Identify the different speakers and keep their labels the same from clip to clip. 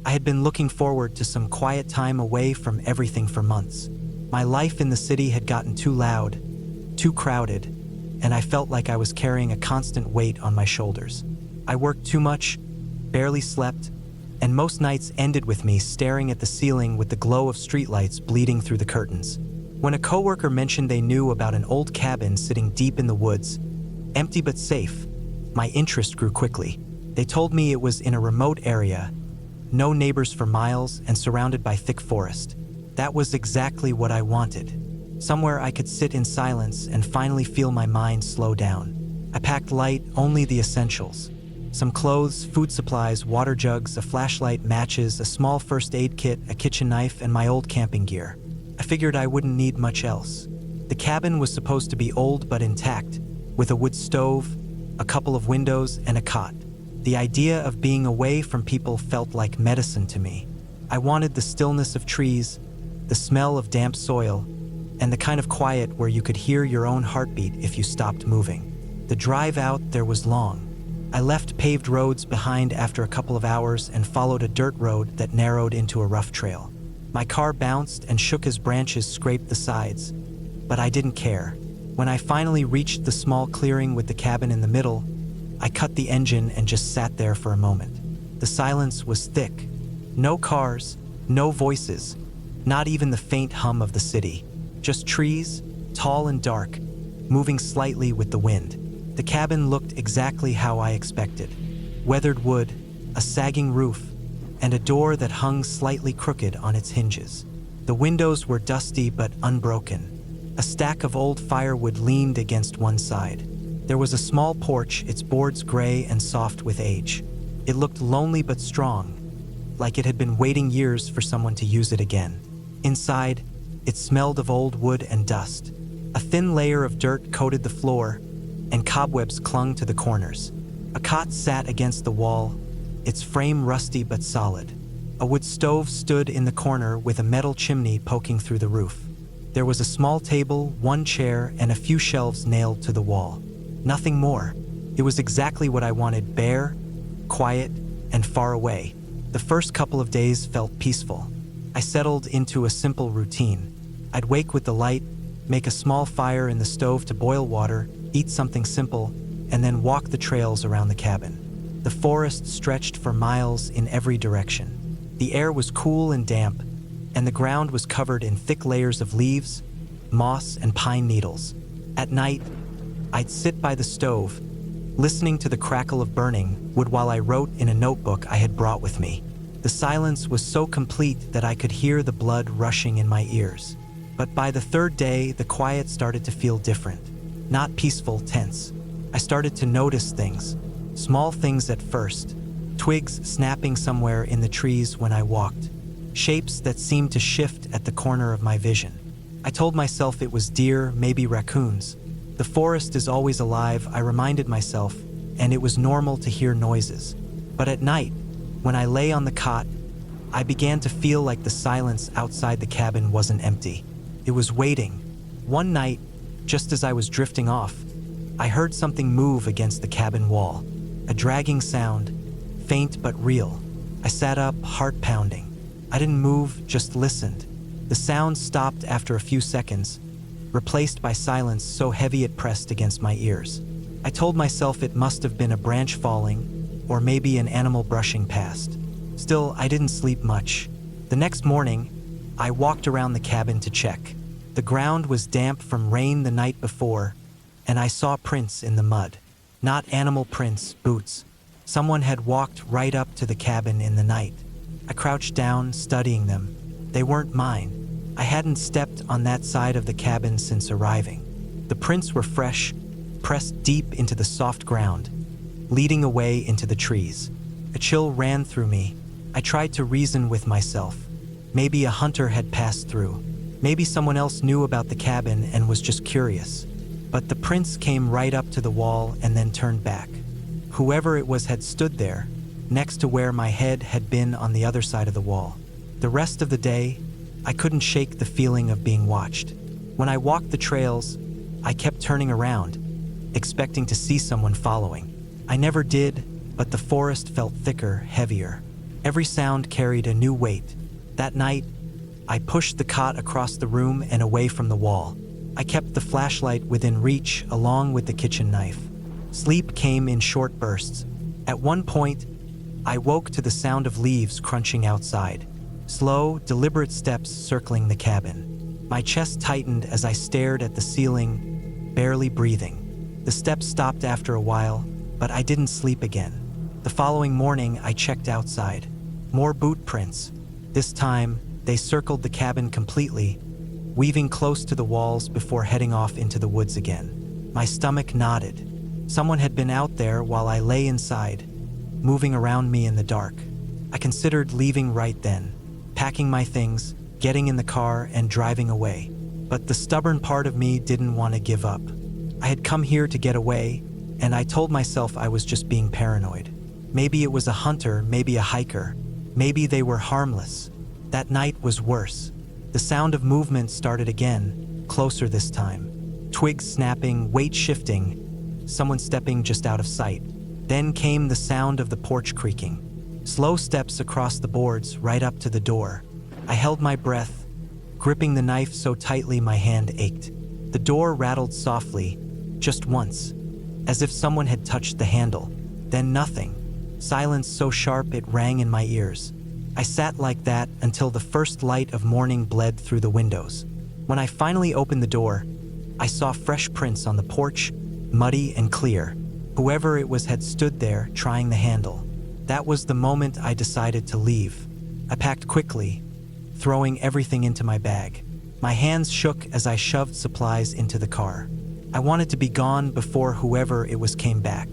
Speaker 1: I had been looking forward to some quiet time away from everything for months. My life in the city had gotten too loud, too crowded, and I felt like I was carrying a constant weight on my shoulders. I worked too much, barely slept, and most nights ended with me staring at the ceiling with the glow of streetlights bleeding through the curtains. When a coworker mentioned they knew about an old cabin sitting deep in the woods, empty but safe, my interest grew quickly. They told me it was in a remote area, no neighbors for miles and surrounded by thick forest. That was exactly what I wanted. Somewhere I could sit in silence and finally feel my mind slow down. I packed light, only the essentials. Some clothes, food supplies, water jugs, a flashlight, matches, a small first aid kit, a kitchen knife, and my old camping gear. I figured I wouldn't need much else. The cabin was supposed to be old but intact, with a wood stove, a couple of windows, and a cot. The idea of being away from people felt like medicine to me. I wanted the stillness of trees, the smell of damp soil, and the kind of quiet where you could hear your own heartbeat if you stopped moving. The drive out there was long. I left paved roads behind after a couple of hours and followed a dirt road that narrowed into a rough trail. My car bounced and shook as branches scraped the sides, but I didn't care. When I finally reached the small clearing with the cabin in the middle, I cut the engine and just sat there for a moment. The silence was thick. No cars, no voices, not even the faint hum of the city. Just trees, tall and dark, moving slightly with the wind. The cabin looked exactly how I expected. Weathered wood, a sagging roof, and a door that hung slightly crooked on its hinges. The windows were dusty but unbroken. A stack of old firewood leaned against one side. There was a small porch, its boards gray and soft with age. It looked lonely but strong, like it had been waiting years for someone to use it again. Inside, it smelled of old wood and dust. A thin layer of dirt coated the floor, and cobwebs clung to the corners. A cot sat against the wall, its frame rusty but solid. A wood stove stood in the corner with a metal chimney poking through the roof. There was a small table, one chair, and a few shelves nailed to the wall. Nothing more. It was exactly what I wanted: bare, quiet, and far away. The first couple of days felt peaceful. I settled into a simple routine. I'd wake with the light, make a small fire in the stove to boil water, eat something simple, and then walk the trails around the cabin. The forest stretched for miles in every direction. The air was cool and damp, and the ground was covered in thick layers of leaves, moss, and pine needles. At night, I'd sit by the stove, listening to the crackle of burning wood while I wrote in a notebook I had brought with me. The silence was so complete that I could hear the blood rushing in my ears. But by the third day, the quiet started to feel different. Not peaceful, tense. I started to notice things. Small things at first. Twigs snapping somewhere in the trees when I walked. Shapes that seemed to shift at the corner of my vision. I told myself it was deer, maybe raccoons. The forest is always alive, I reminded myself, and it was normal to hear noises. But at night, when I lay on the cot, I began to feel like the silence outside the cabin wasn't empty. It was waiting. One night, just as I was drifting off, I heard something move against the cabin wall. A dragging sound, faint but real. I sat up, heart pounding. I didn't move, just listened. The sound stopped after a few seconds, replaced by silence so heavy it pressed against my ears. I told myself it must have been a branch falling, or maybe an animal brushing past. Still, I didn't sleep much. The next morning, I walked around the cabin to check. The ground was damp from rain the night before, and I saw prints in the mud. Not animal prints, boots. Someone had walked right up to the cabin in the night. I crouched down, studying them. They weren't mine. I hadn't stepped on that side of the cabin since arriving. The prints were fresh, pressed deep into the soft ground, leading away into the trees. A chill ran through me. I tried to reason with myself. Maybe a hunter had passed through. Maybe someone else knew about the cabin and was just curious. But the prints came right up to the wall and then turned back. Whoever it was had stood there, next to where my head had been on the other side of the wall. The rest of the day, I couldn't shake the feeling of being watched. When I walked the trails, I kept turning around, expecting to see someone following. I never did, but the forest felt thicker, heavier. Every sound carried a new weight. That night, I pushed the cot across the room and away from the wall. I kept the flashlight within reach along with the kitchen knife. Sleep came in short bursts. At one point, I woke to the sound of leaves crunching outside. Slow, deliberate steps circling the cabin. My chest tightened as I stared at the ceiling, barely breathing. The steps stopped after a while, but I didn't sleep again. The following morning, I checked outside. More boot prints. This time, they circled the cabin completely, weaving close to the walls before heading off into the woods again. My stomach knotted. Someone had been out there while I lay inside, moving around me in the dark. I considered leaving right then, packing my things, getting in the car, and driving away. But the stubborn part of me didn't want to give up. I had come here to get away, and I told myself I was just being paranoid. Maybe it was a hunter, maybe a hiker. Maybe they were harmless. That night was worse. The sound of movement started again, closer this time. Twigs snapping, weight shifting, someone stepping just out of sight. Then came the sound of the porch creaking. Slow steps across the boards right up to the door. I held my breath, gripping the knife so tightly my hand ached. The door rattled softly, just once, as if someone had touched the handle. Then nothing. Silence so sharp it rang in my ears. I sat like that until the first light of morning bled through the windows. When I finally opened the door, I saw fresh prints on the porch, muddy and clear. Whoever it was had stood there, trying the handle. That was the moment I decided to leave. I packed quickly, throwing everything into my bag. My hands shook as I shoved supplies into the car. I wanted to be gone before whoever it was came back.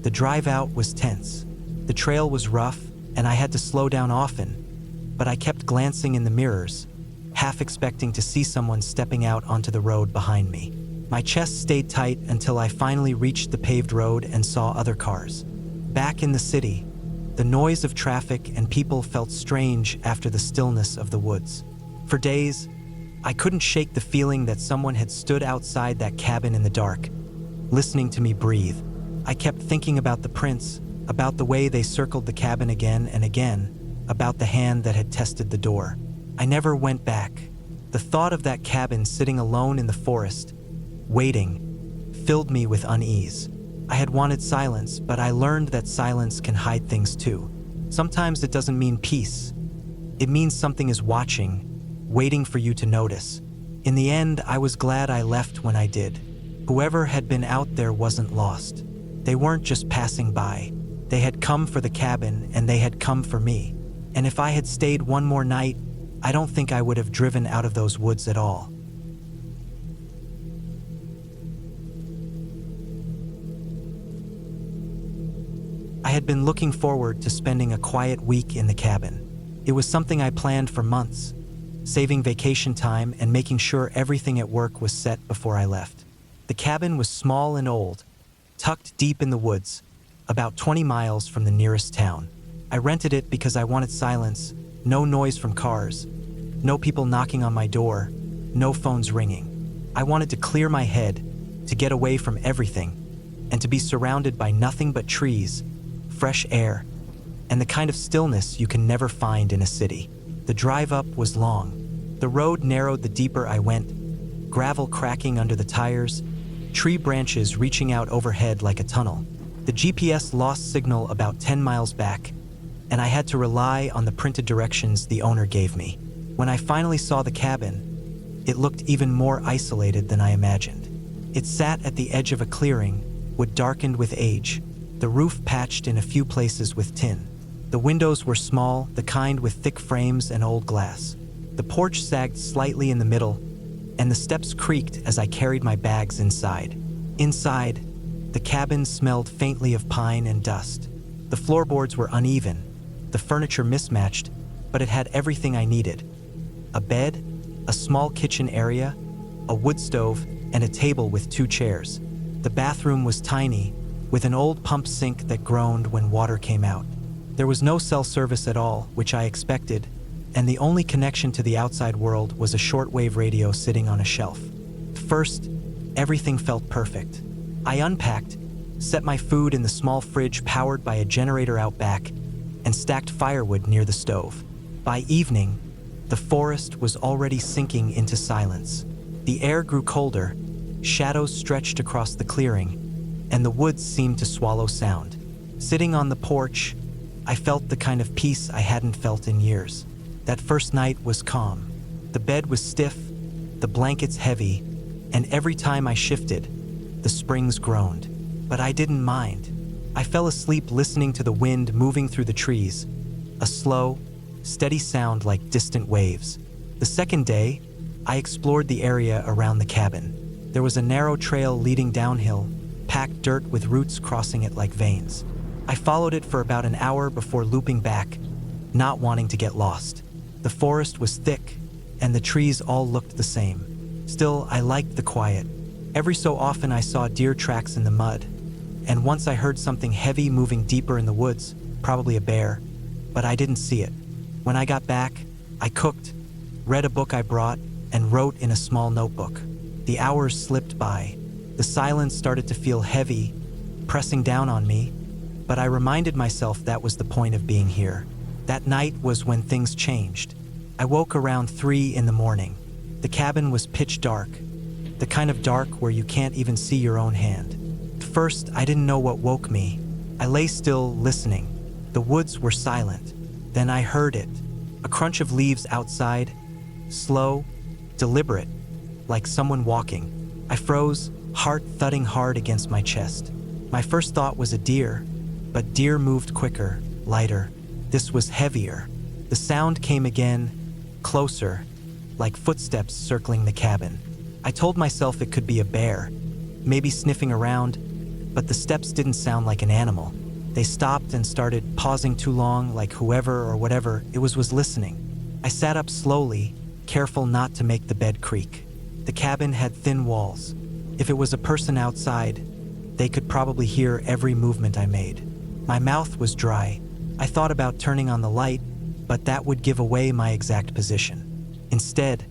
Speaker 1: The drive out was tense. The trail was rough, and I had to slow down often, but I kept glancing in the mirrors, half expecting to see someone stepping out onto the road behind me. My chest stayed tight until I finally reached the paved road and saw other cars. Back in the city, the noise of traffic and people felt strange after the stillness of the woods. For days, I couldn't shake the feeling that someone had stood outside that cabin in the dark, listening to me breathe. I kept thinking about the prints, about the way they circled the cabin again and again, about the hand that had tested the door. I never went back. The thought of that cabin sitting alone in the forest, waiting, filled me with unease. I had wanted silence, but I learned that silence can hide things too. Sometimes it doesn't mean peace. It means something is watching, waiting for you to notice. In the end, I was glad I left when I did. Whoever had been out there wasn't lost. They weren't just passing by. They had come for the cabin, and they had come for me. And if I had stayed one more night, I don't think I would have driven out of those woods at all. I had been looking forward to spending a quiet week in the cabin. It was something I planned for months, saving vacation time and making sure everything at work was set before I left. The cabin was small and old, tucked deep in the woods, about 20 miles from the nearest town. I rented it because I wanted silence, no noise from cars, no people knocking on my door, no phones ringing. I wanted to clear my head, to get away from everything, and to be surrounded by nothing but trees, fresh air, and the kind of stillness you can never find in a city. The drive up was long. The road narrowed the deeper I went, gravel cracking under the tires, tree branches reaching out overhead like a tunnel. The GPS lost signal about 10 miles back, and I had to rely on the printed directions the owner gave me. When I finally saw the cabin, it looked even more isolated than I imagined. It sat at the edge of a clearing, wood darkened with age, the roof patched in a few places with tin. The windows were small, the kind with thick frames and old glass. The porch sagged slightly in the middle, and the steps creaked as I carried my bags inside. Inside, the cabin smelled faintly of pine and dust. The floorboards were uneven, the furniture mismatched, but it had everything I needed. A bed, a small kitchen area, a wood stove, and a table with 2 chairs. The bathroom was tiny, with an old pump sink that groaned when water came out. There was no cell service at all, which I expected, and the only connection to the outside world was a shortwave radio sitting on a shelf. At first, everything felt perfect. I unpacked, set my food in the small fridge powered by a generator out back, and stacked firewood near the stove. By evening, the forest was already sinking into silence. The air grew colder, shadows stretched across the clearing, and the woods seemed to swallow sound. Sitting on the porch, I felt the kind of peace I hadn't felt in years. That first night was calm. The bed was stiff, the blankets heavy, and every time I shifted, the springs groaned. But I didn't mind. I fell asleep listening to the wind moving through the trees, a slow, steady sound like distant waves. The second day, I explored the area around the cabin. There was a narrow trail leading downhill, packed dirt with roots crossing it like veins. I followed it for about an hour before looping back, not wanting to get lost. The forest was thick, and the trees all looked the same. Still, I liked the quiet. Every so often I saw deer tracks in the mud, and once I heard something heavy moving deeper in the woods, probably a bear, but I didn't see it. When I got back, I cooked, read a book I brought, and wrote in a small notebook. The hours slipped by. The silence started to feel heavy, pressing down on me, but I reminded myself that was the point of being here. That night was when things changed. I woke around 3 in the morning. The cabin was pitch dark, the kind of dark where you can't even see your own hand. At first, I didn't know what woke me. I lay still, listening. The woods were silent. Then I heard it, a crunch of leaves outside, slow, deliberate, like someone walking. I froze, heart thudding hard against my chest. My first thought was a deer, but deer moved quicker, lighter. This was heavier. The sound came again, closer, like footsteps circling the cabin. I told myself it could be a bear, maybe sniffing around, but the steps didn't sound like an animal. They stopped and started pausing too long, like whoever or whatever it was listening. I sat up slowly, careful not to make the bed creak. The cabin had thin walls. If it was a person outside, they could probably hear every movement I made. My mouth was dry. I thought about turning on the light, but that would give away my exact position. Instead,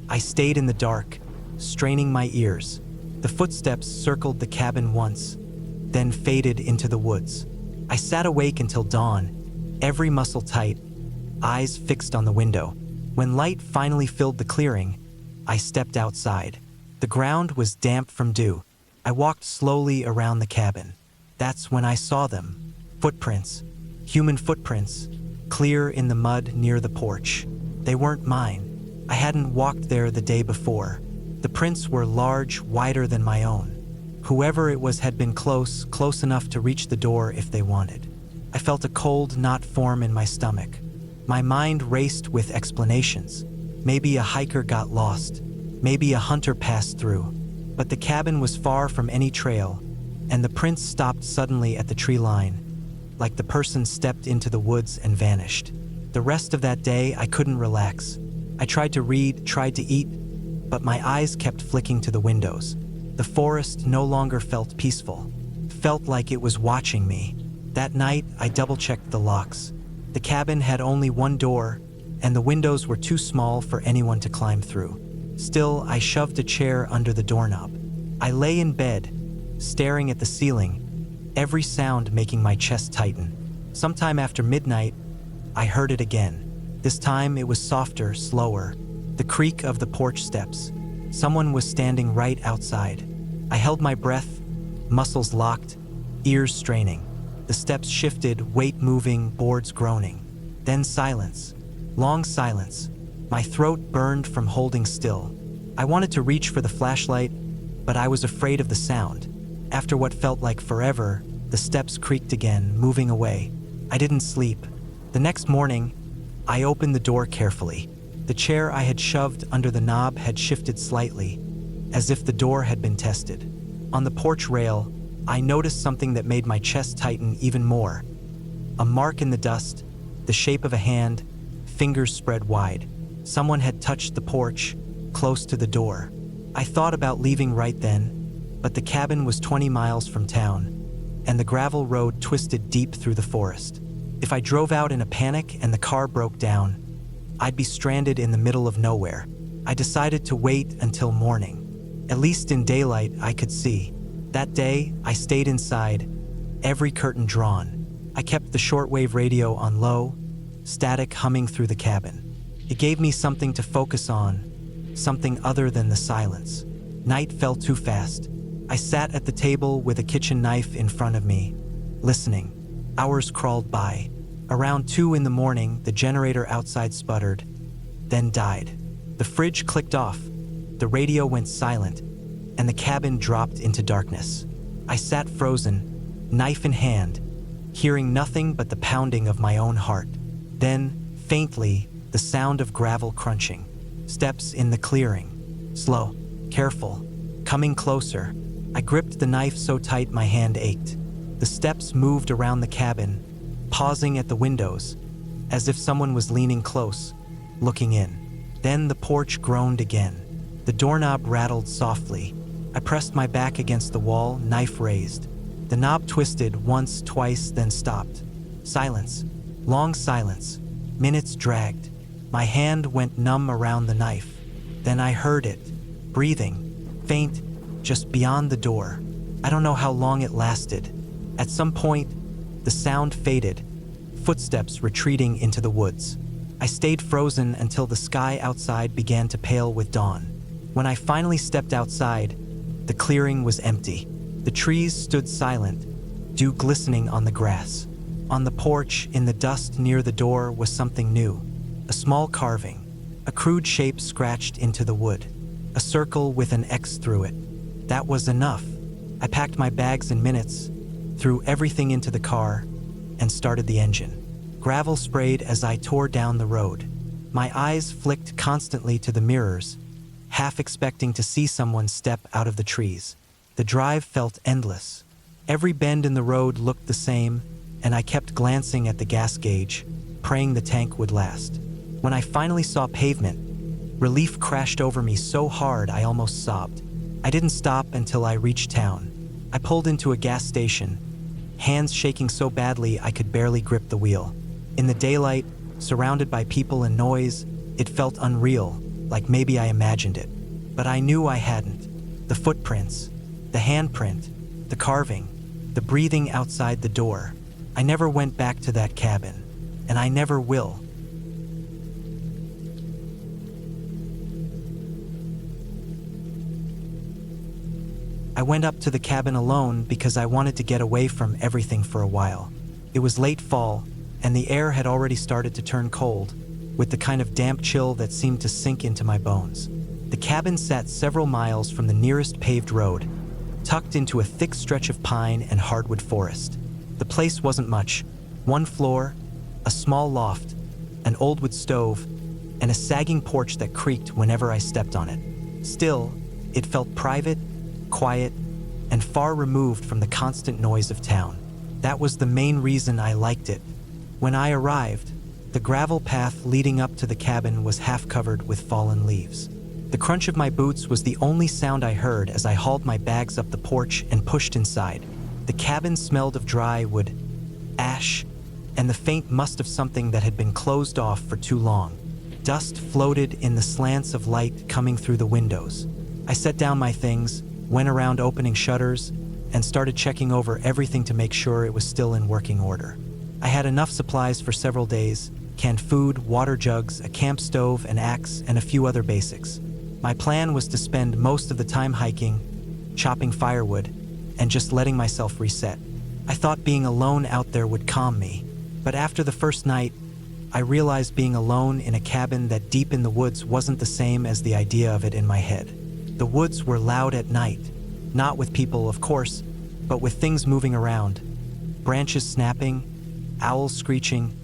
Speaker 1: I stayed in the dark, straining my ears. The footsteps circled the cabin once, then faded into the woods. I sat awake until dawn, every muscle tight, eyes fixed on the window. When light finally filled the clearing, I stepped outside. The ground was damp from dew. I walked slowly around the cabin. That's when I saw them. Footprints, human footprints, clear in the mud near the porch. They weren't mine. I hadn't walked there the day before. The prints were large, wider than my own. Whoever it was had been close enough to reach the door if they wanted. I felt a cold knot form in my stomach. My mind raced with explanations. Maybe a hiker got lost. Maybe a hunter passed through. But the cabin was far from any trail, and the prints stopped suddenly at the tree line, like the person stepped into the woods and vanished. The rest of that day, I couldn't relax. I tried to read, tried to eat, but my eyes kept flicking to the windows. The forest no longer felt peaceful, felt like it was watching me. That night, I double-checked the locks. The cabin had only one door, and the windows were too small for anyone to climb through. Still, I shoved a chair under the doorknob. I lay in bed, staring at the ceiling, every sound making my chest tighten. Sometime after midnight, I heard it again. This time it was softer, slower. The creak of the porch steps. Someone was standing right outside. I held my breath, muscles locked, ears straining. The steps shifted, weight moving, boards groaning. Then silence. Long silence. My throat burned from holding still. I wanted to reach for the flashlight, but I was afraid of the sound. After what felt like forever, the steps creaked again, moving away. I didn't sleep. The next morning, I opened the door carefully. The chair I had shoved under the knob had shifted slightly, as if the door had been tested. On the porch rail, I noticed something that made my chest tighten even more. A mark in the dust, the shape of a hand, fingers spread wide. Someone had touched the porch, close to the door. I thought about leaving right then, but the cabin was 20 miles from town, and the gravel road twisted deep through the forest. If I drove out in a panic and the car broke down, I'd be stranded in the middle of nowhere. I decided to wait until morning. At least in daylight, I could see. That day, I stayed inside, every curtain drawn. I kept the shortwave radio on low, static humming through the cabin. It gave me something to focus on, something other than the silence. Night fell too fast. I sat at the table with a kitchen knife in front of me, listening. Hours crawled by. Around 2 in the morning, the generator outside sputtered, then died. The fridge clicked off, the radio went silent, and the cabin dropped into darkness. I sat frozen, knife in hand, hearing nothing but the pounding of my own heart. Then, faintly, the sound of gravel crunching. Steps in the clearing. Slow, careful, coming closer. I gripped the knife so tight my hand ached. The steps moved around the cabin, pausing at the windows, as if someone was leaning close, looking in. Then the porch groaned again. The doorknob rattled softly. I pressed my back against the wall, knife raised. The knob twisted once, twice, then stopped. Silence. Long silence. Minutes dragged. My hand went numb around the knife. Then I heard it. Breathing. Faint, just beyond the door. I don't know how long it lasted. At some point, the sound faded. Footsteps retreating into the woods. I stayed frozen until the sky outside began to pale with dawn. When I finally stepped outside, the clearing was empty. The trees stood silent, dew glistening on the grass. On the porch, in the dust near the door, was something new. A small carving, a crude shape scratched into the wood. A circle with an X through it. That was enough. I packed my bags in minutes, threw everything into the car, and started the engine. Gravel sprayed as I tore down the road. My eyes flicked constantly to the mirrors, half expecting to see someone step out of the trees. The drive felt endless. Every bend in the road looked the same, and I kept glancing at the gas gauge, praying the tank would last. When I finally saw pavement, relief crashed over me so hard I almost sobbed. I didn't stop until I reached town. I pulled into a gas station, hands shaking so badly I could barely grip the wheel. In the daylight, surrounded by people and noise, it felt unreal, like maybe I imagined it. But I knew I hadn't. The footprints, the handprint, the carving, the breathing outside the door. I never went back to that cabin, and I never will. I went up to the cabin alone because I wanted to get away from everything for a while. It was late fall, and the air had already started to turn cold, with the kind of damp chill that seemed to sink into my bones. The cabin sat several miles from the nearest paved road, tucked into a thick stretch of pine and hardwood forest. The place wasn't much. One floor, a small loft, an old wood stove, and a sagging porch that creaked whenever I stepped on it. Still, it felt private, quiet, and far removed from the constant noise of town. That was the main reason I liked it. When I arrived, the gravel path leading up to the cabin was half covered with fallen leaves. The crunch of my boots was the only sound I heard as I hauled my bags up the porch and pushed inside. The cabin smelled of dry wood, ash, and the faint must of something that had been closed off for too long. Dust floated in the slants of light coming through the windows. I set down my things, went around opening shutters, and started checking over everything to make sure it was still in working order. I had enough supplies for several days: canned food, water jugs, a camp stove, an axe, and a few other basics. My plan was to spend most of the time hiking, chopping firewood, and just letting myself reset. I thought being alone out there would calm me, but after the first night, I realized being alone in a cabin that deep in the woods wasn't the same as the idea of it in my head. The woods were loud at night, not with people, of course, but with things moving around. Branches snapping, owls screeching,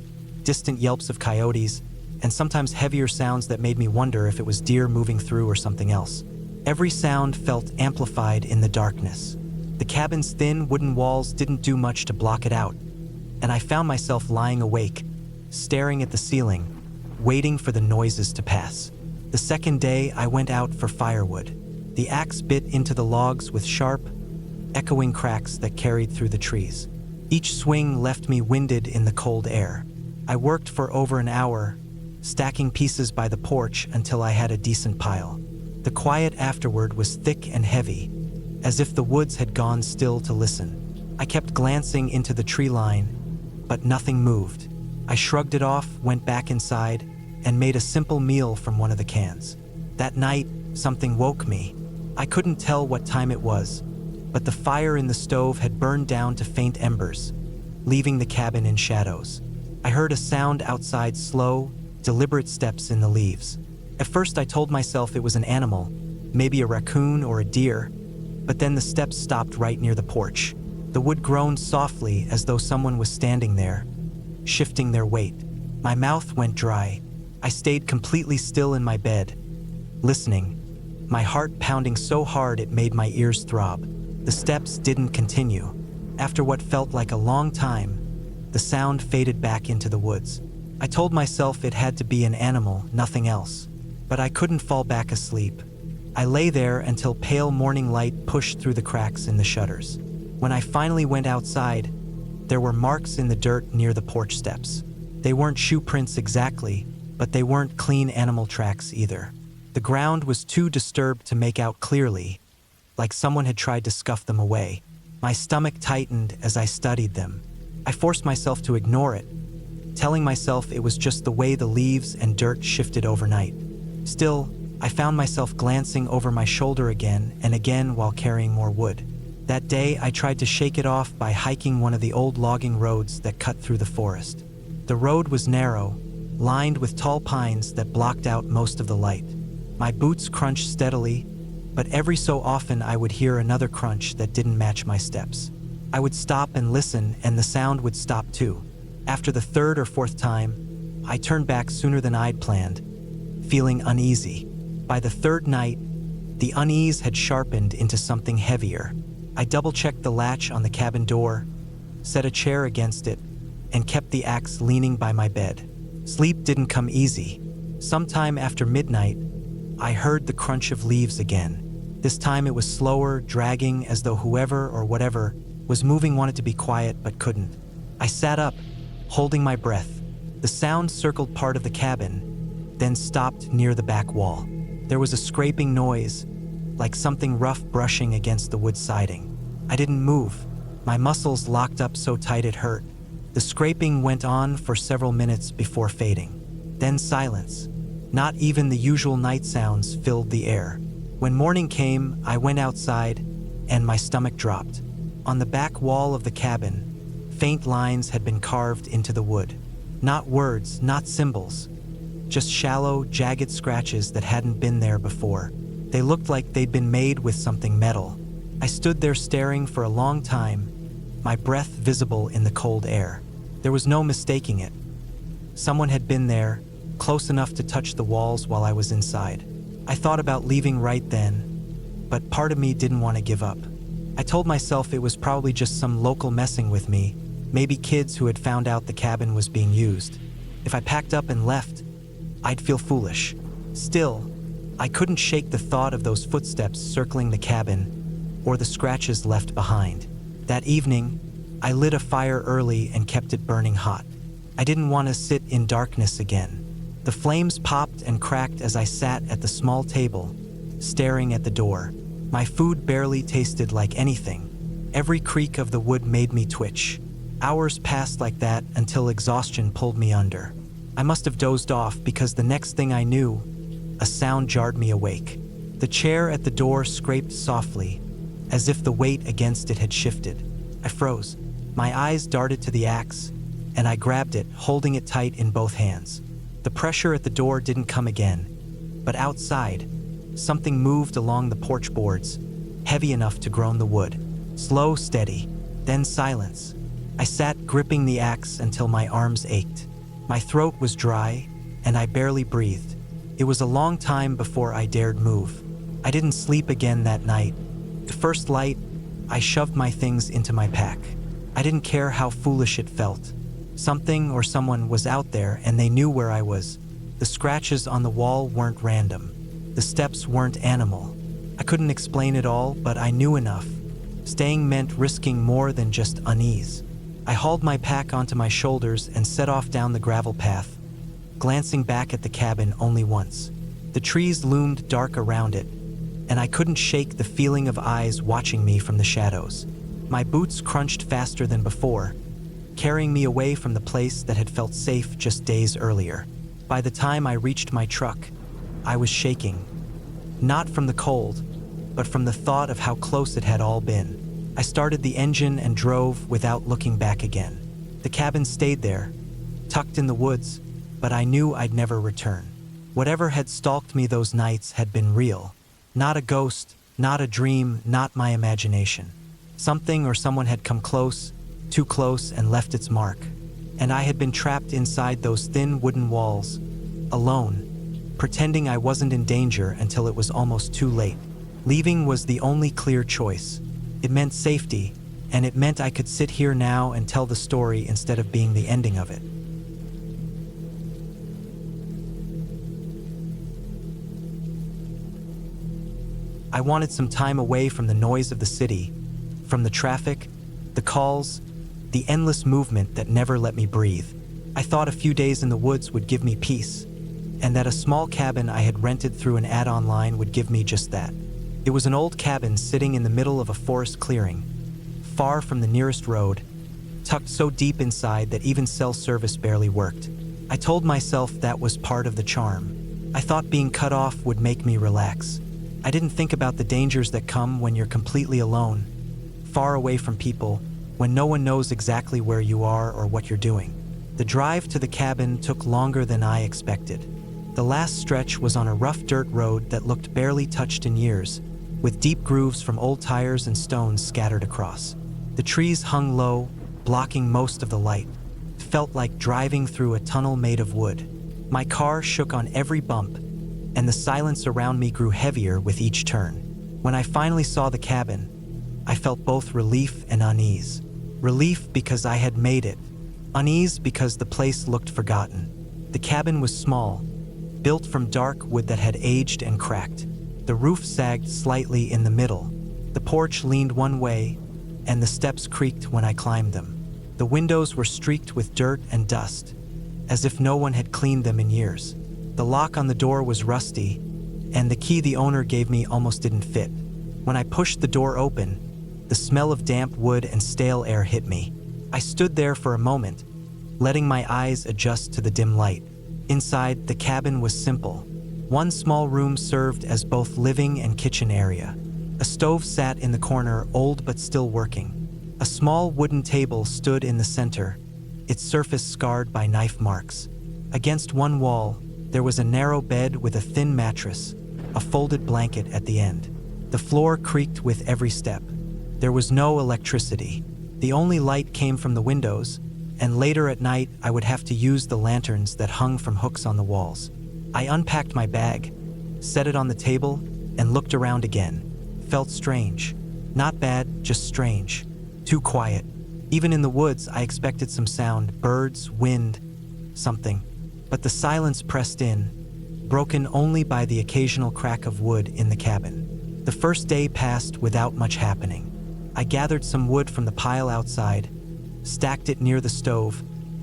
Speaker 1: distant yelps of coyotes, and sometimes heavier sounds that made me wonder if it was deer moving through or something else. Every sound felt amplified in the darkness. The cabin's thin wooden walls didn't do much to block it out, and I found myself lying awake, staring at the ceiling, waiting for the noises to pass. The second day, I went out for firewood. The axe bit into the logs with sharp, echoing cracks that carried through the trees. Each swing left me winded in the cold air. I worked for over an hour, stacking pieces by the porch until I had a decent pile. The quiet afterward was thick and heavy, as if the woods had gone still to listen. I kept glancing into the tree line, but nothing moved. I shrugged it off, went back inside, and made a simple meal from one of the cans. That night, something woke me. I couldn't tell what time it was, but the fire in the stove had burned down to faint embers, leaving the cabin in shadows. I heard a sound outside, slow, deliberate steps in the leaves. At first I told myself it was an animal, maybe a raccoon or a deer, but then the steps stopped right near the porch. The wood groaned softly as though someone was standing there, shifting their weight. My mouth went dry. I stayed completely still in my bed, listening, my heart pounding so hard it made my ears throb. The steps didn't continue. After what felt like a long time, the sound faded back into the woods. I told myself it had to be an animal, nothing else. But I couldn't fall back asleep. I lay there until pale morning light pushed through the cracks in the shutters. When I finally went outside, there were marks in the dirt near the porch steps. They weren't shoe prints exactly, but they weren't clean animal tracks either. The ground was too disturbed to make out clearly, like someone had tried to scuff them away. My stomach tightened as I studied them. I forced myself to ignore it, telling myself it was just the way the leaves and dirt shifted overnight. Still, I found myself glancing over my shoulder again and again while carrying more wood. That day, I tried to shake it off by hiking one of the old logging roads that cut through the forest. The road was narrow, lined with tall pines that blocked out most of the light. My boots crunched steadily, but every so often I would hear another crunch that didn't match my steps. I would stop and listen, and the sound would stop too. After the third or fourth time, I turned back sooner than I'd planned, feeling uneasy. By the third night, the unease had sharpened into something heavier. I double-checked the latch on the cabin door, set a chair against it, and kept the axe leaning by my bed. Sleep didn't come easy. Sometime after midnight, I heard the crunch of leaves again. This time it was slower, dragging, as though whoever or whatever was moving wanted to be quiet but couldn't. I sat up, holding my breath. The sound circled part of the cabin, then stopped near the back wall. There was a scraping noise, like something rough brushing against the wood siding. I didn't move. My muscles locked up so tight it hurt. The scraping went on for several minutes before fading. Then silence. Not even the usual night sounds filled the air. When morning came, I went outside, and my stomach dropped. On the back wall of the cabin, faint lines had been carved into the wood. Not words, not symbols, just shallow, jagged scratches that hadn't been there before. They looked like they'd been made with something metal. I stood there staring for a long time, my breath visible in the cold air. There was no mistaking it. Someone had been there, close enough to touch the walls while I was inside. I thought about leaving right then, but part of me didn't want to give up. I told myself it was probably just some local messing with me, maybe kids who had found out the cabin was being used. If I packed up and left, I'd feel foolish. Still, I couldn't shake the thought of those footsteps circling the cabin or the scratches left behind. That evening, I lit a fire early and kept it burning hot. I didn't want to sit in darkness again. The flames popped and cracked as I sat at the small table, staring at the door. My food barely tasted like anything. Every creak of the wood made me twitch. Hours passed like that until exhaustion pulled me under. I must have dozed off because the next thing I knew, a sound jarred me awake. The chair at the door scraped softly, as if the weight against it had shifted. I froze. My eyes darted to the axe, and I grabbed it, holding it tight in both hands. The pressure at the door didn't come again, but outside, something moved along the porch boards, heavy enough to groan the wood. Slow, steady, then silence. I sat gripping the axe until my arms ached. My throat was dry, and I barely breathed. It was a long time before I dared move. I didn't sleep again that night. The first light, I shoved my things into my pack. I didn't care how foolish it felt. Something or someone was out there and they knew where I was. The scratches on the wall weren't random. The steps weren't animal. I couldn't explain it all, but I knew enough. Staying meant risking more than just unease. I hauled my pack onto my shoulders and set off down the gravel path, glancing back at the cabin only once. The trees loomed dark around it, and I couldn't shake the feeling of eyes watching me from the shadows. My boots crunched faster than before, carrying me away from the place that had felt safe just days earlier. By the time I reached my truck, I was shaking. Not from the cold, but from the thought of how close it had all been. I started the engine and drove without looking back again. The cabin stayed there, tucked in the woods, but I knew I'd never return. Whatever had stalked me those nights had been real. Not a ghost, not a dream, not my imagination. Something or someone had come close, too close, and left its mark. And I had been trapped inside those thin wooden walls, alone, pretending I wasn't in danger until it was almost too late. Leaving was the only clear choice. It meant safety, and it meant I could sit here now and tell the story instead of being the ending of it. I wanted some time away from the noise of the city, from the traffic, the calls, the endless movement that never let me breathe. I thought a few days in the woods would give me peace, and that a small cabin I had rented through an ad online would give me just that. It was an old cabin sitting in the middle of a forest clearing, far from the nearest road, tucked so deep inside that even cell service barely worked. I told myself that was part of the charm. I thought being cut off would make me relax. I didn't think about the dangers that come when you're completely alone, far away from people, when no one knows exactly where you are or what you're doing. The drive to the cabin took longer than I expected. The last stretch was on a rough dirt road that looked barely touched in years, with deep grooves from old tires and stones scattered across. The trees hung low, blocking most of the light. It felt like driving through a tunnel made of wood. My car shook on every bump, and the silence around me grew heavier with each turn. When I finally saw the cabin, I felt both relief and unease. Relief because I had made it, unease because the place looked forgotten. The cabin was small, built from dark wood that had aged and cracked. The roof sagged slightly in the middle. The porch leaned one way, and the steps creaked when I climbed them. The windows were streaked with dirt and dust, as if no one had cleaned them in years. The lock on the door was rusty, and the key the owner gave me almost didn't fit. When I pushed the door open, the smell of damp wood and stale air hit me. I stood there for a moment, letting my eyes adjust to the dim light. Inside, the cabin was simple. One small room served as both living and kitchen area. A stove sat in the corner, old but still working. A small wooden table stood in the center, its surface scarred by knife marks. Against one wall, there was a narrow bed with a thin mattress, a folded blanket at the end. The floor creaked with every step. There was no electricity. The only light came from the windows, and later at night I would have to use the lanterns that hung from hooks on the walls. I unpacked my bag, set it on the table, and looked around again. Felt strange. Not bad, just strange. Too quiet. Even in the woods, I expected some sound, birds, wind, something. But the silence pressed in, broken only by the occasional crack of wood in the cabin. The first day passed without much happening. I gathered some wood from the pile outside, stacked it near the stove,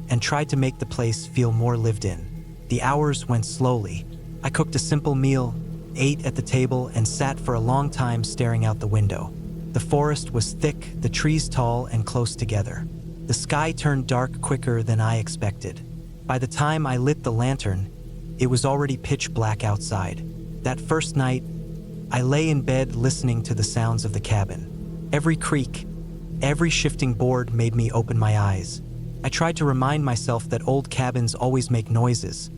Speaker 1: and tried to make the place feel more lived in. The hours went slowly. I cooked a simple meal, ate at the table, and sat for a long time staring out the window. The forest was thick, the trees tall and close together. The sky turned dark quicker than I expected. By the time I lit the lantern, it was already pitch black outside. That first night, I lay in bed listening to the sounds of the cabin. Every creak, every shifting board made me open my eyes. I tried to remind myself that old cabins always make noises,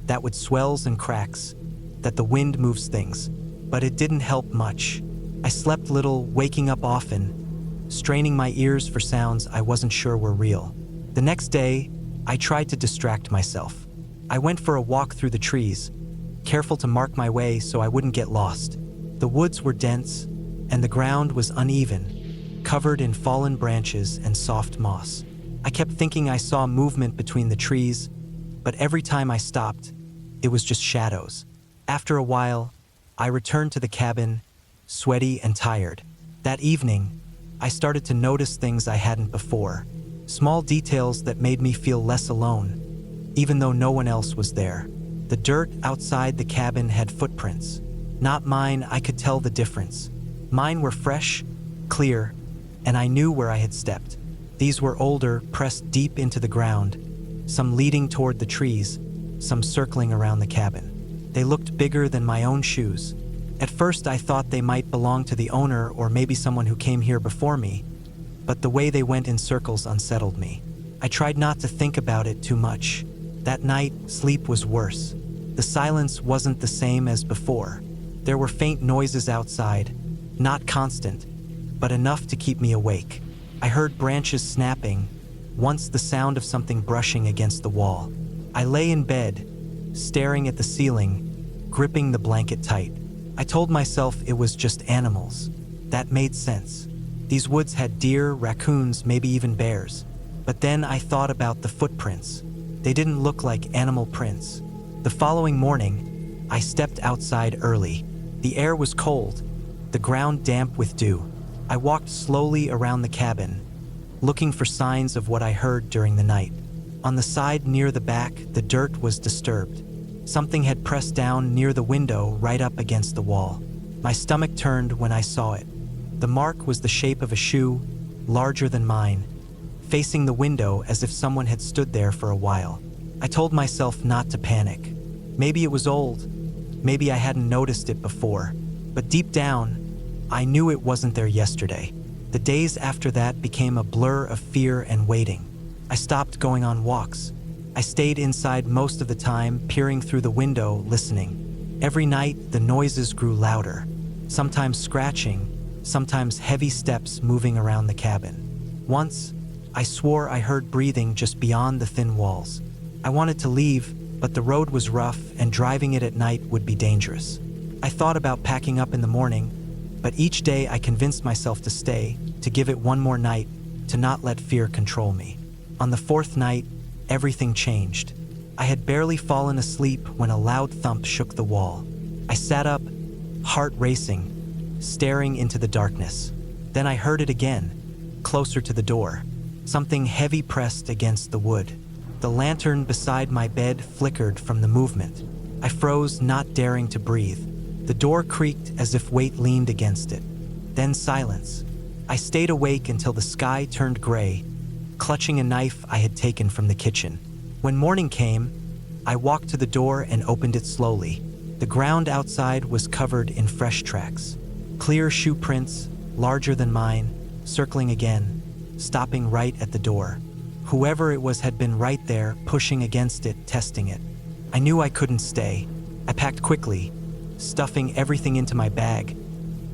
Speaker 1: that with swells and cracks, that the wind moves things. But it didn't help much. I slept little, waking up often, straining my ears for sounds I wasn't sure were real. The next day, I tried to distract myself. I went for a walk through the trees, careful to mark my way so I wouldn't get lost. The woods were dense, and the ground was uneven, covered in fallen branches and soft moss. I kept thinking I saw movement between the trees, but every time I stopped, it was just shadows. After a while, I returned to the cabin, sweaty and tired. That evening, I started to notice things I hadn't before. Small details that made me feel less alone, even though no one else was there. The dirt outside the cabin had footprints. Not mine, I could tell the difference. Mine were fresh, clear, and I knew where I had stepped. These were older, pressed deep into the ground, some leading toward the trees, some circling around the cabin. They looked bigger than my own shoes. At first I thought they might belong to the owner or maybe someone who came here before me, but the way they went in circles unsettled me. I tried not to think about it too much. That night, sleep was worse. The silence wasn't the same as before. There were faint noises outside, not constant, but enough to keep me awake. I heard branches snapping, once the sound of something brushing against the wall. I lay in bed, staring at the ceiling, gripping the blanket tight. I told myself it was just animals. That made sense. These woods had deer, raccoons, maybe even bears. But then I thought about the footprints. They didn't look like animal prints. The following morning, I stepped outside early. The air was cold, the ground damp with dew. I walked slowly around the cabin, looking for signs of what I heard during the night. On the side near the back, the dirt was disturbed. Something had pressed down near the window right up against the wall. My stomach turned when I saw it. The mark was the shape of a shoe, larger than mine, facing the window as if someone had stood there for a while. I told myself not to panic. Maybe it was old, maybe I hadn't noticed it before, but deep down, I knew it wasn't there yesterday. The days after that became a blur of fear and waiting. I stopped going on walks. I stayed inside most of the time, peering through the window, listening. Every night, the noises grew louder, sometimes scratching, sometimes heavy steps moving around the cabin. Once, I swore I heard breathing just beyond the thin walls. I wanted to leave, but the road was rough and driving it at night would be dangerous. I thought about packing up in the morning, but each day I convinced myself to stay, to give it one more night, to not let fear control me. On the fourth night, everything changed. I had barely fallen asleep when a loud thump shook the wall. I sat up, heart racing, staring into the darkness. Then I heard it again, closer to the door. Something heavy pressed against the wood. The lantern beside my bed flickered from the movement. I froze, not daring to breathe. The door creaked as if weight leaned against it. Then silence. I stayed awake until the sky turned gray, clutching a knife I had taken from the kitchen. When morning came, I walked to the door and opened it slowly. The ground outside was covered in fresh tracks. Clear shoe prints, larger than mine, circling again, stopping right at the door. Whoever it was had been right there, pushing against it, testing it. I knew I couldn't stay. I packed quickly, stuffing everything into my bag,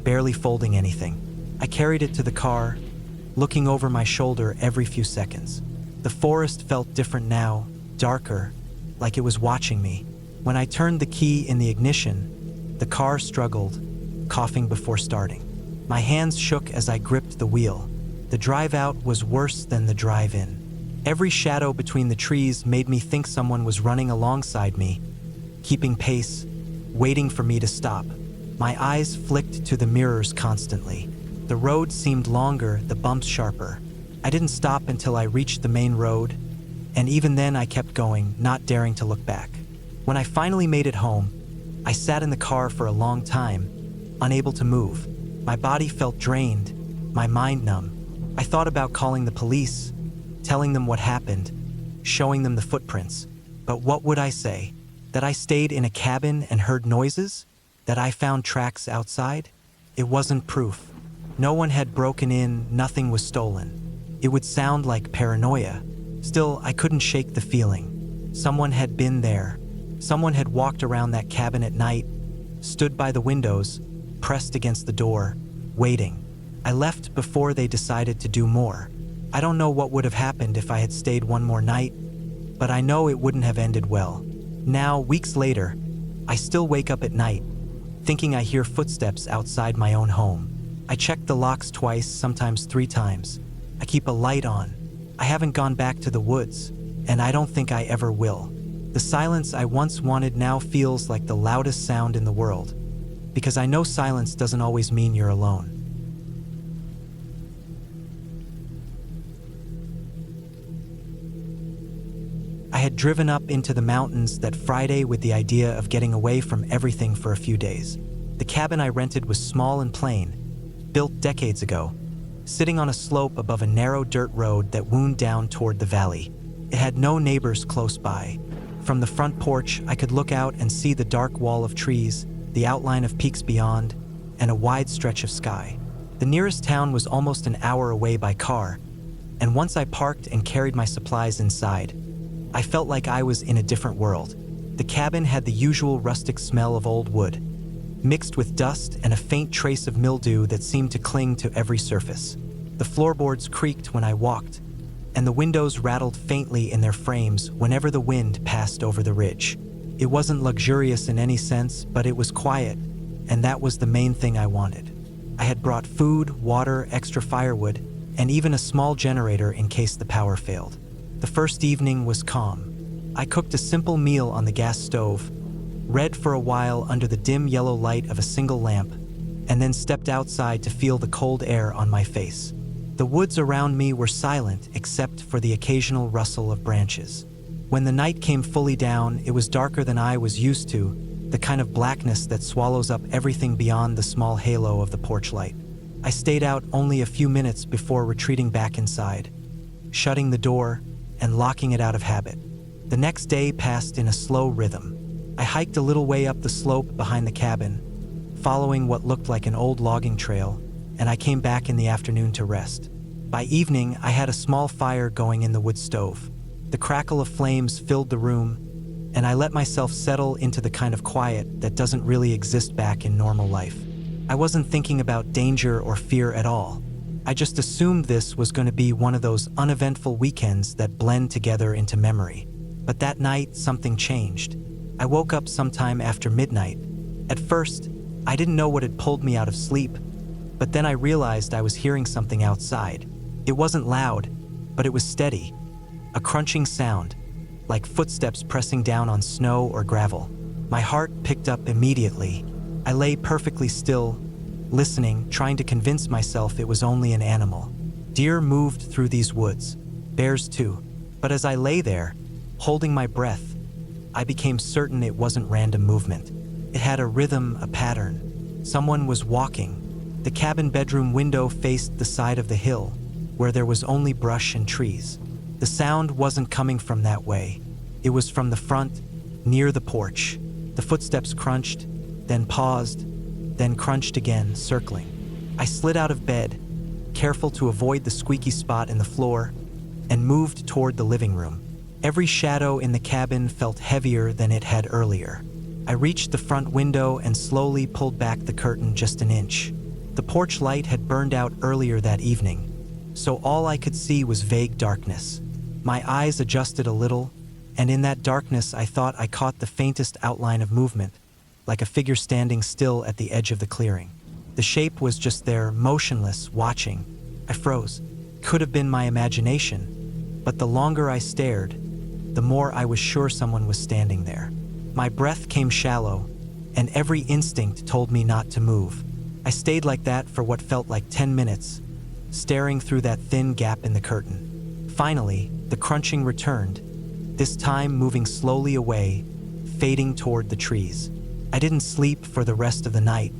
Speaker 1: barely folding anything. I carried it to the car, looking over my shoulder every few seconds. The forest felt different now, darker, like it was watching me. When I turned the key in the ignition, the car struggled, coughing before starting. My hands shook as I gripped the wheel. The drive out was worse than the drive in. Every shadow between the trees made me think someone was running alongside me, keeping pace, waiting for me to stop. My eyes flicked to the mirrors constantly. The road seemed longer, the bumps sharper. I didn't stop until I reached the main road, and even then I kept going, not daring to look back. When I finally made it home, I sat in the car for a long time, unable to move. My body felt drained, my mind numb. I thought about calling the police, telling them what happened, showing them the footprints. But what would I say? That I stayed in a cabin and heard noises? That I found tracks outside? It wasn't proof. No one had broken in, nothing was stolen. It would sound like paranoia. Still, I couldn't shake the feeling. Someone had been there. Someone had walked around that cabin at night, stood by the windows, pressed against the door, waiting. I left before they decided to do more. I don't know what would have happened if I had stayed one more night, but I know it wouldn't have ended well. Now, weeks later, I still wake up at night, thinking I hear footsteps outside my own home. I check the locks twice, sometimes 3 times. I keep a light on. I haven't gone back to the woods, and I don't think I ever will. The silence I once wanted now feels like the loudest sound in the world, because I know silence doesn't always mean you're alone. I had driven up into the mountains that Friday with the idea of getting away from everything for a few days. The cabin I rented was small and plain, built decades ago, sitting on a slope above a narrow dirt road that wound down toward the valley. It had no neighbors close by. From the front porch, I could look out and see the dark wall of trees, the outline of peaks beyond, and a wide stretch of sky. The nearest town was almost an hour away by car, and once I parked and carried my supplies inside, I felt like I was in a different world. The cabin had the usual rustic smell of old wood, mixed with dust and a faint trace of mildew that seemed to cling to every surface. The floorboards creaked when I walked, and the windows rattled faintly in their frames whenever the wind passed over the ridge. It wasn't luxurious in any sense, but it was quiet, and that was the main thing I wanted. I had brought food, water, extra firewood, and even a small generator in case the power failed. The first evening was calm. I cooked a simple meal on the gas stove, read for a while under the dim yellow light of a single lamp, and then stepped outside to feel the cold air on my face. The woods around me were silent except for the occasional rustle of branches. When the night came fully down, it was darker than I was used to, the kind of blackness that swallows up everything beyond the small halo of the porch light. I stayed out only a few minutes before retreating back inside, shutting the door and locking it out of habit. The next day passed in a slow rhythm. I hiked a little way up the slope behind the cabin, following what looked like an old logging trail, and I came back in the afternoon to rest. By evening, I had a small fire going in the wood stove. The crackle of flames filled the room, and I let myself settle into the kind of quiet that doesn't really exist back in normal life. I wasn't thinking about danger or fear at all. I just assumed this was going to be one of those uneventful weekends that blend together into memory. But that night, something changed. I woke up sometime after midnight. At first, I didn't know what had pulled me out of sleep, but then I realized I was hearing something outside. It wasn't loud, but it was steady, a crunching sound, like footsteps pressing down on snow or gravel. My heart picked up immediately. I lay perfectly still, listening, trying to convince myself it was only an animal. Deer moved through these woods, bears too. But as I lay there, holding my breath, I became certain it wasn't random movement. It had a rhythm, a pattern. Someone was walking. The cabin bedroom window faced the side of the hill, where there was only brush and trees. The sound wasn't coming from that way. It was from the front, near the porch. The footsteps crunched, then paused, then crunched again, circling. I slid out of bed, careful to avoid the squeaky spot in the floor, and moved toward the living room. Every shadow in the cabin felt heavier than it had earlier. I reached the front window and slowly pulled back the curtain just an inch. The porch light had burned out earlier that evening, so all I could see was vague darkness. My eyes adjusted a little, and in that darkness I thought I caught the faintest outline of movement, like a figure standing still at the edge of the clearing. The shape was just there, motionless, watching. I froze. Could have been my imagination, but the longer I stared, the more I was sure someone was standing there. My breath came shallow, and every instinct told me not to move. I stayed like that for what felt like 10 minutes, staring through that thin gap in the curtain. Finally, the crunching returned, this time moving slowly away, fading toward the trees. I didn't sleep for the rest of the night.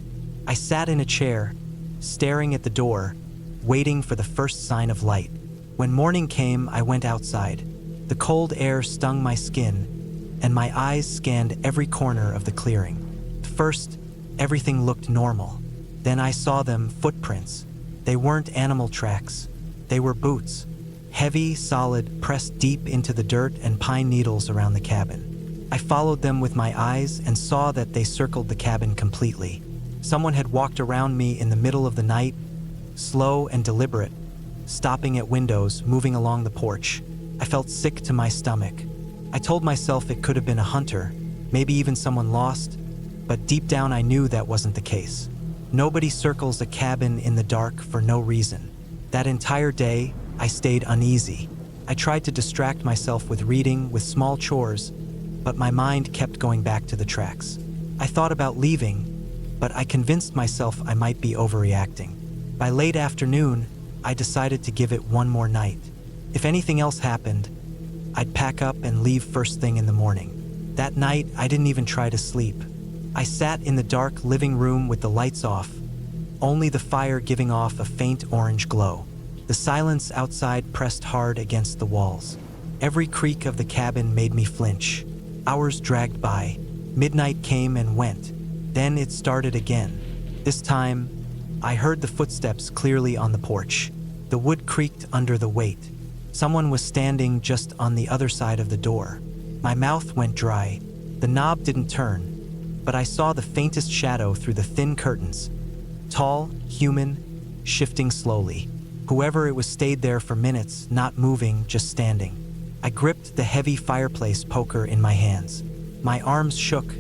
Speaker 1: I sat in a chair, staring at the door, waiting for the first sign of light. When morning came, I went outside. The cold air stung my skin, and my eyes scanned every corner of the clearing. First, everything looked normal. Then I saw them, footprints. They weren't animal tracks. They were boots. Heavy, solid, pressed deep into the dirt and pine needles around the cabin. I followed them with my eyes and saw that they circled the cabin completely. Someone had walked around me in the middle of the night, slow and deliberate, stopping at windows, moving along the porch. I felt sick to my stomach. I told myself it could have been a hunter, maybe even someone lost, but deep down I knew that wasn't the case. Nobody circles a cabin in the dark for no reason. That entire day, I stayed uneasy. I tried to distract myself with reading, with small chores, but my mind kept going back to the tracks. I thought about leaving, but I convinced myself I might be overreacting. By late afternoon, I decided to give it one more night. If anything else happened, I'd pack up and leave first thing in the morning. That night, I didn't even try to sleep. I sat in the dark living room with the lights off, only the fire giving off a faint orange glow. The silence outside pressed hard against the walls. Every creak of the cabin made me flinch. Hours dragged by. Midnight came and went. Then it started again. This time, I heard the footsteps clearly on the porch. The wood creaked under the weight. Someone was standing just on the other side of the door. My mouth went dry. The knob didn't turn, but I saw the faintest shadow through the thin curtains. Tall, human, shifting slowly. Whoever it was stayed there for minutes, not moving, just standing. I gripped the heavy fireplace poker in my hands. My arms shook,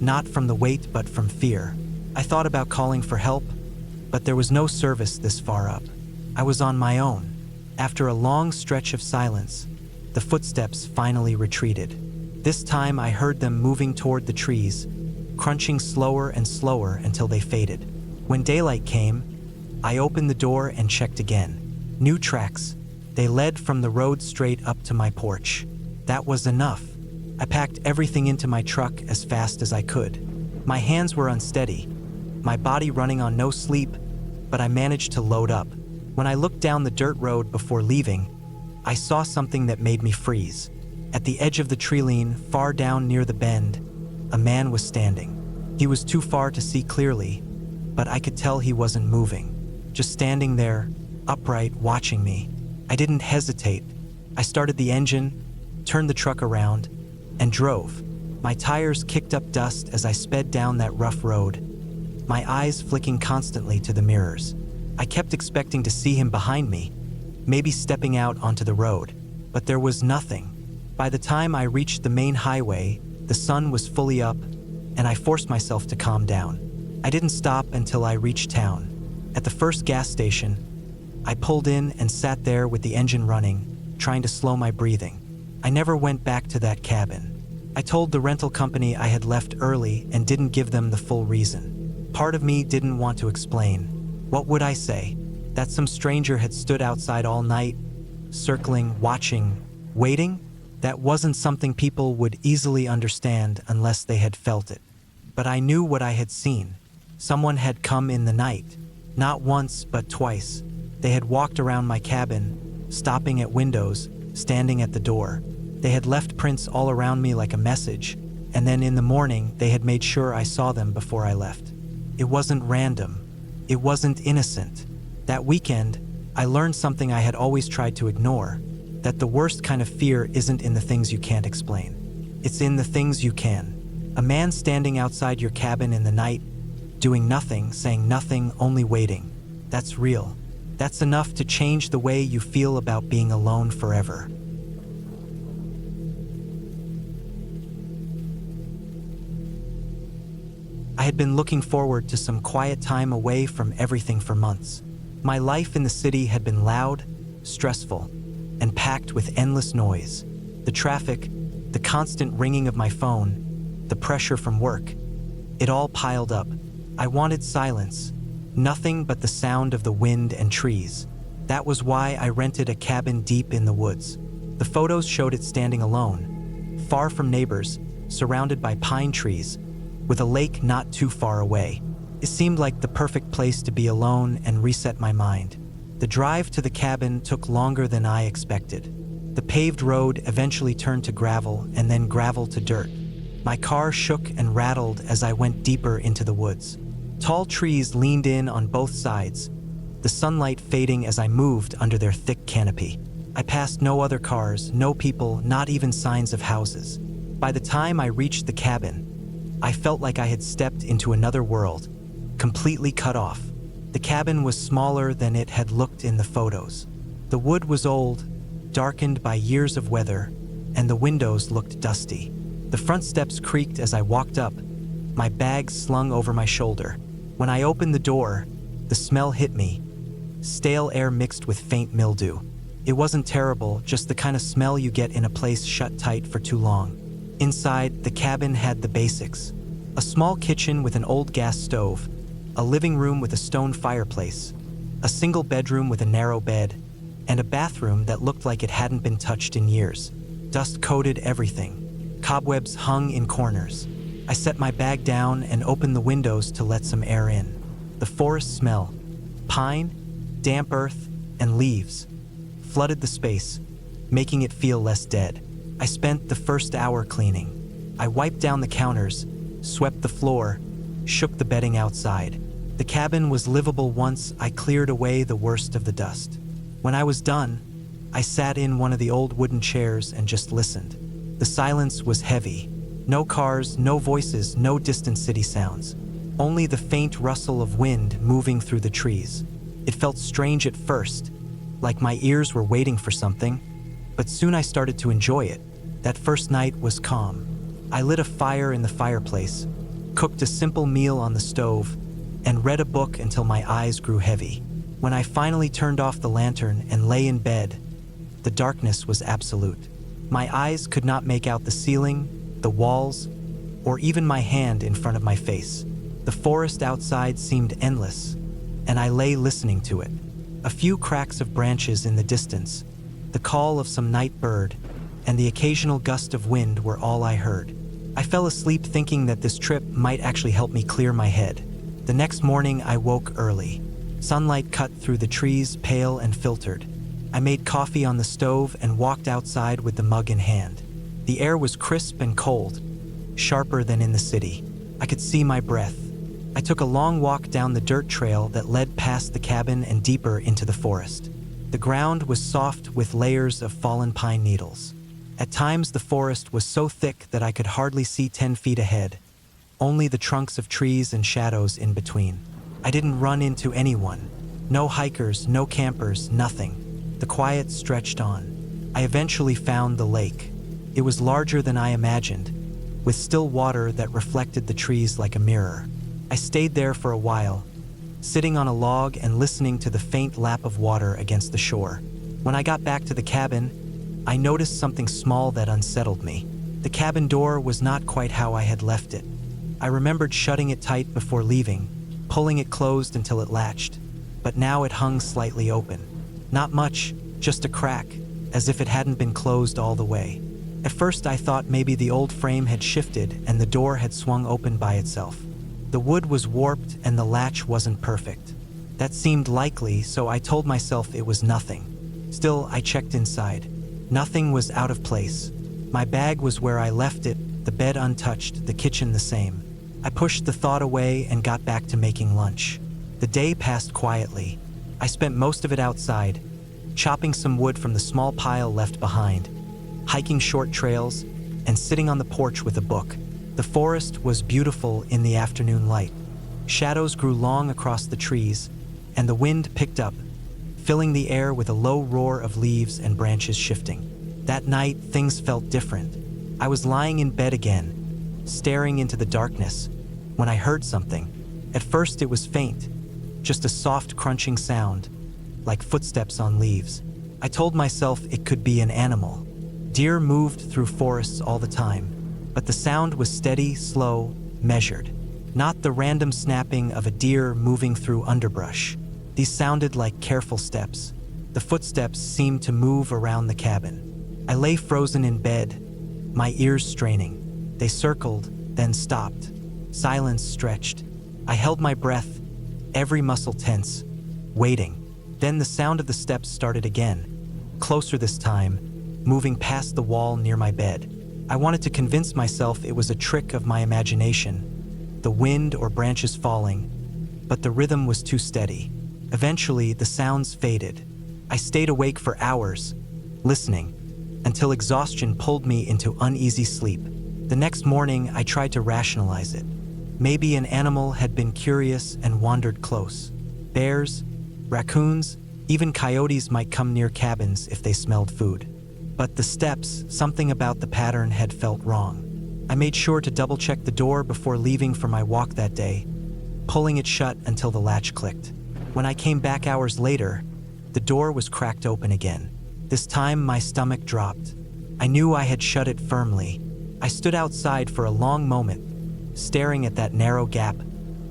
Speaker 1: not from the weight but from fear. I thought about calling for help, but there was no service this far up. I was on my own. After a long stretch of silence, the footsteps finally retreated. This time I heard them moving toward the trees, crunching slower and slower until they faded. When daylight came, I opened the door and checked again. New tracks. They led from the road straight up to my porch. That was enough. I packed everything into my truck as fast as I could. My hands were unsteady, my body running on no sleep, but I managed to load up. When I looked down the dirt road before leaving, I saw something that made me freeze. At the edge of the tree line, far down near the bend, a man was standing. He was too far to see clearly, but I could tell he wasn't moving. Just standing there, upright, watching me. I didn't hesitate. I started the engine, turned the truck around, and drove. My tires kicked up dust as I sped down that rough road, my eyes flicking constantly to the mirrors. I kept expecting to see him behind me, maybe stepping out onto the road, but there was nothing. By the time I reached the main highway, the sun was fully up, and I forced myself to calm down. I didn't stop until I reached town. At the first gas station, I pulled in and sat there with the engine running, trying to slow my breathing. I never went back to that cabin. I told the rental company I had left early and didn't give them the full reason. Part of me didn't want to explain. What would I say? That some stranger had stood outside all night, circling, watching, waiting? That wasn't something people would easily understand unless they had felt it. But I knew what I had seen. Someone had come in the night. Not once, but twice. They had walked around my cabin, stopping at windows, standing at the door. They had left prints all around me like a message, and then in the morning they had made sure I saw them before I left. It wasn't random. It wasn't innocent. That weekend, I learned something I had always tried to ignore, that the worst kind of fear isn't in the things you can't explain. It's in the things you can. A man standing outside your cabin in the night, doing nothing, saying nothing, only waiting. That's real. That's enough to change the way you feel about being alone forever. I had been looking forward to some quiet time away from everything for months. My life in the city had been loud, stressful, and packed with endless noise. The traffic, the constant ringing of my phone, the pressure from work. It all piled up. I wanted silence, nothing but the sound of the wind and trees. That was why I rented a cabin deep in the woods. The photos showed it standing alone, far from neighbors, surrounded by pine trees, with a lake not too far away. It seemed like the perfect place to be alone and reset my mind. The drive to the cabin took longer than I expected. The paved road eventually turned to gravel and then gravel to dirt. My car shook and rattled as I went deeper into the woods. Tall trees leaned in on both sides, the sunlight fading as I moved under their thick canopy. I passed no other cars, no people, not even signs of houses. By the time I reached the cabin, I felt like I had stepped into another world, completely cut off. The cabin was smaller than it had looked in the photos. The wood was old, darkened by years of weather, and the windows looked dusty. The front steps creaked as I walked up, my bag slung over my shoulder. When I opened the door, the smell hit me, stale air mixed with faint mildew. It wasn't terrible, just the kind of smell you get in a place shut tight for too long. Inside, the cabin had the basics. A small kitchen with an old gas stove, a living room with a stone fireplace, a single bedroom with a narrow bed, and a bathroom that looked like it hadn't been touched in years. Dust coated everything. Cobwebs hung in corners. I set my bag down and opened the windows to let some air in. The forest smell, pine, damp earth, and leaves, flooded the space, making it feel less dead. I spent the first hour cleaning. I wiped down the counters, swept the floor, shook the bedding outside. The cabin was livable once I cleared away the worst of the dust. When I was done, I sat in one of the old wooden chairs and just listened. The silence was heavy. No cars, no voices, no distant city sounds. Only the faint rustle of wind moving through the trees. It felt strange at first, like my ears were waiting for something, but soon I started to enjoy it. That first night was calm. I lit a fire in the fireplace, cooked a simple meal on the stove, and read a book until my eyes grew heavy. When I finally turned off the lantern and lay in bed, the darkness was absolute. My eyes could not make out the ceiling, the walls, or even my hand in front of my face. The forest outside seemed endless, and I lay listening to it. A few cracks of branches in the distance, the call of some night bird, and the occasional gust of wind were all I heard. I fell asleep thinking that this trip might actually help me clear my head. The next morning I woke early. Sunlight cut through the trees, pale and filtered. I made coffee on the stove and walked outside with the mug in hand. The air was crisp and cold, sharper than in the city. I could see my breath. I took a long walk down the dirt trail that led past the cabin and deeper into the forest. The ground was soft with layers of fallen pine needles. At times the forest was so thick that I could hardly see 10 feet ahead, only the trunks of trees and shadows in between. I didn't run into anyone. No hikers, no campers, nothing. The quiet stretched on. I eventually found the lake. It was larger than I imagined, with still water that reflected the trees like a mirror. I stayed there for a while, sitting on a log and listening to the faint lap of water against the shore. When I got back to the cabin, I noticed something small that unsettled me. The cabin door was not quite how I had left it. I remembered shutting it tight before leaving, pulling it closed until it latched, but now it hung slightly open. Not much, just a crack, as if it hadn't been closed all the way. At first I thought maybe the old frame had shifted and the door had swung open by itself. The wood was warped and the latch wasn't perfect. That seemed likely, so I told myself it was nothing. Still, I checked inside. Nothing was out of place. My bag was where I left it, the bed untouched, the kitchen the same. I pushed the thought away and got back to making lunch. The day passed quietly. I spent most of it outside, chopping some wood from the small pile left behind, hiking short trails, and sitting on the porch with a book. The forest was beautiful in the afternoon light. Shadows grew long across the trees, and the wind picked up, filling the air with a low roar of leaves and branches shifting. That night, things felt different. I was lying in bed again, staring into the darkness, when I heard something. At first it was faint, just a soft crunching sound, like footsteps on leaves. I told myself it could be an animal. Deer moved through forests all the time, but the sound was steady, slow, measured. Not the random snapping of a deer moving through underbrush. These sounded like careful steps. The footsteps seemed to move around the cabin. I lay frozen in bed, my ears straining. They circled, then stopped. Silence stretched. I held my breath, every muscle tense, waiting. Then the sound of the steps started again, closer this time, moving past the wall near my bed. I wanted to convince myself it was a trick of my imagination, the wind or branches falling, but the rhythm was too steady. Eventually, the sounds faded. I stayed awake for hours, listening, until exhaustion pulled me into uneasy sleep. The next morning, I tried to rationalize it. Maybe an animal had been curious and wandered close. Bears, raccoons, even coyotes might come near cabins if they smelled food. But the steps, something about the pattern had felt wrong. I made sure to double-check the door before leaving for my walk that day, pulling it shut until the latch clicked. When I came back hours later, the door was cracked open again. This time, my stomach dropped. I knew I had shut it firmly. I stood outside for a long moment, staring at that narrow gap,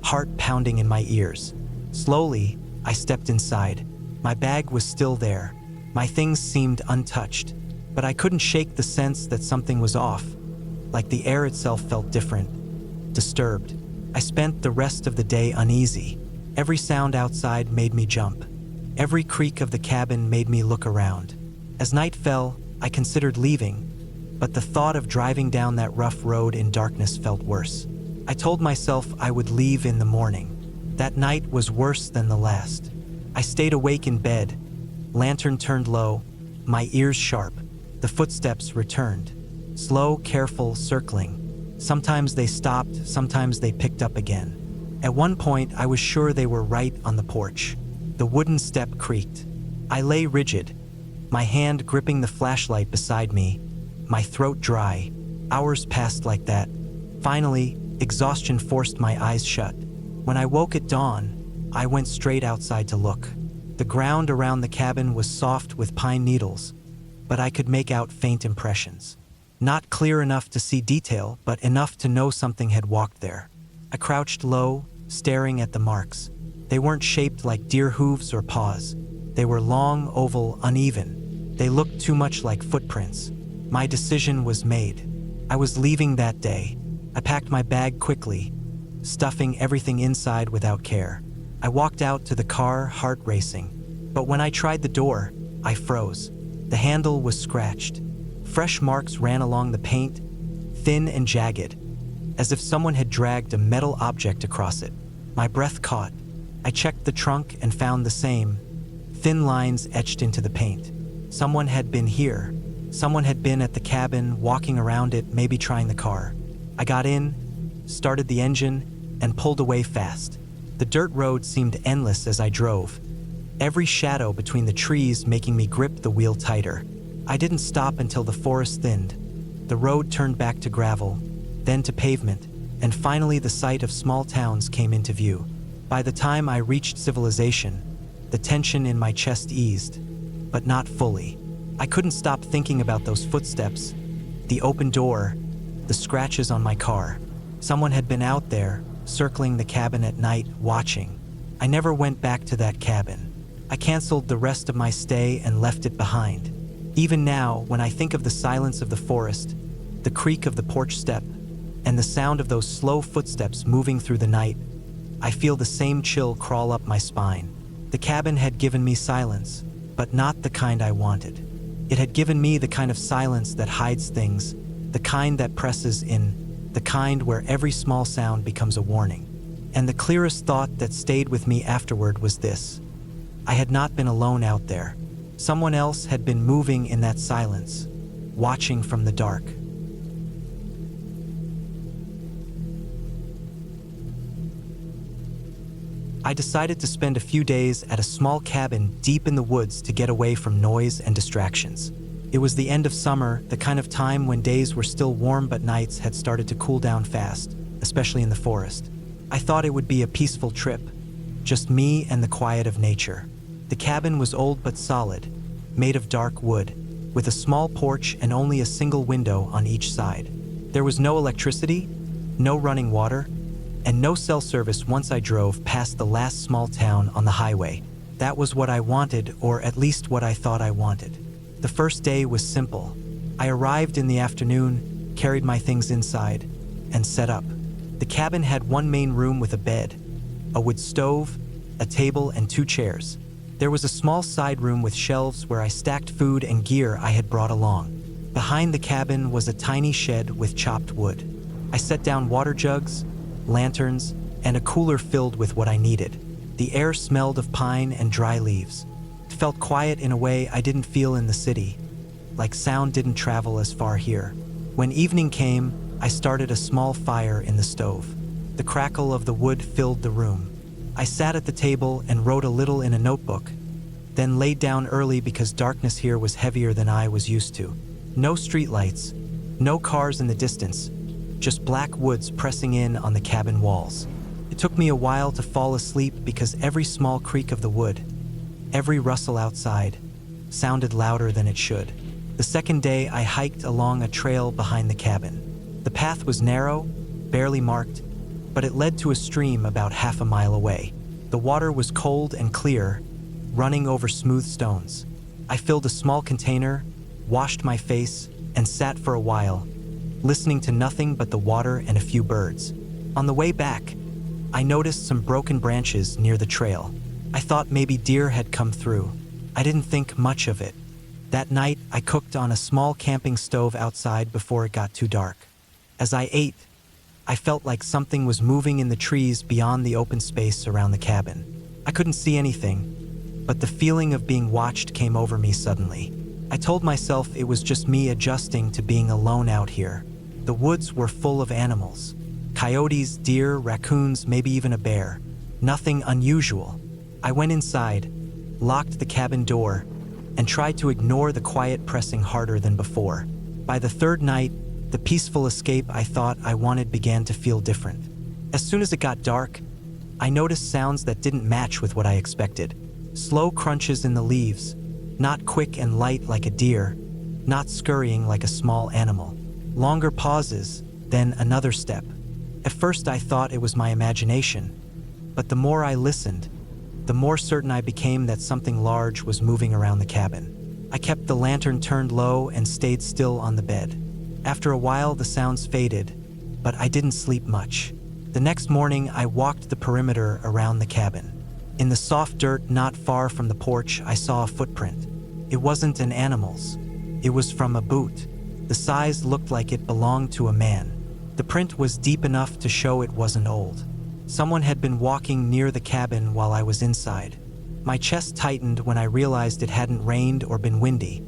Speaker 1: heart pounding in my ears. Slowly, I stepped inside. My bag was still there. My things seemed untouched, but I couldn't shake the sense that something was off, like the air itself felt different, disturbed. I spent the rest of the day uneasy. Every sound outside made me jump. Every creak of the cabin made me look around. As night fell, I considered leaving, but the thought of driving down that rough road in darkness felt worse. I told myself I would leave in the morning. That night was worse than the last. I stayed awake in bed, lantern turned low, my ears sharp. The footsteps returned. Slow, careful, circling. Sometimes they stopped, sometimes they picked up again. At one point, I was sure they were right on the porch. The wooden step creaked. I lay rigid, my hand gripping the flashlight beside me, my throat dry. Hours passed like that. Finally, exhaustion forced my eyes shut. When I woke at dawn, I went straight outside to look. The ground around the cabin was soft with pine needles, but I could make out faint impressions. Not clear enough to see detail, but enough to know something had walked there. I crouched low, staring at the marks. They weren't shaped like deer hooves or paws. They were long, oval, uneven. They looked too much like footprints. My decision was made. I was leaving that day. I packed my bag quickly, stuffing everything inside without care. I walked out to the car, heart racing. But when I tried the door, I froze. The handle was scratched. Fresh marks ran along the paint, thin and jagged, as if someone had dragged a metal object across it. My breath caught. I checked the trunk and found the same, thin lines etched into the paint. Someone had been here. Someone had been at the cabin, walking around it, maybe trying the car. I got in, started the engine, and pulled away fast. The dirt road seemed endless as I drove, every shadow between the trees making me grip the wheel tighter. I didn't stop until the forest thinned. The road turned back to gravel, then to pavement, and finally the sight of small towns came into view. By the time I reached civilization, the tension in my chest eased, but not fully. I couldn't stop thinking about those footsteps, the open door, the scratches on my car. Someone had been out there, circling the cabin at night, watching. I never went back to that cabin. I canceled the rest of my stay and left it behind. Even now, when I think of the silence of the forest, the creak of the porch step, and the sound of those slow footsteps moving through the night, I feel the same chill crawl up my spine. The cabin had given me silence, but not the kind I wanted. It had given me the kind of silence that hides things, the kind that presses in, the kind where every small sound becomes a warning. And the clearest thought that stayed with me afterward was this: I had not been alone out there. Someone else had been moving in that silence, watching from the dark. I decided to spend a few days at a small cabin deep in the woods to get away from noise and distractions. It was the end of summer, the kind of time when days were still warm but nights had started to cool down fast, especially in the forest. I thought it would be a peaceful trip, just me and the quiet of nature. The cabin was old but solid, made of dark wood, with a small porch and only a single window on each side. There was no electricity, no running water, and no cell service once I drove past the last small town on the highway. That was what I wanted, or at least what I thought I wanted. The first day was simple. I arrived in the afternoon, carried my things inside, and set up. The cabin had one main room with a bed, a wood stove, a table, and 2 chairs. There was a small side room with shelves where I stacked food and gear I had brought along. Behind the cabin was a tiny shed with chopped wood. I set down water jugs, lanterns, and a cooler filled with what I needed. The air smelled of pine and dry leaves. It felt quiet in a way I didn't feel in the city, like sound didn't travel as far here. When evening came, I started a small fire in the stove. The crackle of the wood filled the room. I sat at the table and wrote a little in a notebook, then laid down early because darkness here was heavier than I was used to. No streetlights, no cars in the distance, just black woods pressing in on the cabin walls. It took me a while to fall asleep because every small creak of the wood, every rustle outside, sounded louder than it should. The second day, I hiked along a trail behind the cabin. The path was narrow, barely marked, but it led to a stream about half a mile away. The water was cold and clear, running over smooth stones. I filled a small container, washed my face, and sat for a while, listening to nothing but the water and a few birds. On the way back, I noticed some broken branches near the trail. I thought maybe deer had come through. I didn't think much of it. That night, I cooked on a small camping stove outside before it got too dark. As I ate, I felt like something was moving in the trees beyond the open space around the cabin. I couldn't see anything, but the feeling of being watched came over me suddenly. I told myself it was just me adjusting to being alone out here. The woods were full of animals. Coyotes, deer, raccoons, maybe even a bear. Nothing unusual. I went inside, locked the cabin door, and tried to ignore the quiet pressing harder than before. By the third night, the peaceful escape I thought I wanted began to feel different. As soon as it got dark, I noticed sounds that didn't match with what I expected. Slow crunches in the leaves, not quick and light like a deer, not scurrying like a small animal. Longer pauses, then another step. At first I thought it was my imagination, but the more I listened, the more certain I became that something large was moving around the cabin. I kept the lantern turned low and stayed still on the bed. After a while, the sounds faded, but I didn't sleep much. The next morning, I walked the perimeter around the cabin. In the soft dirt not far from the porch, I saw a footprint. It wasn't an animal's. It was from a boot. The size looked like it belonged to a man. The print was deep enough to show it wasn't old. Someone had been walking near the cabin while I was inside. My chest tightened when I realized it hadn't rained or been windy,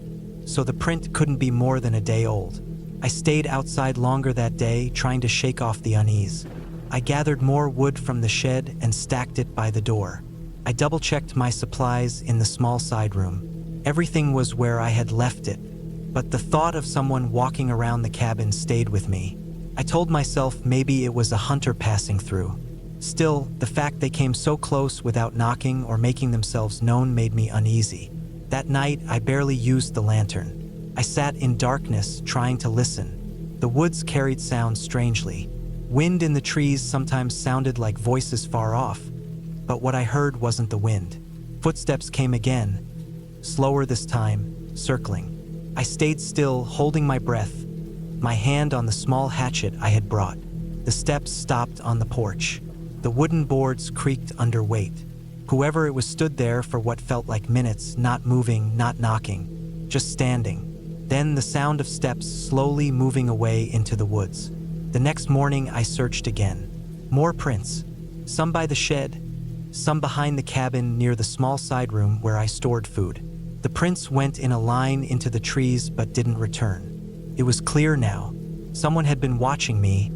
Speaker 1: so the print couldn't be more than a day old. I stayed outside longer that day, trying to shake off the unease. I gathered more wood from the shed and stacked it by the door. I double-checked my supplies in the small side room. Everything was where I had left it, but the thought of someone walking around the cabin stayed with me. I told myself maybe it was a hunter passing through. Still, the fact they came so close without knocking or making themselves known made me uneasy. That night, I barely used the lantern. I sat in darkness, trying to listen. The woods carried sounds strangely. Wind in the trees sometimes sounded like voices far off, but what I heard wasn't the wind. Footsteps came again, slower this time, circling. I stayed still, holding my breath, my hand on the small hatchet I had brought. The steps stopped on the porch. The wooden boards creaked under weight. Whoever it was stood there for what felt like minutes, not moving, not knocking, just standing. Then the sound of steps slowly moving away into the woods. The next morning I searched again. More prints. Some by the shed, some behind the cabin near the small side room where I stored food. The prints went in a line into the trees but didn't return. It was clear now. Someone had been watching me,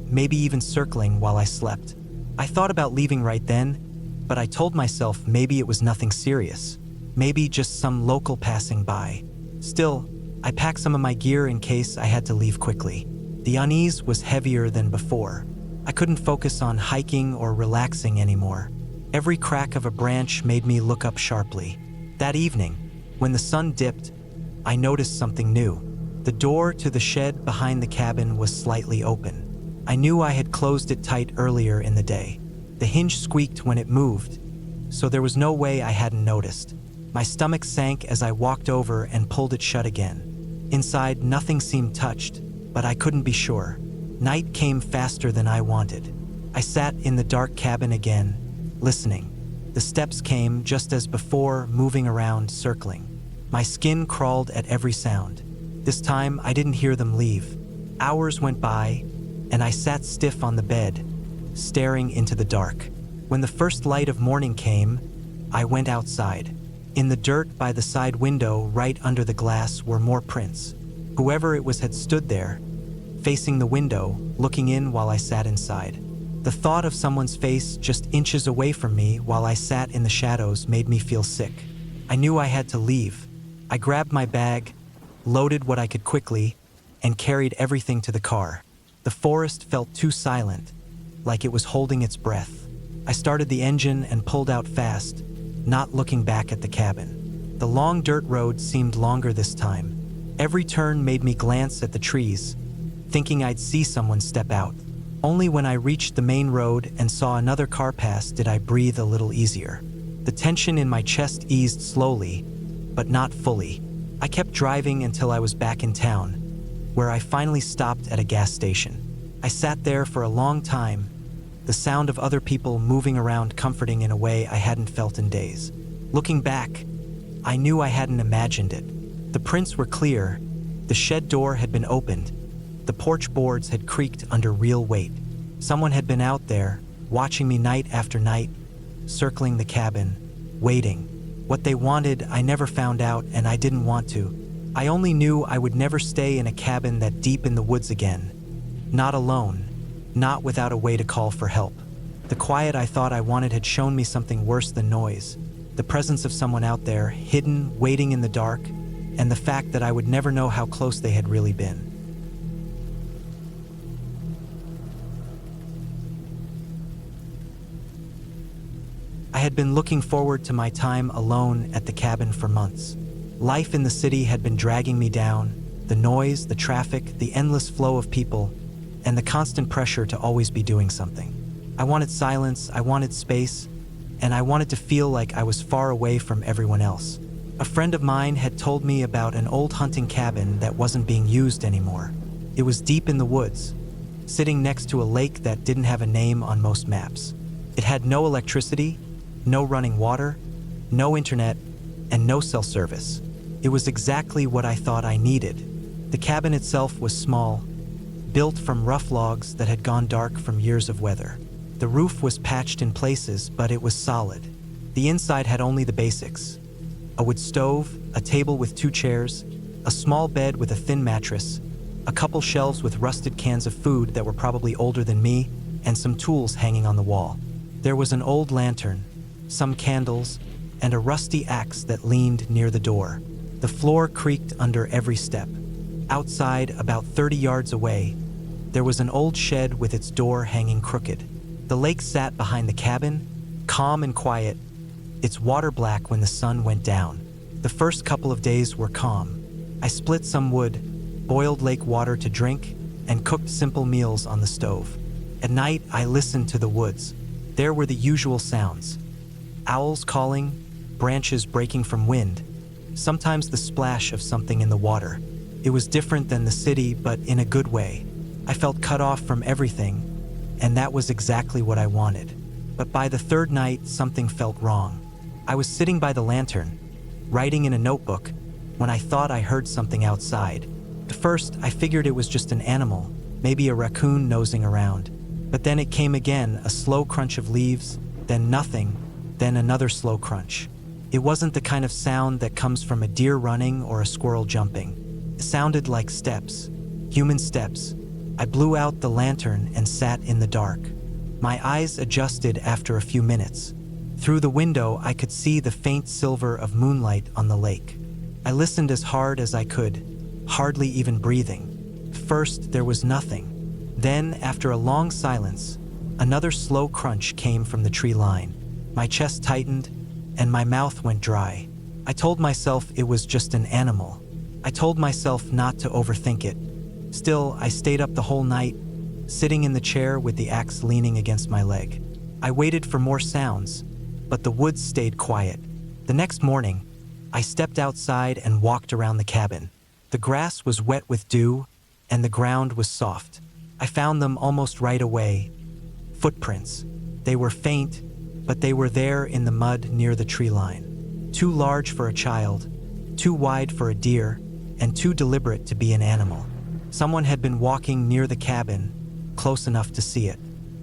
Speaker 1: maybe even circling while I slept. I thought about leaving right then, but I told myself maybe it was nothing serious. Maybe just some local passing by. Still, I packed some of my gear in case I had to leave quickly. The unease was heavier than before. I couldn't focus on hiking or relaxing anymore. Every crack of a branch made me look up sharply. That evening, when the sun dipped, I noticed something new. The door to the shed behind the cabin was slightly open. I knew I had closed it tight earlier in the day. The hinge squeaked when it moved, so there was no way I hadn't noticed. My stomach sank as I walked over and pulled it shut again. Inside, nothing seemed touched, but I couldn't be sure. Night came faster than I wanted. I sat in the dark cabin again, listening. The steps came just as before, moving around, circling. My skin crawled at every sound. This time, I didn't hear them leave. Hours went by, and I sat stiff on the bed, staring into the dark. When the first light of morning came, I went outside. In the dirt by the side window, right under the glass, were more prints. Whoever it was had stood there, facing the window, looking in while I sat inside. The thought of someone's face just inches away from me while I sat in the shadows made me feel sick. I knew I had to leave. I grabbed my bag, loaded what I could quickly, and carried everything to the car. The forest felt too silent, like it was holding its breath. I started the engine and pulled out fast, not looking back at the cabin. The long dirt road seemed longer this time. Every turn made me glance at the trees, thinking I'd see someone step out. Only when I reached the main road and saw another car pass did I breathe a little easier. The tension in my chest eased slowly, but not fully. I kept driving until I was back in town, where I finally stopped at a gas station. I sat there for a long time, the sound of other people moving around comforting in a way I hadn't felt in days. Looking back, I knew I hadn't imagined it. The prints were clear, the shed door had been opened, the porch boards had creaked under real weight. Someone had been out there, watching me night after night, circling the cabin, waiting. What they wanted, I never found out, and I didn't want to. I only knew I would never stay in a cabin that deep in the woods again. Not alone, not without a way to call for help. The quiet I thought I wanted had shown me something worse than noise. The presence of someone out there, hidden, waiting in the dark, and the fact that I would never know how close they had really been. I had been looking forward to my time alone at the cabin for months. Life in the city had been dragging me down, the noise, the traffic, the endless flow of people, and the constant pressure to always be doing something. I wanted silence, I wanted space, and I wanted to feel like I was far away from everyone else. A friend of mine had told me about an old hunting cabin that wasn't being used anymore. It was deep in the woods, sitting next to a lake that didn't have a name on most maps. It had no electricity, no running water, no internet, and no cell service. It was exactly what I thought I needed. The cabin itself was small, built from rough logs that had gone dark from years of weather. The roof was patched in places, but it was solid. The inside had only the basics: a wood stove, a table with 2 chairs, a small bed with a thin mattress, a couple shelves with rusted cans of food that were probably older than me, and some tools hanging on the wall. There was an old lantern, some candles, and a rusty axe that leaned near the door. The floor creaked under every step. Outside, about 30 yards away, there was an old shed with its door hanging crooked. The lake sat behind the cabin, calm and quiet, its water black when the sun went down. The first couple of days were calm. I split some wood, boiled lake water to drink, and cooked simple meals on the stove. At night, I listened to the woods. There were the usual sounds: owls calling, branches breaking from wind, sometimes the splash of something in the water. It was different than the city, but in a good way. I felt cut off from everything, and that was exactly what I wanted. But by the 3rd night, something felt wrong. I was sitting by the lantern, writing in a notebook, when I thought I heard something outside. At first, I figured it was just an animal, maybe a raccoon nosing around. But then it came again, a slow crunch of leaves, then nothing, then another slow crunch. It wasn't the kind of sound that comes from a deer running or a squirrel jumping. It sounded like steps, human steps. I blew out the lantern and sat in the dark. My eyes adjusted after a few minutes. Through the window, I could see the faint silver of moonlight on the lake. I listened as hard as I could, hardly even breathing. First, there was nothing. Then, after a long silence, another slow crunch came from the tree line. My chest tightened, and my mouth went dry. I told myself it was just an animal. I told myself not to overthink it. Still, I stayed up the whole night, sitting in the chair with the axe leaning against my leg. I waited for more sounds, but the woods stayed quiet. The next morning, I stepped outside and walked around the cabin. The grass was wet with dew, and the ground was soft. I found them almost right away. Footprints. They were faint, but they were there in the mud near the tree line. Too large for a child, too wide for a deer, and too deliberate to be an animal. Someone had been walking near the cabin, close enough to see it.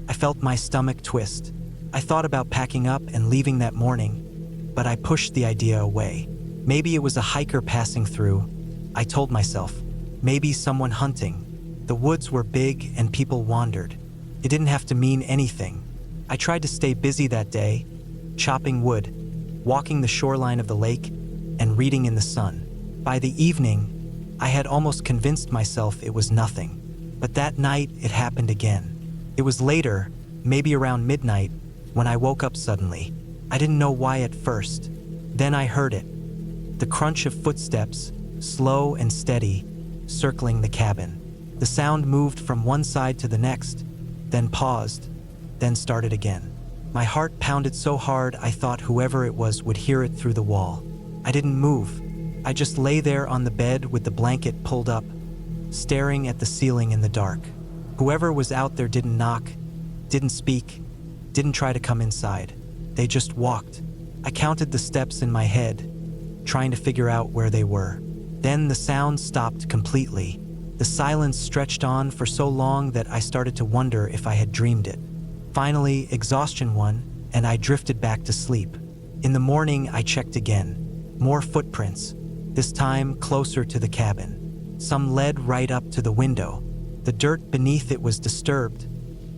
Speaker 1: I felt my stomach twist. I thought about packing up and leaving that morning, but I pushed the idea away. Maybe it was a hiker passing through, I told myself. Maybe someone hunting. The woods were big and people wandered. It didn't have to mean anything. I tried to stay busy that day, chopping wood, walking the shoreline of the lake, and reading in the sun. By the evening, I had almost convinced myself it was nothing. But that night, it happened again. It was later, maybe around midnight, when I woke up suddenly. I didn't know why at first. Then I heard it. The crunch of footsteps, slow and steady, circling the cabin. The sound moved from one side to the next, then paused, then started again. My heart pounded so hard I thought whoever it was would hear it through the wall. I didn't move. I just lay there on the bed with the blanket pulled up, staring at the ceiling in the dark. Whoever was out there didn't knock, didn't speak, didn't try to come inside. They just walked. I counted the steps in my head, trying to figure out where they were. Then the sound stopped completely. The silence stretched on for so long that I started to wonder if I had dreamed it. Finally, exhaustion won, and I drifted back to sleep. In the morning, I checked again. More footprints, this time closer to the cabin. Some led right up to the window. The dirt beneath it was disturbed,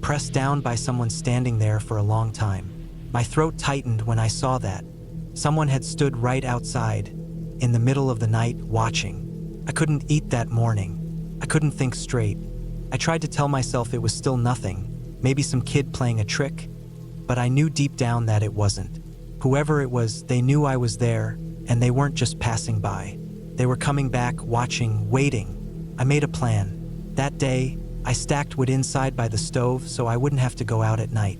Speaker 1: pressed down by someone standing there for a long time. My throat tightened when I saw that. Someone had stood right outside, in the middle of the night, watching. I couldn't eat that morning. I couldn't think straight. I tried to tell myself it was still nothing, maybe some kid playing a trick, but I knew deep down that it wasn't. Whoever it was, they knew I was there, and they weren't just passing by. They were coming back, watching, waiting. I made a plan. That day, I stacked wood inside by the stove so I wouldn't have to go out at night.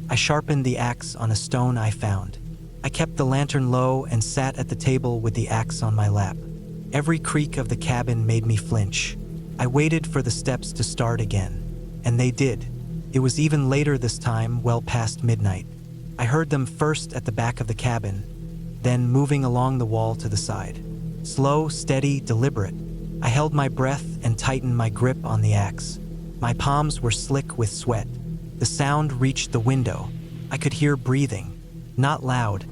Speaker 1: I sharpened the axe on a stone I found. I kept the lantern low and sat at the table with the axe on my lap. Every creak of the cabin made me flinch. I waited for the steps to start again, and they did. It was even later this time, well past midnight. I heard them first at the back of the cabin, then moving along the wall to the side. Slow, steady, deliberate. I held my breath and tightened my grip on the axe. My palms were slick with sweat. The sound reached the window. I could hear breathing. Not loud,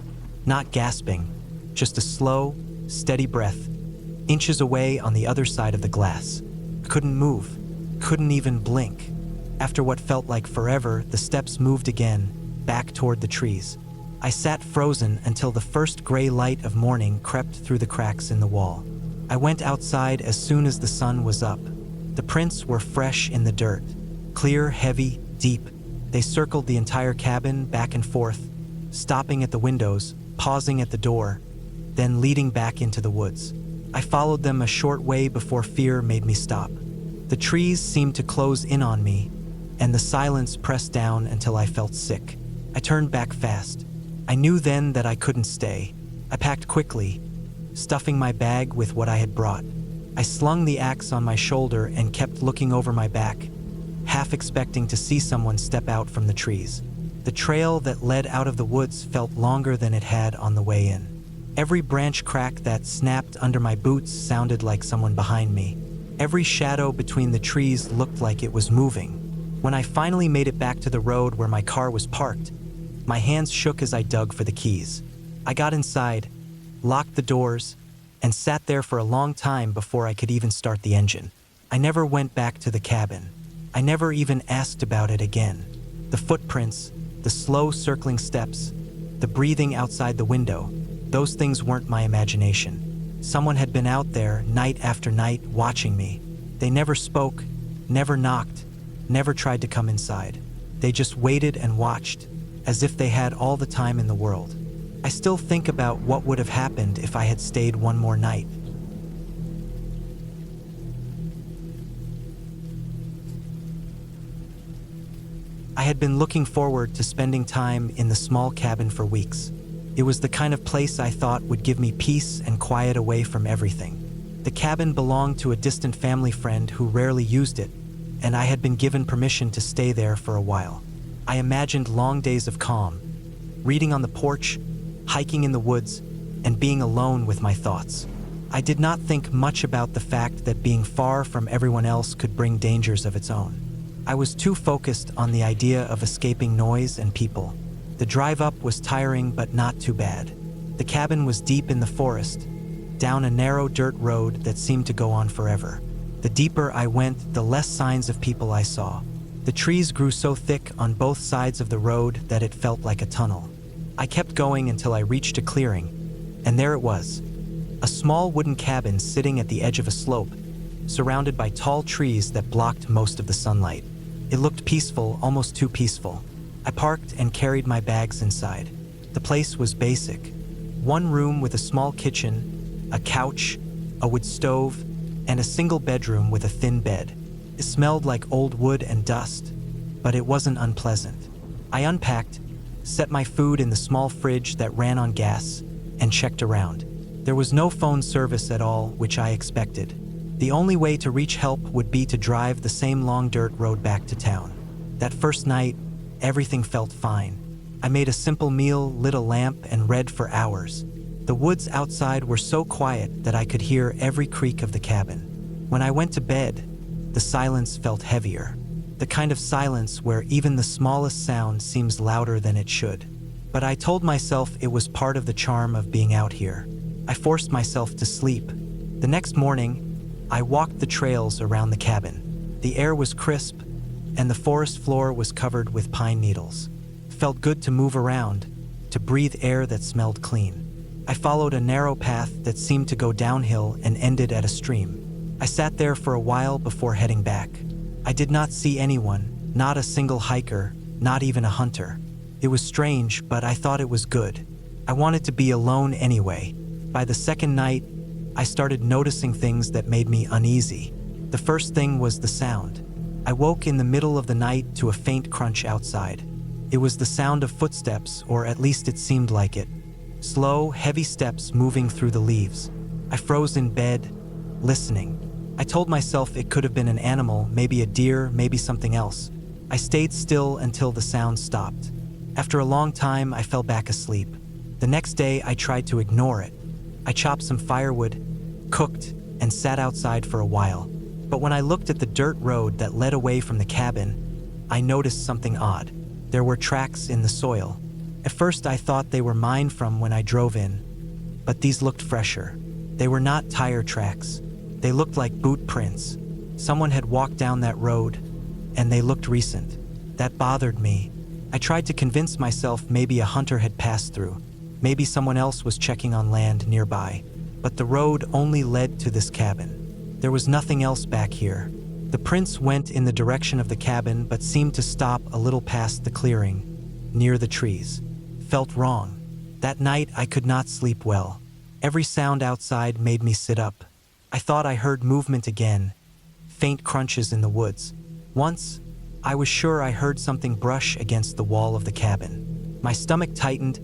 Speaker 1: not gasping, just a slow, steady breath, inches away on the other side of the glass. I couldn't move, couldn't even blink. After what felt like forever, the steps moved again, back toward the trees. I sat frozen until the first gray light of morning crept through the cracks in the wall. I went outside as soon as the sun was up. The prints were fresh in the dirt, clear, heavy, deep. They circled the entire cabin, back and forth, stopping at the windows, pausing at the door, then leading back into the woods. I followed them a short way before fear made me stop. The trees seemed to close in on me, and the silence pressed down until I felt sick. I turned back fast. I knew then that I couldn't stay. I packed quickly, stuffing my bag with what I had brought. I slung the axe on my shoulder and kept looking over my back, half expecting to see someone step out from the trees. The trail that led out of the woods felt longer than it had on the way in. Every branch crack that snapped under my boots sounded like someone behind me. Every shadow between the trees looked like it was moving. When I finally made it back to the road where my car was parked, my hands shook as I dug for the keys. I got inside, locked the doors, and sat there for a long time before I could even start the engine. I never went back to the cabin. I never even asked about it again. The footprints, the slow circling steps, the breathing outside the window, those things weren't my imagination. Someone had been out there night after night watching me. They never spoke, never knocked, never tried to come inside. They just waited and watched, as if they had all the time in the world. I still think about what would have happened if I had stayed one more night. I had been looking forward to spending time in the small cabin for weeks. It was the kind of place I thought would give me peace and quiet away from everything. The cabin belonged to a distant family friend who rarely used it, and I had been given permission to stay there for a while. I imagined long days of calm, reading on the porch, hiking in the woods, and being alone with my thoughts. I did not think much about the fact that being far from everyone else could bring dangers of its own. I was too focused on the idea of escaping noise and people. The drive up was tiring but not too bad. The cabin was deep in the forest, down a narrow dirt road that seemed to go on forever. The deeper I went, the less signs of people I saw. The trees grew so thick on both sides of the road that it felt like a tunnel. I kept going until I reached a clearing, and there it was. A small wooden cabin sitting at the edge of a slope, surrounded by tall trees that blocked most of the sunlight. It looked peaceful, almost too peaceful. I parked and carried my bags inside. The place was basic. One room with a small kitchen, a couch, a wood stove, and a single bedroom with a thin bed. It smelled like old wood and dust, but it wasn't unpleasant. I unpacked, set my food in the small fridge that ran on gas, and checked around. There was no phone service at all, which I expected. The only way to reach help would be to drive the same long dirt road back to town. That first night, everything felt fine. I made a simple meal, lit a lamp, and read for hours. The woods outside were so quiet that I could hear every creak of the cabin. When I went to bed, the silence felt heavier. The kind of silence where even the smallest sound seems louder than it should. But I told myself it was part of the charm of being out here. I forced myself to sleep. The next morning, I walked the trails around the cabin. The air was crisp, and the forest floor was covered with pine needles. It felt good to move around, to breathe air that smelled clean. I followed a narrow path that seemed to go downhill and ended at a stream. I sat there for a while before heading back. I did not see anyone, not a single hiker, not even a hunter. It was strange, but I thought it was good. I wanted to be alone anyway. By the second night, I started noticing things that made me uneasy. The first thing was the sound. I woke in the middle of the night to a faint crunch outside. It was the sound of footsteps, or at least it seemed like it. Slow, heavy steps moving through the leaves. I froze in bed, listening. I told myself it could have been an animal, maybe a deer, maybe something else. I stayed still until the sound stopped. After a long time, I fell back asleep. The next day, I tried to ignore it. I chopped some firewood, cooked, and sat outside for a while. But when I looked at the dirt road that led away from the cabin, I noticed something odd. There were tracks in the soil. At first, I thought they were mine from when I drove in, but these looked fresher. They were not tire tracks. They looked like boot prints. Someone had walked down that road, and they looked recent. That bothered me. I tried to convince myself maybe a hunter had passed through. Maybe someone else was checking on land nearby. But the road only led to this cabin. There was nothing else back here. The prints went in the direction of the cabin but seemed to stop a little past the clearing, near the trees. Felt wrong. That night I could not sleep well. Every sound outside made me sit up. I thought I heard movement again, faint crunches in the woods. Once, I was sure I heard something brush against the wall of the cabin. My stomach tightened,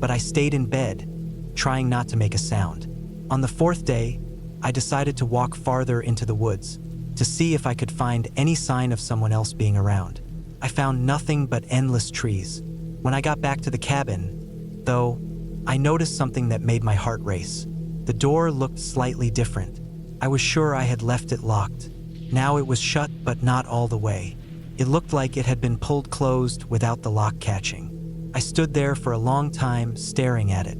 Speaker 1: but I stayed in bed, trying not to make a sound. On the fourth day, I decided to walk farther into the woods to see if I could find any sign of someone else being around. I found nothing but endless trees. When I got back to the cabin, though, I noticed something that made my heart race. The door looked slightly different. I was sure I had left it locked. Now it was shut, but not all the way. It looked like it had been pulled closed without the lock catching. I stood there for a long time, staring at it.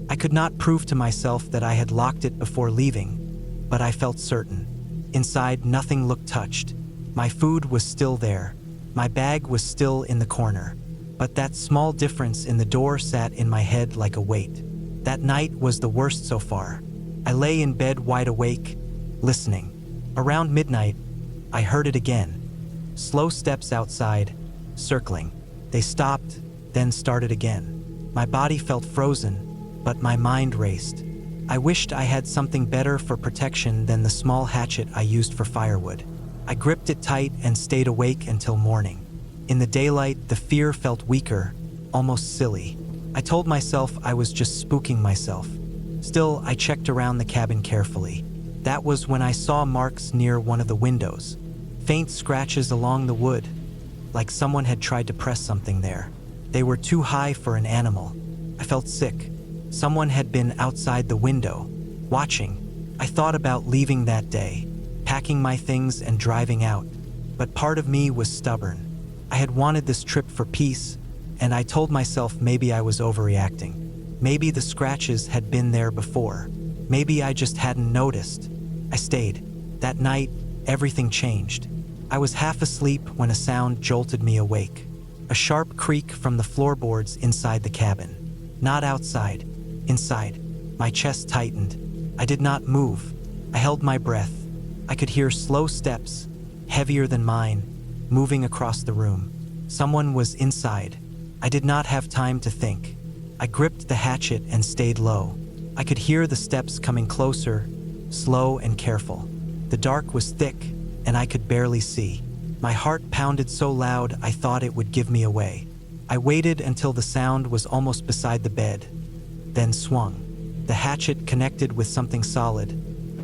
Speaker 1: I could not prove to myself that I had locked it before leaving, but I felt certain. Inside, nothing looked touched. My food was still there. My bag was still in the corner. But that small difference in the door sat in my head like a weight. That night was the worst so far. I lay in bed wide awake, listening. Around midnight, I heard it again. Slow steps outside, circling. They stopped, then started again. My body felt frozen, but my mind raced. I wished I had something better for protection than the small hatchet I used for firewood. I gripped it tight and stayed awake until morning. In the daylight, the fear felt weaker, almost silly. I told myself I was just spooking myself. Still, I checked around the cabin carefully. That was when I saw marks near one of the windows. Faint scratches along the wood, like someone had tried to press something there. They were too high for an animal. I felt sick. Someone had been outside the window, watching. I thought about leaving that day, packing my things and driving out. But part of me was stubborn. I had wanted this trip for peace, and I told myself maybe I was overreacting. Maybe the scratches had been there before. Maybe I just hadn't noticed. I stayed. That night, everything changed. I was half asleep when a sound jolted me awake. A sharp creak from the floorboards inside the cabin. Not outside, inside. My chest tightened. I did not move. I held my breath. I could hear slow steps, heavier than mine, moving across the room. Someone was inside. I did not have time to think. I gripped the hatchet and stayed low. I could hear the steps coming closer, slow and careful. The dark was thick, and I could barely see. My heart pounded so loud I thought it would give me away. I waited until the sound was almost beside the bed, then swung. The hatchet connected with something solid,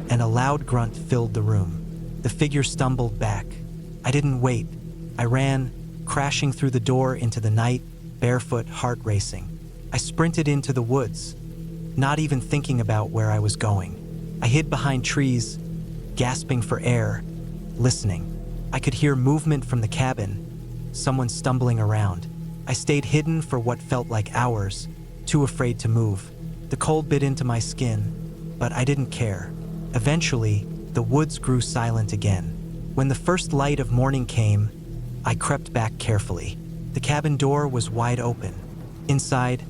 Speaker 1: and a loud grunt filled the room. The figure stumbled back. I didn't wait. I ran, crashing through the door into the night, barefoot, heart racing. I sprinted into the woods, not even thinking about where I was going. I hid behind trees, gasping for air, listening. I could hear movement from the cabin, someone stumbling around. I stayed hidden for what felt like hours, too afraid to move. The cold bit into my skin, but I didn't care. Eventually, the woods grew silent again. When the first light of morning came, I crept back carefully. The cabin door was wide open. Inside,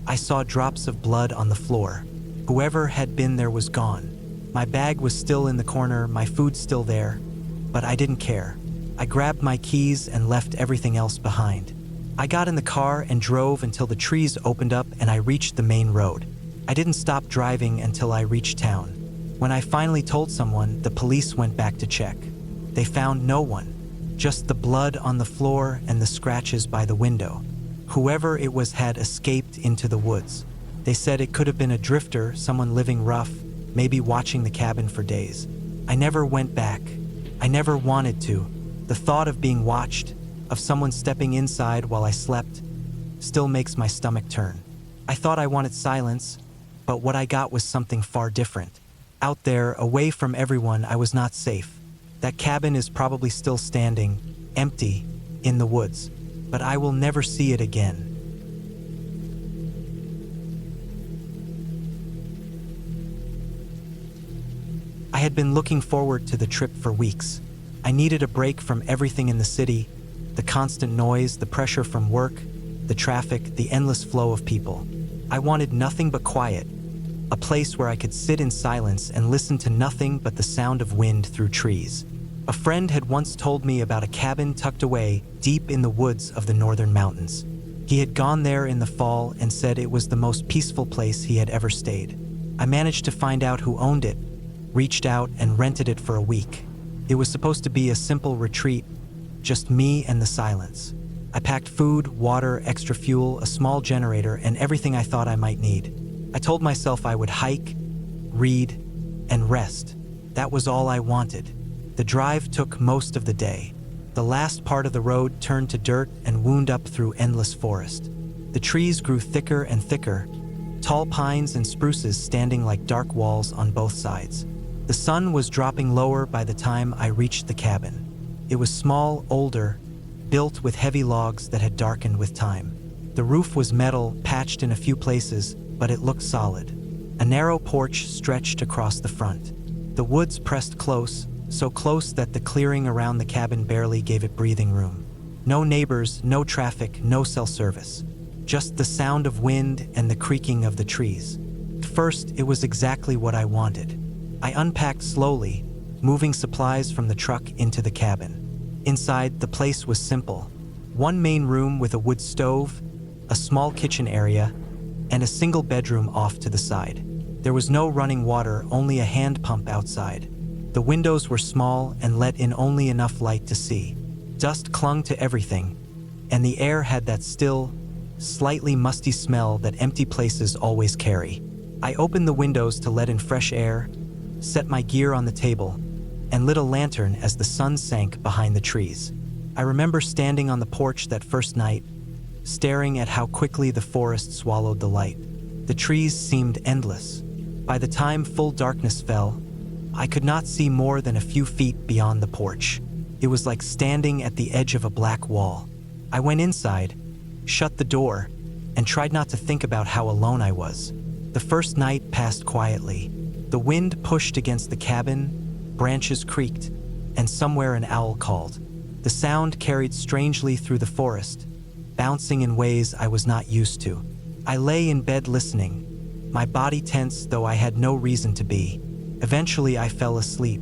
Speaker 1: I saw drops of blood on the floor. Whoever had been there was gone. My bag was still in the corner, my food still there, but I didn't care. I grabbed my keys and left everything else behind. I got in the car and drove until the trees opened up and I reached the main road. I didn't stop driving until I reached town. When I finally told someone, the police went back to check. They found no one, just the blood on the floor and the scratches by the window. Whoever it was had escaped into the woods. They said it could have been a drifter, someone living rough, maybe watching the cabin for days. I never went back. I never wanted to. The thought of being watched, of someone stepping inside while I slept, still makes my stomach turn. I thought I wanted silence, but what I got was something far different. Out there, away from everyone, I was not safe. That cabin is probably still standing, empty, in the woods, but I will never see it again. I had been looking forward to the trip for weeks. I needed a break from everything in the city, the constant noise, the pressure from work, the traffic, the endless flow of people. I wanted nothing but quiet, a place where I could sit in silence and listen to nothing but the sound of wind through trees. A friend had once told me about a cabin tucked away deep in the woods of the northern mountains. He had gone there in the fall and said it was the most peaceful place he had ever stayed. I managed to find out who owned it, reached out and rented it for a week. It was supposed to be a simple retreat, just me and the silence. I packed food, water, extra fuel, a small generator, and everything I thought I might need. I told myself I would hike, read, and rest. That was all I wanted. The drive took most of the day. The last part of the road turned to dirt and wound up through endless forest. The trees grew thicker and thicker, tall pines and spruces standing like dark walls on both sides. The sun was dropping lower by the time I reached the cabin. It was small, older, built with heavy logs that had darkened with time. The roof was metal, patched in a few places, but it looked solid. A narrow porch stretched across the front. The woods pressed close, so close that the clearing around the cabin barely gave it breathing room. No neighbors, no traffic, no cell service. Just the sound of wind and the creaking of the trees. At first, it was exactly what I wanted. I unpacked slowly, moving supplies from the truck into the cabin. Inside, the place was simple. One main room with a wood stove, a small kitchen area, and a single bedroom off to the side. There was no running water, only a hand pump outside. The windows were small and let in only enough light to see. Dust clung to everything, and the air had that still, slightly musty smell that empty places always carry. I opened the windows to let in fresh air, set my gear on the table, and lit a lantern as the sun sank behind the trees. I remember standing on the porch that first night, staring at how quickly the forest swallowed the light. The trees seemed endless. By the time full darkness fell, I could not see more than a few feet beyond the porch. It was like standing at the edge of a black wall. I went inside, shut the door, and tried not to think about how alone I was. The first night passed quietly. The wind pushed against the cabin, branches creaked, and somewhere an owl called. The sound carried strangely through the forest, bouncing in ways I was not used to. I lay in bed listening, my body tense though I had no reason to be. Eventually I fell asleep.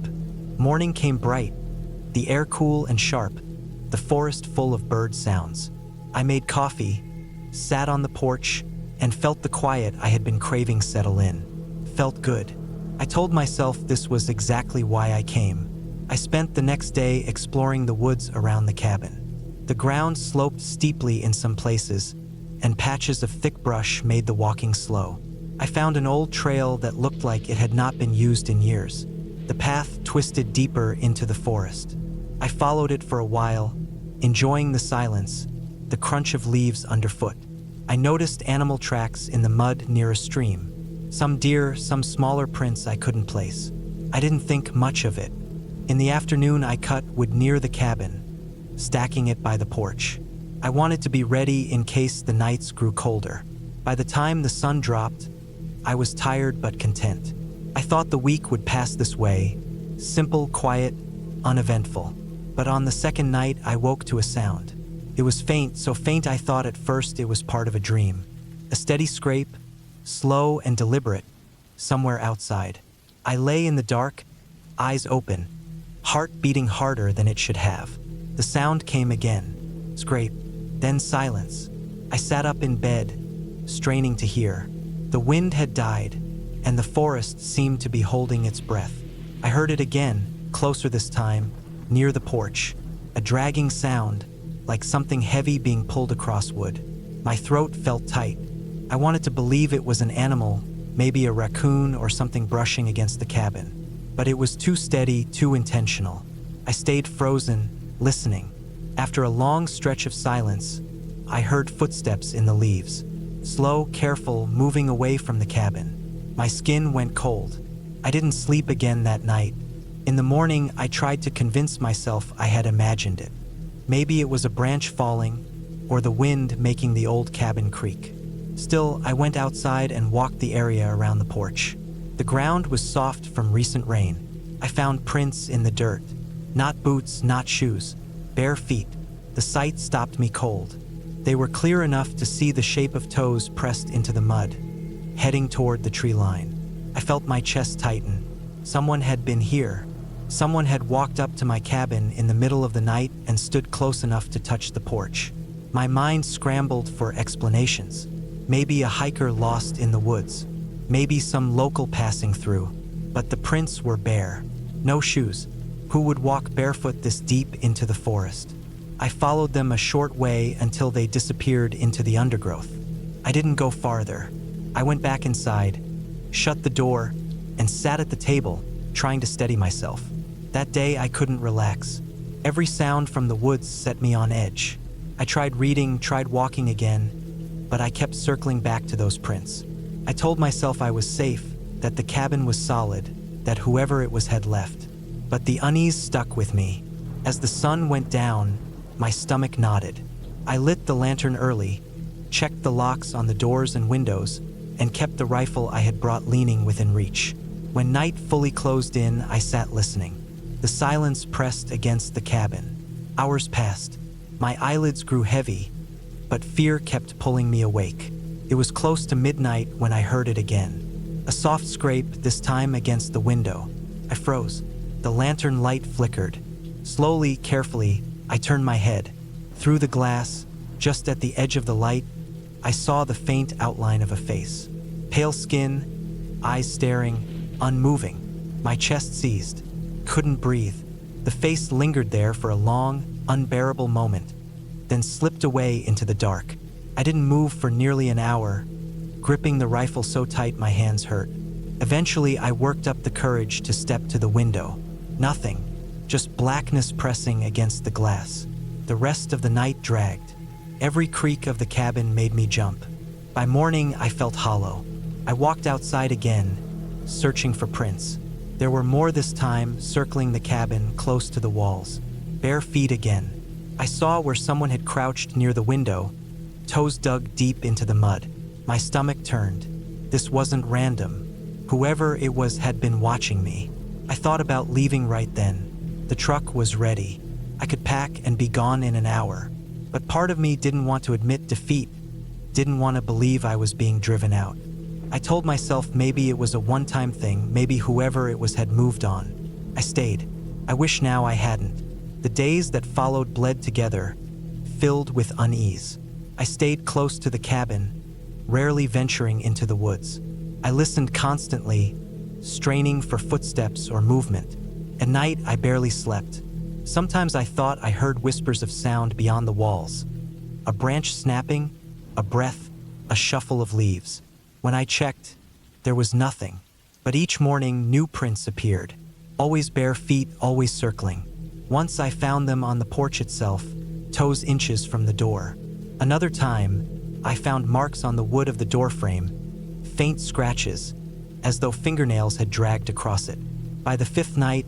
Speaker 1: Morning came bright, the air cool and sharp, the forest full of bird sounds. I made coffee, sat on the porch, and felt the quiet I had been craving settle in. Felt good. I told myself this was exactly why I came. I spent the next day exploring the woods around the cabin. The ground sloped steeply in some places, and patches of thick brush made the walking slow. I found an old trail that looked like it had not been used in years. The path twisted deeper into the forest. I followed it for a while, enjoying the silence, the crunch of leaves underfoot. I noticed animal tracks in the mud near a stream. Some deer, some smaller prints I couldn't place. I didn't think much of it. In the afternoon, I cut wood near the cabin, stacking it by the porch. I wanted to be ready in case the nights grew colder. By the time the sun dropped, I was tired but content. I thought the week would pass this way, simple, quiet, uneventful. But on the second night, I woke to a sound. It was faint, so faint I thought at first it was part of a dream. A steady scrape, slow and deliberate, somewhere outside. I lay in the dark, eyes open, heart beating harder than it should have. The sound came again. Scrape, then silence. I sat up in bed, straining to hear. The wind had died, and the forest seemed to be holding its breath. I heard it again, closer this time, near the porch. A dragging sound, like something heavy being pulled across wood. My throat felt tight. I wanted to believe it was an animal, maybe a raccoon or something brushing against the cabin. But it was too steady, too intentional. I stayed frozen, listening. After a long stretch of silence, I heard footsteps in the leaves. Slow, careful, moving away from the cabin. My skin went cold. I didn't sleep again that night. In the morning, I tried to convince myself I had imagined it. Maybe it was a branch falling, or the wind making the old cabin creak. Still, I went outside and walked the area around the porch. The ground was soft from recent rain. I found prints in the dirt. Not boots, not shoes. Bare feet. The sight stopped me cold. They were clear enough to see the shape of toes pressed into the mud, heading toward the tree line. I felt my chest tighten. Someone had been here. Someone had walked up to my cabin in the middle of the night and stood close enough to touch the porch. My mind scrambled for explanations. Maybe a hiker lost in the woods. Maybe some local passing through. But the prints were bare. No shoes. Who would walk barefoot this deep into the forest? I followed them a short way until they disappeared into the undergrowth. I didn't go farther. I went back inside, shut the door, and sat at the table, trying to steady myself. That day I couldn't relax. Every sound from the woods set me on edge. I tried reading, tried walking again, but I kept circling back to those prints. I told myself I was safe, that the cabin was solid, that whoever it was had left. But the unease stuck with me. As the sun went down, my stomach knotted. I lit the lantern early, checked the locks on the doors and windows, and kept the rifle I had brought leaning within reach. When night fully closed in, I sat listening. The silence pressed against the cabin. Hours passed. My eyelids grew heavy, but fear kept pulling me awake. It was close to midnight when I heard it again. A soft scrape, this time against the window. I froze. The lantern light flickered. Slowly, carefully, I turned my head. Through the glass, just at the edge of the light, I saw the faint outline of a face. Pale skin, eyes staring, unmoving. My chest seized. Couldn't breathe. The face lingered there for a long, unbearable moment, then slipped away into the dark. I didn't move for nearly an hour, gripping the rifle so tight my hands hurt. Eventually, I worked up the courage to step to the window. Nothing, just blackness pressing against the glass. The rest of the night dragged. Every creak of the cabin made me jump. By morning, I felt hollow. I walked outside again, searching for prints. There were more this time, circling the cabin, close to the walls. Bare feet again. I saw where someone had crouched near the window, toes dug deep into the mud. My stomach turned. This wasn't random. Whoever it was had been watching me. I thought about leaving right then. The truck was ready. I could pack and be gone in an hour. But part of me didn't want to admit defeat, didn't want to believe I was being driven out. I told myself maybe it was a one-time thing, maybe whoever it was had moved on. I stayed. I wish now I hadn't. The days that followed bled together, filled with unease. I stayed close to the cabin, rarely venturing into the woods. I listened constantly, straining for footsteps or movement. At night, I barely slept. Sometimes I thought I heard whispers of sound beyond the walls. A branch snapping, a breath, a shuffle of leaves. When I checked, there was nothing. But each morning, new prints appeared. Always bare feet, always circling. Once I found them on the porch itself, toes inches from the door. Another time, I found marks on the wood of the doorframe, faint scratches, as though fingernails had dragged across it. By the fifth night,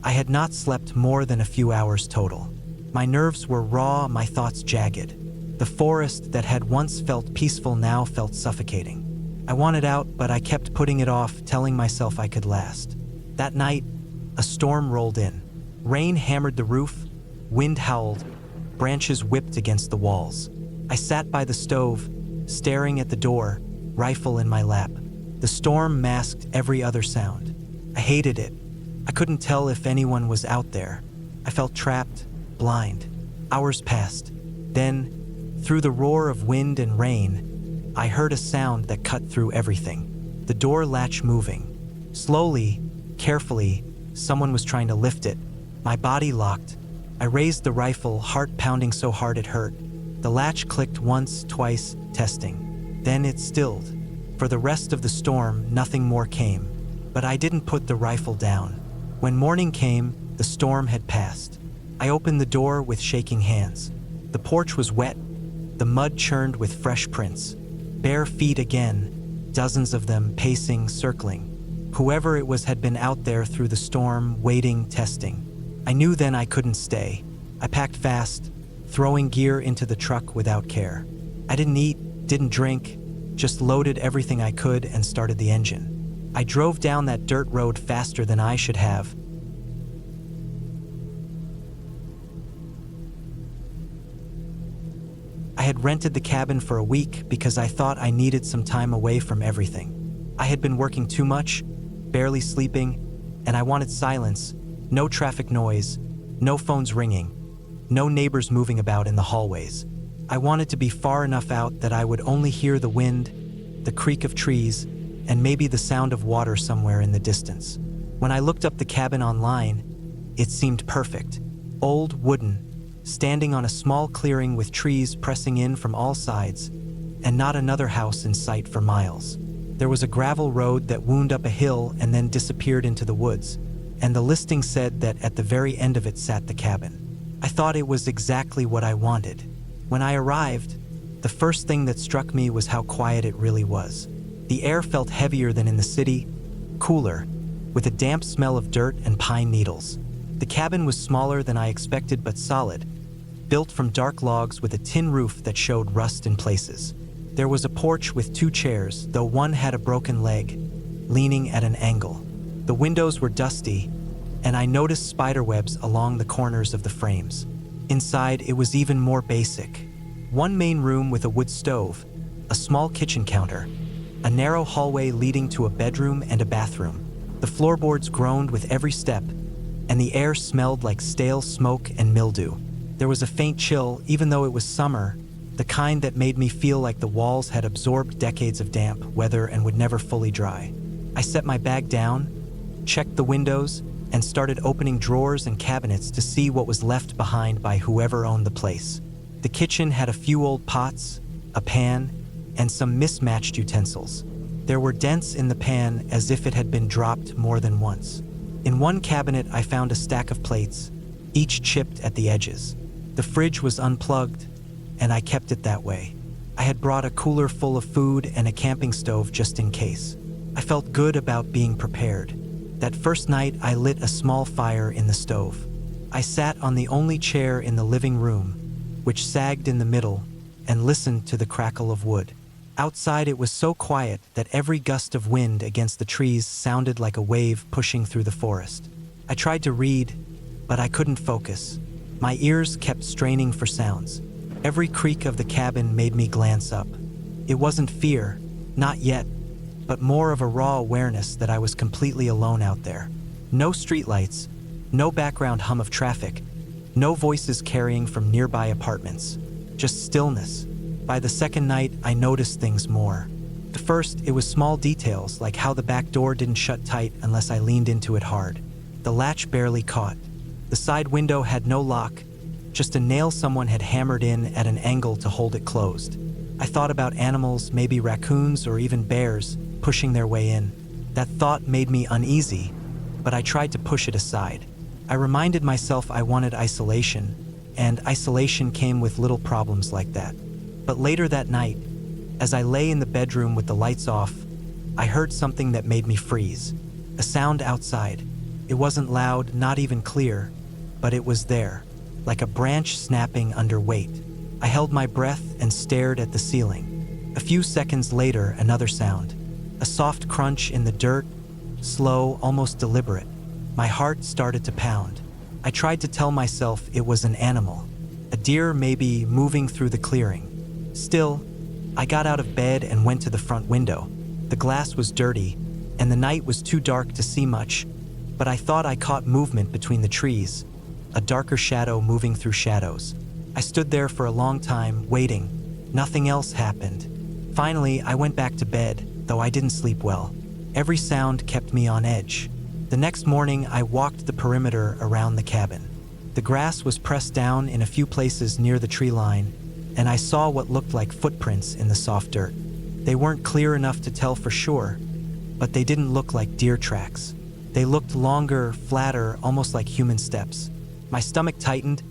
Speaker 1: I had not slept more than a few hours total. My nerves were raw, my thoughts jagged. The forest that had once felt peaceful now felt suffocating. I wanted out, but I kept putting it off, telling myself I could last. That night, a storm rolled in. Rain hammered the roof, wind howled, branches whipped against the walls. I sat by the stove, staring at the door, rifle in my lap. The storm masked every other sound. I hated it. I couldn't tell if anyone was out there. I felt trapped, blind. Hours passed. Then, through the roar of wind and rain, I heard a sound that cut through everything. The door latch moving. Slowly, carefully, someone was trying to lift it. My body locked. I raised the rifle, heart pounding so hard it hurt. The latch clicked once, twice, testing. Then it stilled. For the rest of the storm, nothing more came. But I didn't put the rifle down. When morning came, the storm had passed. I opened the door with shaking hands. The porch was wet. The mud churned with fresh prints. Bare feet again, dozens of them pacing, circling. Whoever it was had been out there through the storm, waiting, testing. I knew then I couldn't stay. I packed fast, throwing gear into the truck without care. I didn't eat, didn't drink, just loaded everything I could and started the engine. I drove down that dirt road faster than I should have. I had rented the cabin for a week because I thought I needed some time away from everything. I had been working too much, barely sleeping, and I wanted silence, no traffic noise, no phones ringing, no neighbors moving about in the hallways. I wanted to be far enough out that I would only hear the wind, the creak of trees, and maybe the sound of water somewhere in the distance. When I looked up the cabin online, it seemed perfect. Old, wooden, standing on a small clearing with trees pressing in from all sides, and not another house in sight for miles. There was a gravel road that wound up a hill and then disappeared into the woods, and the listing said that at the very end of it sat the cabin. I thought it was exactly what I wanted. When I arrived, the first thing that struck me was how quiet it really was. The air felt heavier than in the city, cooler, with a damp smell of dirt and pine needles. The cabin was smaller than I expected but solid, built from dark logs with a tin roof that showed rust in places. There was a porch with 2 chairs, though one had a broken leg, leaning at an angle. The windows were dusty, and I noticed spiderwebs along the corners of the frames. Inside, it was even more basic. One main room with a wood stove, a small kitchen counter, a narrow hallway leading to a bedroom and a bathroom. The floorboards groaned with every step, and the air smelled like stale smoke and mildew. There was a faint chill, even though it was summer, the kind that made me feel like the walls had absorbed decades of damp weather and would never fully dry. I set my bag down, checked the windows, and started opening drawers and cabinets to see what was left behind by whoever owned the place. The kitchen had a few old pots, a pan, and some mismatched utensils. There were dents in the pan as if it had been dropped more than once. In one cabinet, I found a stack of plates, each chipped at the edges. The fridge was unplugged, and I kept it that way. I had brought a cooler full of food and a camping stove just in case. I felt good about being prepared. That first night, I lit a small fire in the stove. I sat on the only chair in the living room, which sagged in the middle, and listened to the crackle of wood. Outside, it was so quiet that every gust of wind against the trees sounded like a wave pushing through the forest. I tried to read, but I couldn't focus. My ears kept straining for sounds. Every creak of the cabin made me glance up. It wasn't fear, not yet, but more of a raw awareness that I was completely alone out there. No streetlights, no background hum of traffic, no voices carrying from nearby apartments, just stillness. By the second night, I noticed things more. At first, it was small details like how the back door didn't shut tight unless I leaned into it hard. The latch barely caught. The side window had no lock, just a nail someone had hammered in at an angle to hold it closed. I thought about animals, maybe raccoons or even bears, pushing their way in. That thought made me uneasy, but I tried to push it aside. I reminded myself I wanted isolation, and isolation came with little problems like that. But later that night, as I lay in the bedroom with the lights off, I heard something that made me freeze. A sound outside. It wasn't loud, not even clear, but it was there, like a branch snapping under weight. I held my breath and stared at the ceiling. A few seconds later, another sound. A soft crunch in the dirt, slow, almost deliberate. My heart started to pound. I tried to tell myself it was an animal, a deer maybe moving through the clearing. Still, I got out of bed and went to the front window. The glass was dirty, and the night was too dark to see much, but I thought I caught movement between the trees, a darker shadow moving through shadows. I stood there for a long time, waiting. Nothing else happened. Finally, I went back to bed, though I didn't sleep well. Every sound kept me on edge. The next morning, I walked the perimeter around the cabin. The grass was pressed down in a few places near the tree line, and I saw what looked like footprints in the soft dirt. They weren't clear enough to tell for sure, but they didn't look like deer tracks. They looked longer, flatter, almost like human steps. My stomach tightened,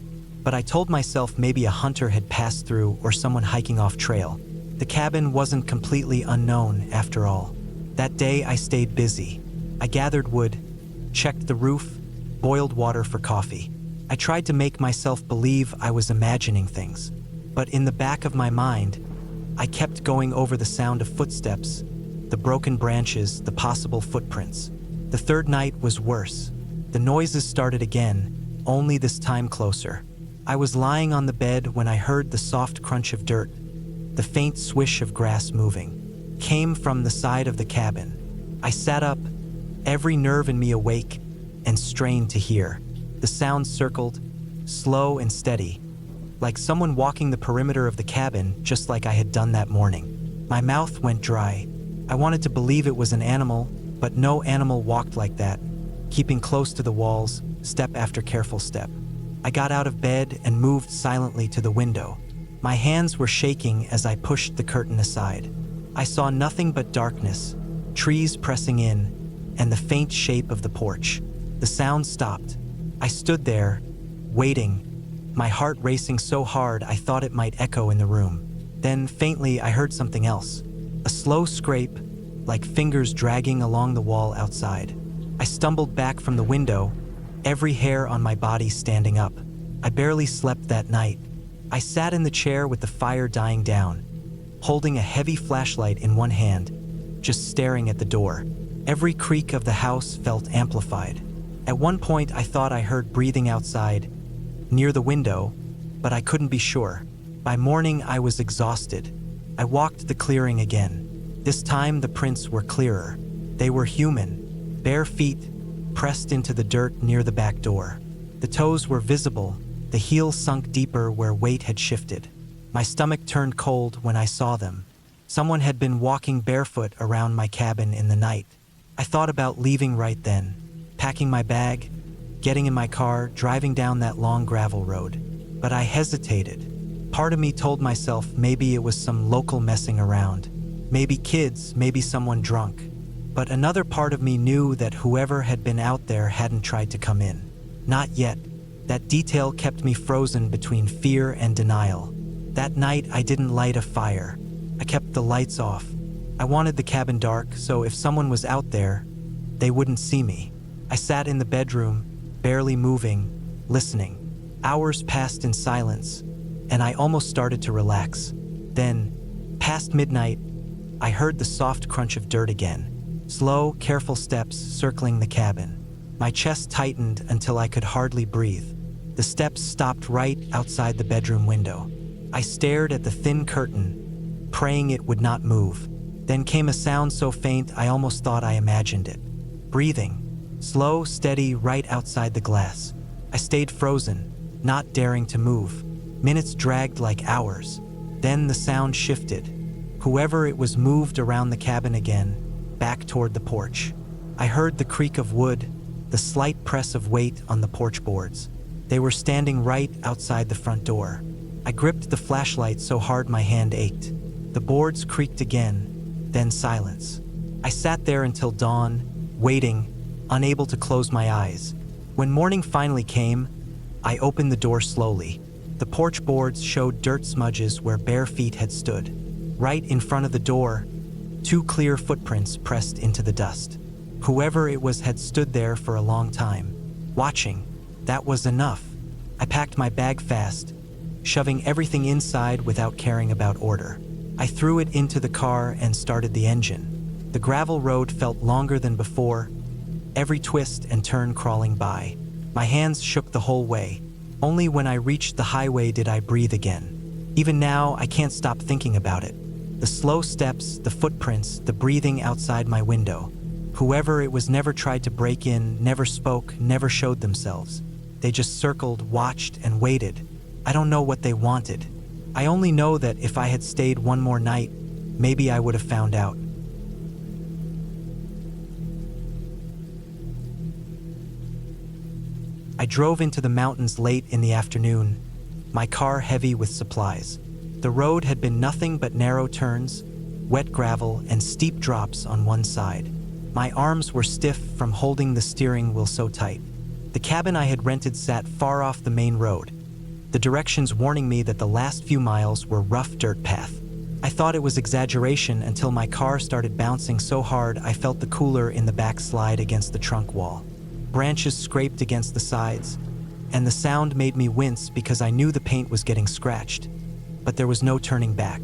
Speaker 1: but I told myself maybe a hunter had passed through or someone hiking off trail. The cabin wasn't completely unknown after all. That day I stayed busy. I gathered wood, checked the roof, boiled water for coffee. I tried to make myself believe I was imagining things, but in the back of my mind, I kept going over the sound of footsteps, the broken branches, the possible footprints. The third night was worse. The noises started again, only this time closer. I was lying on the bed when I heard the soft crunch of dirt. The faint swish of grass moving came from the side of the cabin. I sat up, every nerve in me awake, and strained to hear. The sound circled, slow and steady, like someone walking the perimeter of the cabin, just like I had done that morning. My mouth went dry. I wanted to believe it was an animal, but no animal walked like that, keeping close to the walls, step after careful step. I got out of bed and moved silently to the window. My hands were shaking as I pushed the curtain aside. I saw nothing but darkness, trees pressing in, and the faint shape of the porch. The sound stopped. I stood there, waiting, my heart racing so hard I thought it might echo in the room. Then, faintly, I heard something else. A slow scrape, like fingers dragging along the wall outside. I stumbled back from the window, every hair on my body standing up. I barely slept that night. I sat in the chair with the fire dying down, holding a heavy flashlight in one hand, just staring at the door. Every creak of the house felt amplified. At one point, I thought I heard breathing outside, near the window, but I couldn't be sure. By morning, I was exhausted. I walked the clearing again. This time, the prints were clearer. They were human, bare feet pressed into the dirt near the back door. The toes were visible, the heels sunk deeper where weight had shifted. My stomach turned cold when I saw them. Someone had been walking barefoot around my cabin in the night. I thought about leaving right then, packing my bag, getting in my car, driving down that long gravel road. But I hesitated. Part of me told myself maybe it was some local messing around. Maybe kids, maybe someone drunk. But another part of me knew that whoever had been out there hadn't tried to come in. Not yet. That detail kept me frozen between fear and denial. That night, I didn't light a fire. I kept the lights off. I wanted the cabin dark, so if someone was out there, they wouldn't see me. I sat in the bedroom, barely moving, listening. Hours passed in silence, and I almost started to relax. Then, past midnight, I heard the soft crunch of dirt again. Slow, careful steps circling the cabin. My chest tightened until I could hardly breathe. The steps stopped right outside the bedroom window. I stared at the thin curtain, praying it would not move. Then came a sound so faint I almost thought I imagined it. Breathing. Slow, steady, right outside the glass. I stayed frozen, not daring to move. Minutes dragged like hours. Then the sound shifted. Whoever it was moved around the cabin again, back toward the porch. I heard the creak of wood, the slight press of weight on the porch boards. They were standing right outside the front door. I gripped the flashlight so hard my hand ached. The boards creaked again, then silence. I sat there until dawn, waiting, unable to close my eyes. When morning finally came, I opened the door slowly. The porch boards showed dirt smudges where bare feet had stood. Right in front of the door, 2 clear footprints pressed into the dust. Whoever it was had stood there for a long time, watching. That was enough. I packed my bag fast, shoving everything inside without caring about order. I threw it into the car and started the engine. The gravel road felt longer than before, every twist and turn crawling by. My hands shook the whole way. Only when I reached the highway did I breathe again. Even now, I can't stop thinking about it. The slow steps, the footprints, the breathing outside my window. Whoever it was never tried to break in, never spoke, never showed themselves. They just circled, watched, and waited. I don't know what they wanted. I only know that if I had stayed one more night, maybe I would have found out. I drove into the mountains late in the afternoon, my car heavy with supplies. The road had been nothing but narrow turns, wet gravel, and steep drops on one side. My arms were stiff from holding the steering wheel so tight. The cabin I had rented sat far off the main road, the directions warning me that the last few miles were rough dirt path. I thought it was exaggeration until my car started bouncing so hard I felt the cooler in the back slide against the trunk wall. Branches scraped against the sides, and the sound made me wince because I knew the paint was getting scratched. But there was no turning back.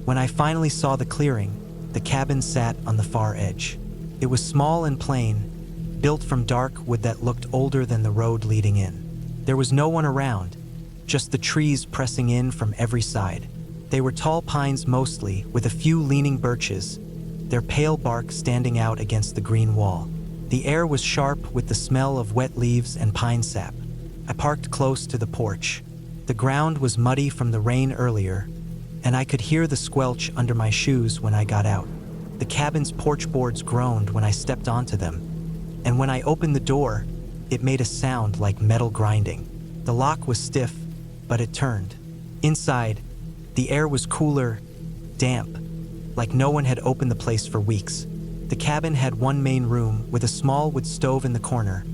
Speaker 1: When I finally saw the clearing, the cabin sat on the far edge. It was small and plain, built from dark wood that looked older than the road leading in. There was no one around, just the trees pressing in from every side. They were tall pines mostly, with a few leaning birches, their pale bark standing out against the green wall. The air was sharp with the smell of wet leaves and pine sap. I parked close to the porch. The ground was muddy from the rain earlier, and I could hear the squelch under my shoes when I got out. The cabin's porch boards groaned when I stepped onto them, and when I opened the door, it made a sound like metal grinding. The lock was stiff, but it turned. Inside, the air was cooler, damp, like no one had opened the place for weeks. The cabin had one main room with a small wood stove in the corner,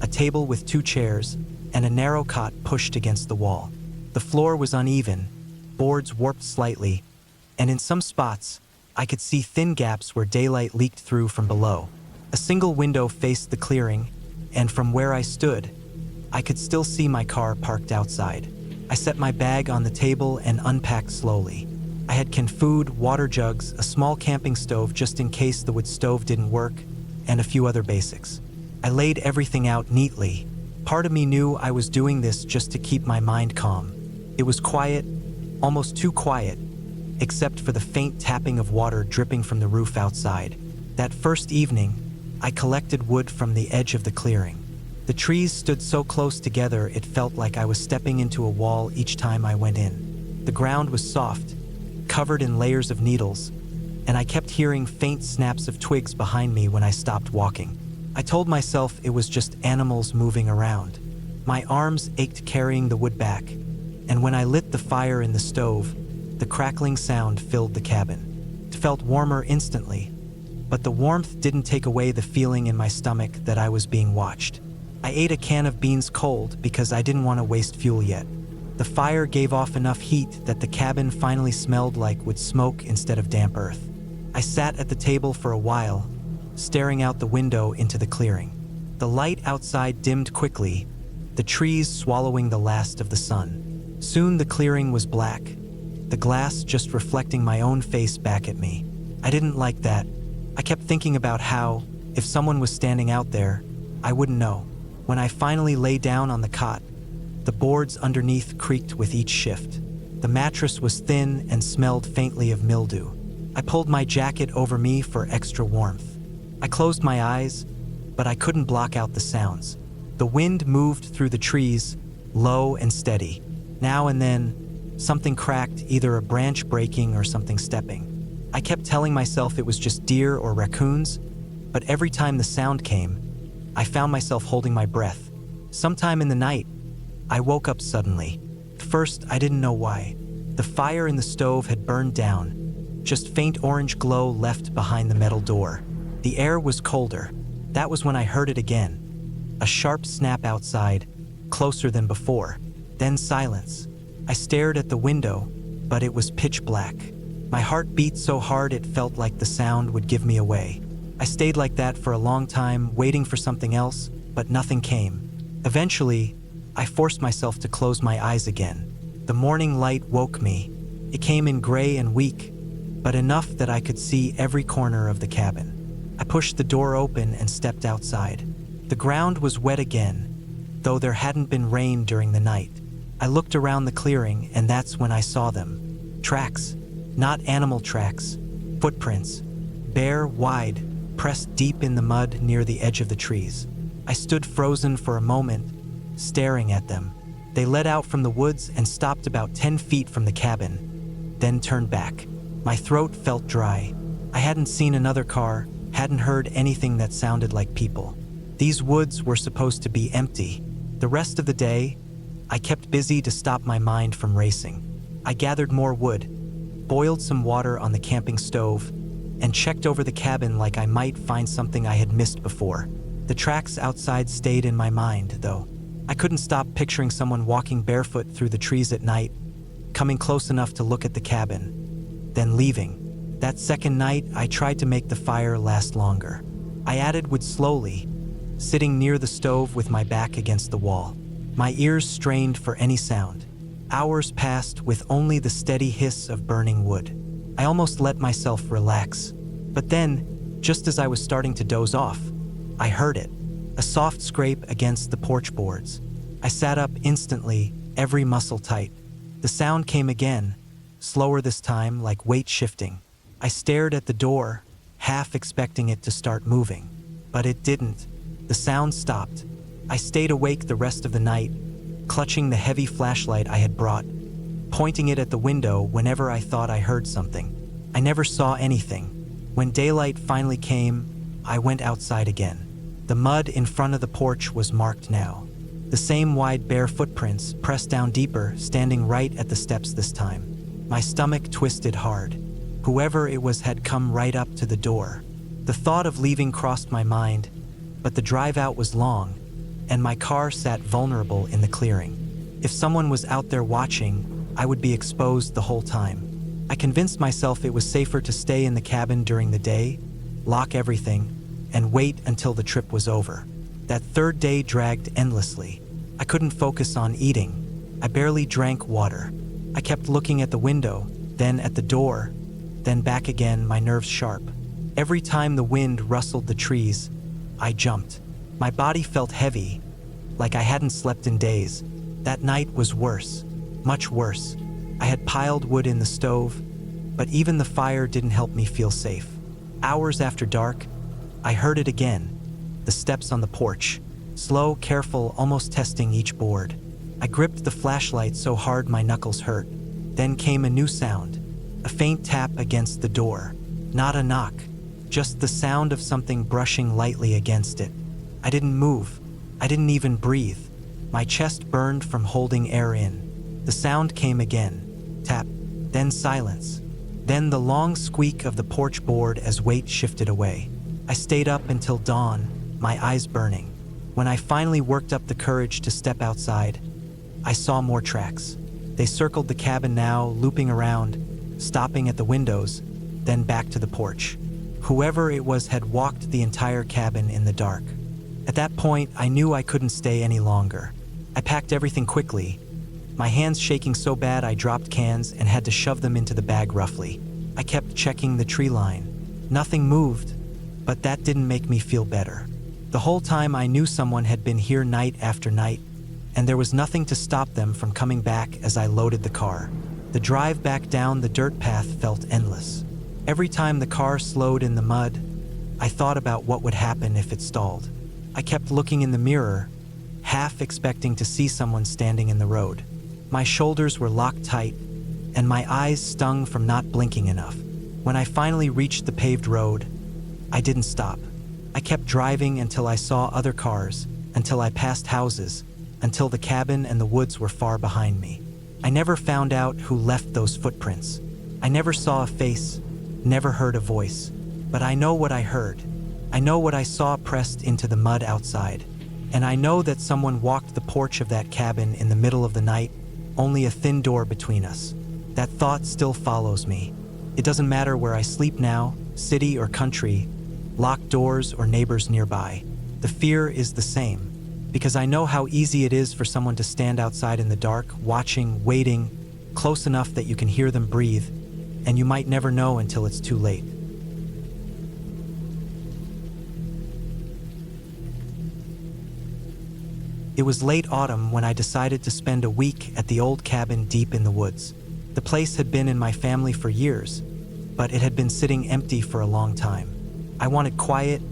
Speaker 1: a table with 2 chairs, and a narrow cot pushed against the wall. The floor was uneven, boards warped slightly, and in some spots, I could see thin gaps where daylight leaked through from below. A single window faced the clearing, and from where I stood, I could still see my car parked outside. I set my bag on the table and unpacked slowly. I had canned food, water jugs, a small camping stove just in case the wood stove didn't work, and a few other basics. I laid everything out neatly. Part of me knew I was doing this just to keep my mind calm. It was quiet, almost too quiet, except for the faint tapping of water dripping from the roof outside. That first evening, I collected wood from the edge of the clearing. The trees stood so close together it felt like I was stepping into a wall each time I went in. The ground was soft, covered in layers of needles, and I kept hearing faint snaps of twigs behind me when I stopped walking. I told myself it was just animals moving around. My arms ached carrying the wood back, and when I lit the fire in the stove, the crackling sound filled the cabin. It felt warmer instantly, but the warmth didn't take away the feeling in my stomach that I was being watched. I ate a can of beans cold because I didn't want to waste fuel yet. The fire gave off enough heat that the cabin finally smelled like wood smoke instead of damp earth. I sat at the table for a while, staring out the window into the clearing. The light outside dimmed quickly, the trees swallowing the last of the sun. Soon the clearing was black, the glass just reflecting my own face back at me. I didn't like that. I kept thinking about how, if someone was standing out there, I wouldn't know. When I finally lay down on the cot, the boards underneath creaked with each shift. The mattress was thin and smelled faintly of mildew. I pulled my jacket over me for extra warmth. I closed my eyes, but I couldn't block out the sounds. The wind moved through the trees, low and steady. Now and then, something cracked, either a branch breaking or something stepping. I kept telling myself it was just deer or raccoons, but every time the sound came, I found myself holding my breath. Sometime in the night, I woke up suddenly. At first, I didn't know why. The fire in the stove had burned down, just faint orange glow left behind the metal door. The air was colder. That was when I heard it again. A sharp snap outside, closer than before. Then silence. I stared at the window, but it was pitch black. My heart beat so hard it felt like the sound would give me away. I stayed like that for a long time, waiting for something else, but nothing came. Eventually, I forced myself to close my eyes again. The morning light woke me. It came in gray and weak, but enough that I could see every corner of the cabin. I pushed the door open and stepped outside. The ground was wet again, though there hadn't been rain during the night. I looked around the clearing, and that's when I saw them. Tracks. Not animal tracks. Footprints. Bare, wide, pressed deep in the mud near the edge of the trees. I stood frozen for a moment, staring at them. They led out from the woods and stopped about 10 feet from the cabin, then turned back. My throat felt dry. I hadn't seen another car, hadn't heard anything that sounded like people. These woods were supposed to be empty. The rest of the day, I kept busy to stop my mind from racing. I gathered more wood, boiled some water on the camping stove, and checked over the cabin like I might find something I had missed before. The tracks outside stayed in my mind, though. I couldn't stop picturing someone walking barefoot through the trees at night, coming close enough to look at the cabin, then leaving. That second night, I tried to make the fire last longer. I added wood slowly, sitting near the stove with my back against the wall. My ears strained for any sound. Hours passed with only the steady hiss of burning wood. I almost let myself relax. But then, just as I was starting to doze off, I heard it. A soft scrape against the porch boards. I sat up instantly, every muscle tight. The sound came again, slower this time, like weight shifting. I stared at the door, half expecting it to start moving. But it didn't. The sound stopped. I stayed awake the rest of the night, clutching the heavy flashlight I had brought, pointing it at the window whenever I thought I heard something. I never saw anything. When daylight finally came, I went outside again. The mud in front of the porch was marked now. The same wide bare footprints, pressed down deeper, standing right at the steps this time. My stomach twisted hard. Whoever it was had come right up to the door. The thought of leaving crossed my mind, but the drive out was long, and my car sat vulnerable in the clearing. If someone was out there watching, I would be exposed the whole time. I convinced myself it was safer to stay in the cabin during the day, lock everything, and wait until the trip was over. That third day dragged endlessly. I couldn't focus on eating. I barely drank water. I kept looking at the window, then at the door, then back again, my nerves sharp. Every time the wind rustled the trees, I jumped. My body felt heavy, like I hadn't slept in days. That night was worse, much worse. I had piled wood in the stove, but even the fire didn't help me feel safe. Hours after dark, I heard it again, the steps on the porch, slow, careful, almost testing each board. I gripped the flashlight so hard my knuckles hurt. Then came a new sound, a faint tap against the door. Not a knock, just the sound of something brushing lightly against it. I didn't move. I didn't even breathe. My chest burned from holding air in. The sound came again, tap, then silence. Then the long squeak of the porch board as weight shifted away. I stayed up until dawn, my eyes burning. When I finally worked up the courage to step outside, I saw more tracks. They circled the cabin now, looping around, stopping at the windows, then back to the porch. Whoever it was had walked the entire cabin in the dark. At that point, I knew I couldn't stay any longer. I packed everything quickly, my hands shaking so bad I dropped cans and had to shove them into the bag roughly. I kept checking the tree line. Nothing moved, but that didn't make me feel better. The whole time I knew someone had been here night after night, and there was nothing to stop them from coming back as I loaded the car. The drive back down the dirt path felt endless. Every time the car slowed in the mud, I thought about what would happen if it stalled. I kept looking in the mirror, half expecting to see someone standing in the road. My shoulders were locked tight, and my eyes stung from not blinking enough. When I finally reached the paved road, I didn't stop. I kept driving until I saw other cars, until I passed houses, until the cabin and the woods were far behind me. I never found out who left those footprints. I never saw a face, never heard a voice. But I know what I heard. I know what I saw pressed into the mud outside. And I know that someone walked the porch of that cabin in the middle of the night, only a thin door between us. That thought still follows me. It doesn't matter where I sleep now, city or country, locked doors or neighbors nearby. The fear is the same, because I know how easy it is for someone to stand outside in the dark, watching, waiting, close enough that you can hear them breathe, and you might never know until it's too late. It was late autumn when I decided to spend a week at the old cabin deep in the woods. The place had been in my family for years, but it had been sitting empty for a long time. I wanted quiet,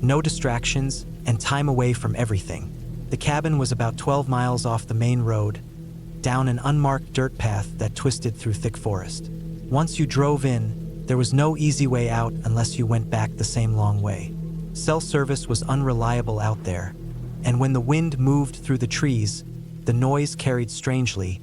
Speaker 1: no distractions, and time away from everything. The cabin was about 12 miles off the main road, down an unmarked dirt path that twisted through thick forest. Once you drove in, there was no easy way out unless you went back the same long way. Cell service was unreliable out there, and when the wind moved through the trees, the noise carried strangely,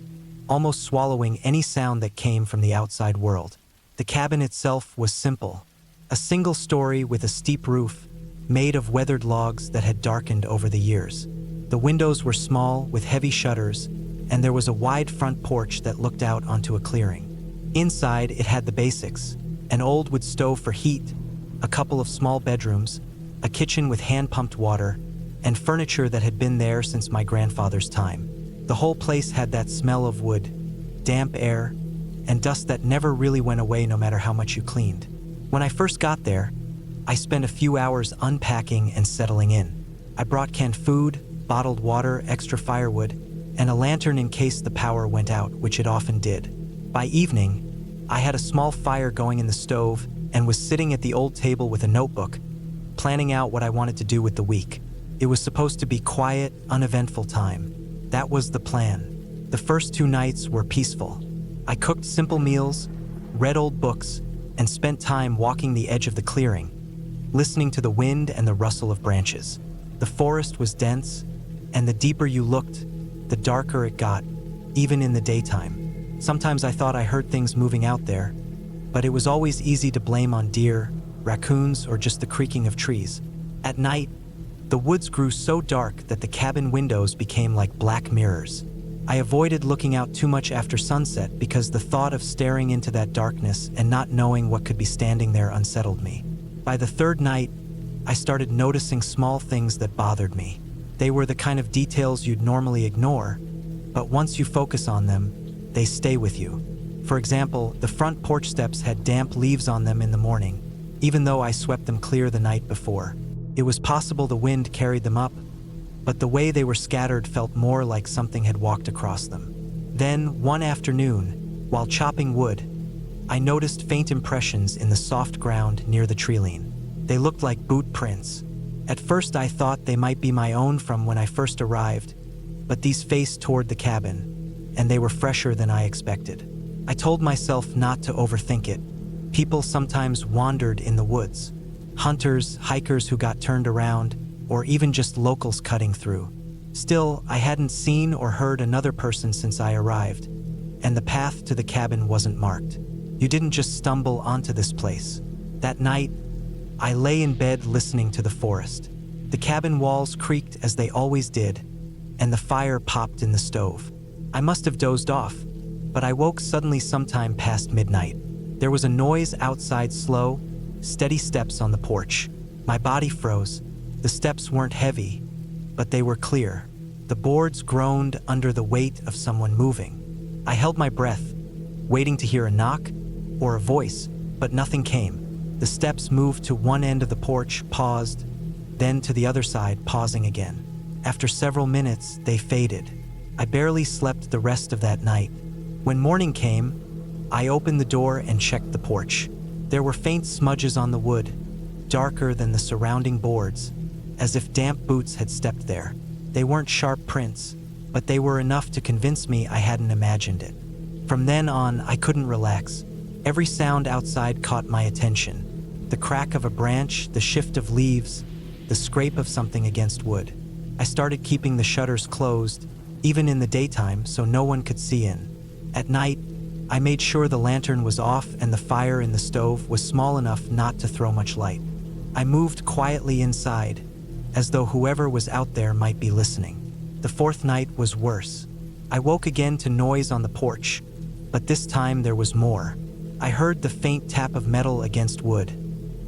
Speaker 1: almost swallowing any sound that came from the outside world. The cabin itself was simple, a single story with a steep roof, made of weathered logs that had darkened over the years. The windows were small, with heavy shutters, and there was a wide front porch that looked out onto a clearing. Inside, it had the basics: an old wood stove for heat, a couple of small bedrooms, a kitchen with hand-pumped water, and furniture that had been there since my grandfather's time. The whole place had that smell of wood, damp air, and dust that never really went away no matter how much you cleaned. When I first got there, I spent a few hours unpacking and settling in. I brought canned food, bottled water, extra firewood, and a lantern in case the power went out, which it often did. By evening, I had a small fire going in the stove and was sitting at the old table with a notebook, planning out what I wanted to do with the week. It was supposed to be quiet, uneventful time. That was the plan. The first 2 nights were peaceful. I cooked simple meals, read old books, and spent time walking the edge of the clearing, listening to the wind and the rustle of branches. The forest was dense, and the deeper you looked, the darker it got, even in the daytime. Sometimes I thought I heard things moving out there, but it was always easy to blame on deer, raccoons, or just the creaking of trees. At night, the woods grew so dark that the cabin windows became like black mirrors. I avoided looking out too much after sunset because the thought of staring into that darkness and not knowing what could be standing there unsettled me. By the 3rd night, I started noticing small things that bothered me. They were the kind of details you'd normally ignore, but once you focus on them, they stay with you. For example, the front porch steps had damp leaves on them in the morning, even though I swept them clear the night before. It was possible the wind carried them up, but the way they were scattered felt more like something had walked across them. Then, one afternoon, while chopping wood, I noticed faint impressions in the soft ground near the treeline. They looked like boot prints. At first I thought they might be my own from when I first arrived, but these faced toward the cabin, and they were fresher than I expected. I told myself not to overthink it. People sometimes wandered in the woods. Hunters, hikers who got turned around, or even just locals cutting through. Still, I hadn't seen or heard another person since I arrived, and the path to the cabin wasn't marked. You didn't just stumble onto this place. That night, I lay in bed listening to the forest. The cabin walls creaked as they always did, and the fire popped in the stove. I must have dozed off, but I woke suddenly sometime past midnight. There was a noise outside, slow, steady steps on the porch. My body froze. The steps weren't heavy, but they were clear. The boards groaned under the weight of someone moving. I held my breath, waiting to hear a knock or a voice, but nothing came. The steps moved to one end of the porch, paused, then to the other side, pausing again. After several minutes, they faded. I barely slept the rest of that night. When morning came, I opened the door and checked the porch. There were faint smudges on the wood, darker than the surrounding boards, as if damp boots had stepped there. They weren't sharp prints, but they were enough to convince me I hadn't imagined it. From then on, I couldn't relax. Every sound outside caught my attention. The crack of a branch, the shift of leaves, the scrape of something against wood. I started keeping the shutters closed, even in the daytime, so no one could see in. At night, I made sure the lantern was off and the fire in the stove was small enough not to throw much light. I moved quietly inside, as though whoever was out there might be listening. The 4th night was worse. I woke again to noise on the porch, but this time there was more. I heard the faint tap of metal against wood,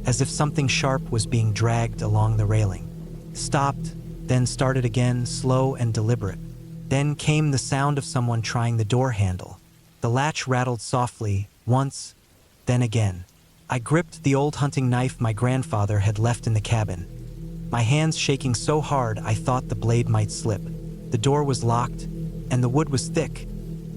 Speaker 1: as if something sharp was being dragged along the railing. Stopped, then started again, slow and deliberate. Then came the sound of someone trying the door handle. The latch rattled softly, once, then again. I gripped the old hunting knife my grandfather had left in the cabin, my hands shaking so hard I thought the blade might slip. The door was locked, and the wood was thick,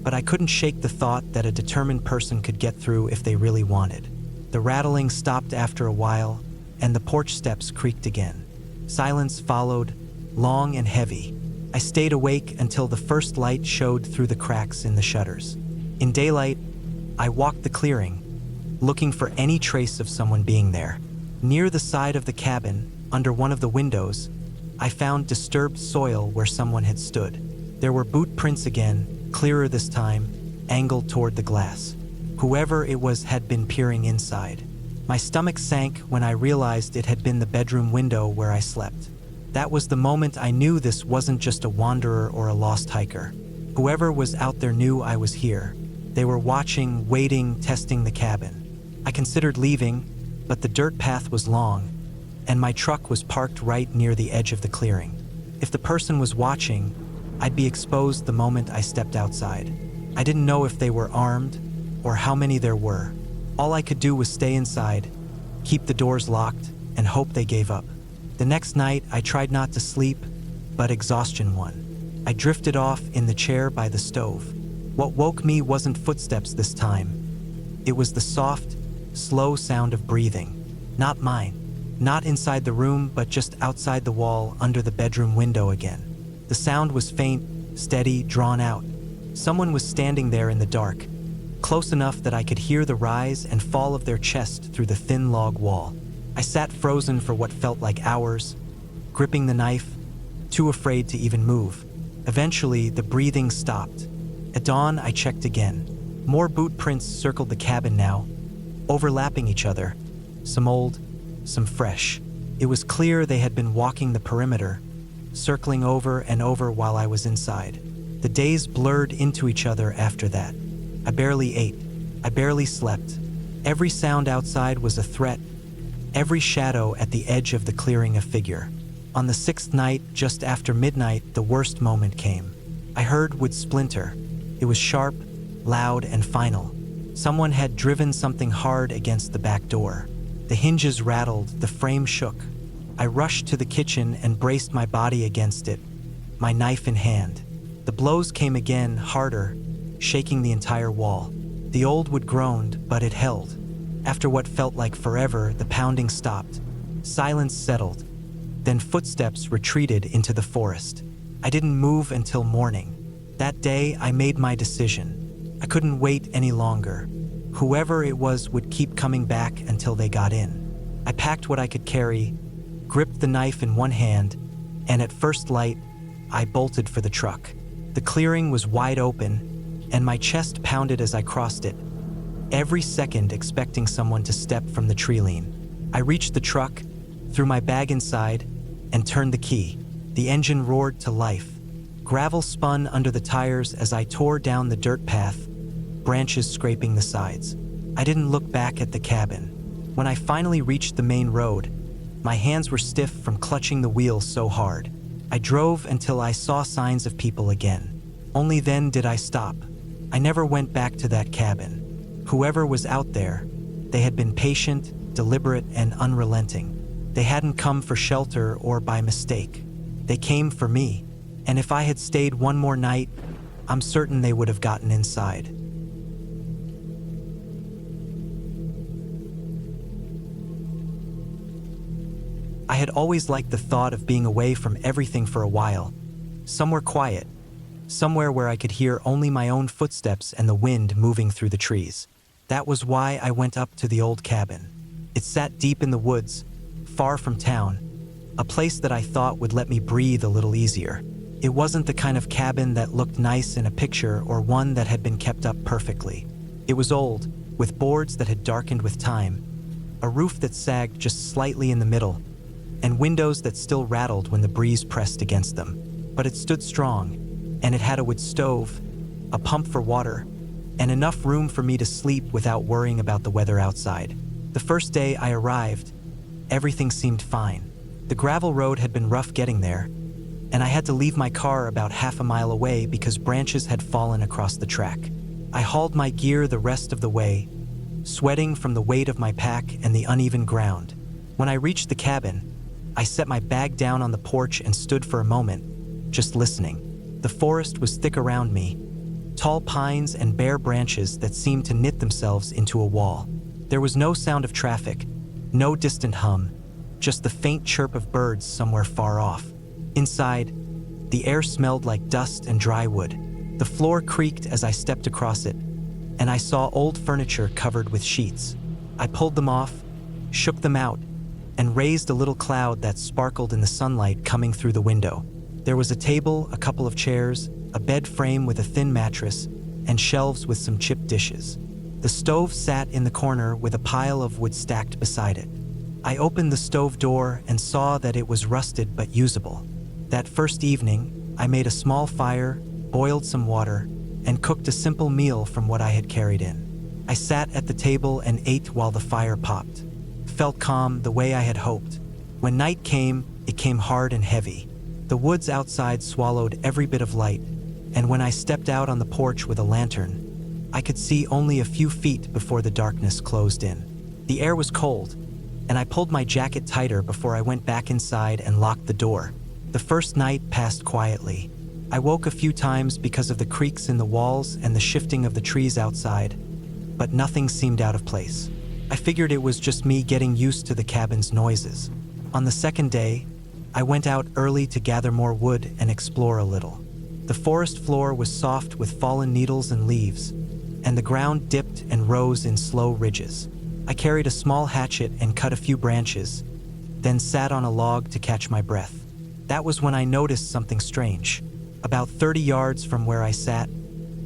Speaker 1: but I couldn't shake the thought that a determined person could get through if they really wanted. The rattling stopped after a while, and the porch steps creaked again. Silence followed, long and heavy. I stayed awake until the first light showed through the cracks in the shutters. In daylight, I walked the clearing, looking for any trace of someone being there. Near the side of the cabin, under one of the windows, I found disturbed soil where someone had stood. There were boot prints again, clearer this time, angled toward the glass. Whoever it was had been peering inside. My stomach sank when I realized it had been the bedroom window where I slept. That was the moment I knew this wasn't just a wanderer or a lost hiker. Whoever was out there knew I was here. They were watching, waiting, testing the cabin. I considered leaving, but the dirt path was long, and my truck was parked right near the edge of the clearing. If the person was watching, I'd be exposed the moment I stepped outside. I didn't know if they were armed or how many there were. All I could do was stay inside, keep the doors locked, and hope they gave up. The next night, I tried not to sleep, but exhaustion won. I drifted off in the chair by the stove. What woke me wasn't footsteps this time. It was the soft, slow sound of breathing. Not mine. Not inside the room, but just outside the wall under the bedroom window again. The sound was faint, steady, drawn out. Someone was standing there in the dark, close enough that I could hear the rise and fall of their chest through the thin log wall. I sat frozen for what felt like hours, gripping the knife, too afraid to even move. Eventually, the breathing stopped. At dawn, I checked again. More boot prints circled the cabin now, overlapping each other, some old, some fresh. It was clear they had been walking the perimeter, circling over and over while I was inside. The days blurred into each other after that. I barely ate. I barely slept. Every sound outside was a threat, every shadow at the edge of the clearing a figure. On the sixth night, just after midnight, the worst moment came. I heard wood splinter. It was sharp, loud, and final. Someone had driven something hard against the back door. The hinges rattled, the frame shook. I rushed to the kitchen and braced my body against it, my knife in hand. The blows came again, harder, shaking the entire wall. The old wood groaned, but it held. After what felt like forever, the pounding stopped. Silence settled. Then footsteps retreated into the forest. I didn't move until morning. That day, I made my decision. I couldn't wait any longer. Whoever it was would keep coming back until they got in. I packed what I could carry, gripped the knife in one hand, and at first light, I bolted for the truck. The clearing was wide open, and my chest pounded as I crossed it, every second expecting someone to step from the tree lean. I reached the truck, threw my bag inside, and turned the key. The engine roared to life. Gravel spun under the tires as I tore down the dirt path, branches scraping the sides. I didn't look back at the cabin. When I finally reached the main road, my hands were stiff from clutching the wheel so hard. I drove until I saw signs of people again. Only then did I stop. I never went back to that cabin. Whoever was out there, they had been patient, deliberate, and unrelenting. They hadn't come for shelter or by mistake. They came for me, and if I had stayed one more night, I'm certain they would have gotten inside. I had always liked the thought of being away from everything for a while, somewhere quiet, somewhere where I could hear only my own footsteps and the wind moving through the trees. That was why I went up to the old cabin. It sat deep in the woods, far from town, a place that I thought would let me breathe a little easier. It wasn't the kind of cabin that looked nice in a picture or one that had been kept up perfectly. It was old, with boards that had darkened with time, a roof that sagged just slightly in the middle, and windows that still rattled when the breeze pressed against them. But it stood strong, and it had a wood stove, a pump for water, and enough room for me to sleep without worrying about the weather outside. The first day I arrived, everything seemed fine. The gravel road had been rough getting there, and I had to leave my car about half a mile away because branches had fallen across the track. I hauled my gear the rest of the way, sweating from the weight of my pack and the uneven ground. When I reached the cabin, I set my bag down on the porch and stood for a moment, just listening. The forest was thick around me, tall pines and bare branches that seemed to knit themselves into a wall. There was no sound of traffic, no distant hum, just the faint chirp of birds somewhere far off. Inside, the air smelled like dust and dry wood. The floor creaked as I stepped across it, and I saw old furniture covered with sheets. I pulled them off, shook them out, and raised a little cloud that sparkled in the sunlight coming through the window. There was a table, a couple of chairs, a bed frame with a thin mattress, and shelves with some chipped dishes. The stove sat in the corner with a pile of wood stacked beside it. I opened the stove door and saw that it was rusted but usable. That first evening, I made a small fire, boiled some water, and cooked a simple meal from what I had carried in. I sat at the table and ate while the fire popped. Felt calm the way I had hoped. When night came, it came hard and heavy. The woods outside swallowed every bit of light, and when I stepped out on the porch with a lantern, I could see only a few feet before the darkness closed in. The air was cold, and I pulled my jacket tighter before I went back inside and locked the door. The first night passed quietly. I woke a few times because of the creaks in the walls and the shifting of the trees outside, but nothing seemed out of place. I figured it was just me getting used to the cabin's noises. On the second day, I went out early to gather more wood and explore a little. The forest floor was soft with fallen needles and leaves, and the ground dipped and rose in slow ridges. I carried a small hatchet and cut a few branches, then sat on a log to catch my breath. That was when I noticed something strange. About 30 yards from where I sat,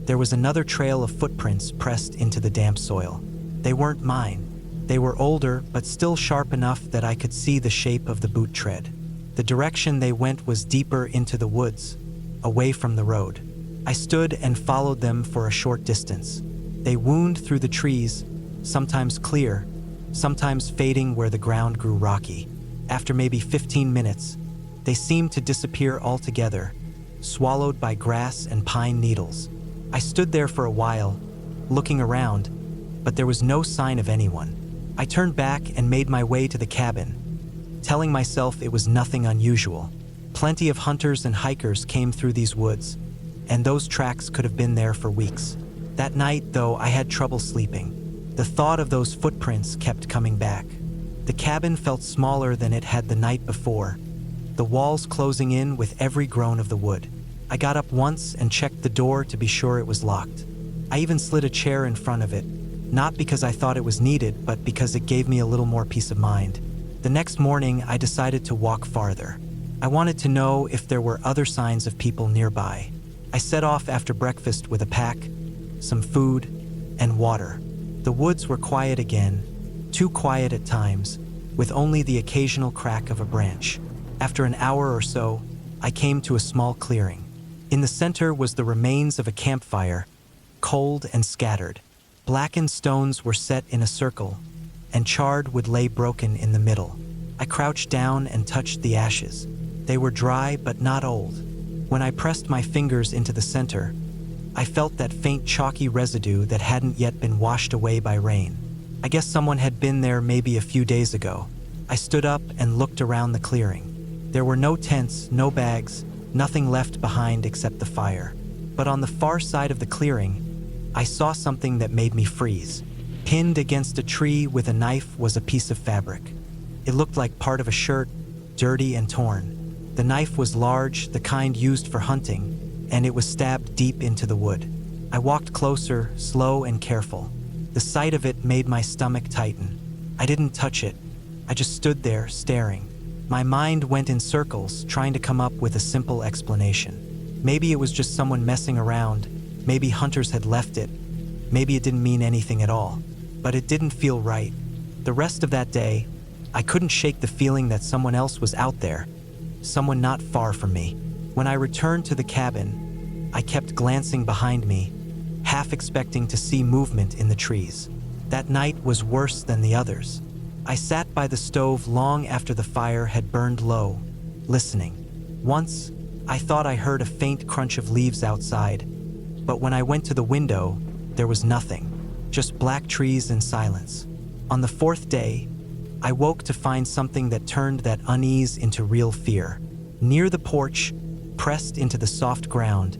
Speaker 1: there was another trail of footprints pressed into the damp soil. They weren't mine. They were older, but still sharp enough that I could see the shape of the boot tread. The direction they went was deeper into the woods, away from the road. I stood and followed them for a short distance. They wound through the trees, sometimes clear, sometimes fading where the ground grew rocky. After maybe 15 minutes, they seemed to disappear altogether, swallowed by grass and pine needles. I stood there for a while, looking around, but there was no sign of anyone. I turned back and made my way to the cabin, telling myself it was nothing unusual. Plenty of hunters and hikers came through these woods, and those tracks could have been there for weeks. That night, though, I had trouble sleeping. The thought of those footprints kept coming back. The cabin felt smaller than it had the night before, the walls closing in with every groan of the wood. I got up once and checked the door to be sure it was locked. I even slid a chair in front of it, not because I thought it was needed, but because it gave me a little more peace of mind. The next morning, I decided to walk farther. I wanted to know if there were other signs of people nearby. I set off after breakfast with a pack, some food, and water. The woods were quiet again, too quiet at times, with only the occasional crack of a branch. After an hour or so, I came to a small clearing. In the center was the remains of a campfire, cold and scattered. Blackened stones were set in a circle, and charred wood lay broken in the middle. I crouched down and touched the ashes. They were dry but not old. When I pressed my fingers into the center, I felt that faint chalky residue that hadn't yet been washed away by rain. I guess someone had been there maybe a few days ago. I stood up and looked around the clearing. There were no tents, no bags, nothing left behind except the fire. But on the far side of the clearing, I saw something that made me freeze. Pinned against a tree with a knife was a piece of fabric. It looked like part of a shirt, dirty and torn. The knife was large, the kind used for hunting, and it was stabbed deep into the wood. I walked closer, slow and careful. The sight of it made my stomach tighten. I didn't touch it. I just stood there, staring. My mind went in circles, trying to come up with a simple explanation. Maybe it was just someone messing around. Maybe hunters had left it. Maybe it didn't mean anything at all. But it didn't feel right. The rest of that day, I couldn't shake the feeling that someone else was out there, someone not far from me. When I returned to the cabin, I kept glancing behind me, half expecting to see movement in the trees. That night was worse than the others. I sat by the stove long after the fire had burned low, listening. Once, I thought I heard a faint crunch of leaves outside, but when I went to the window, there was nothing, just black trees and silence. On the fourth day, I woke to find something that turned that unease into real fear. Near the porch, pressed into the soft ground,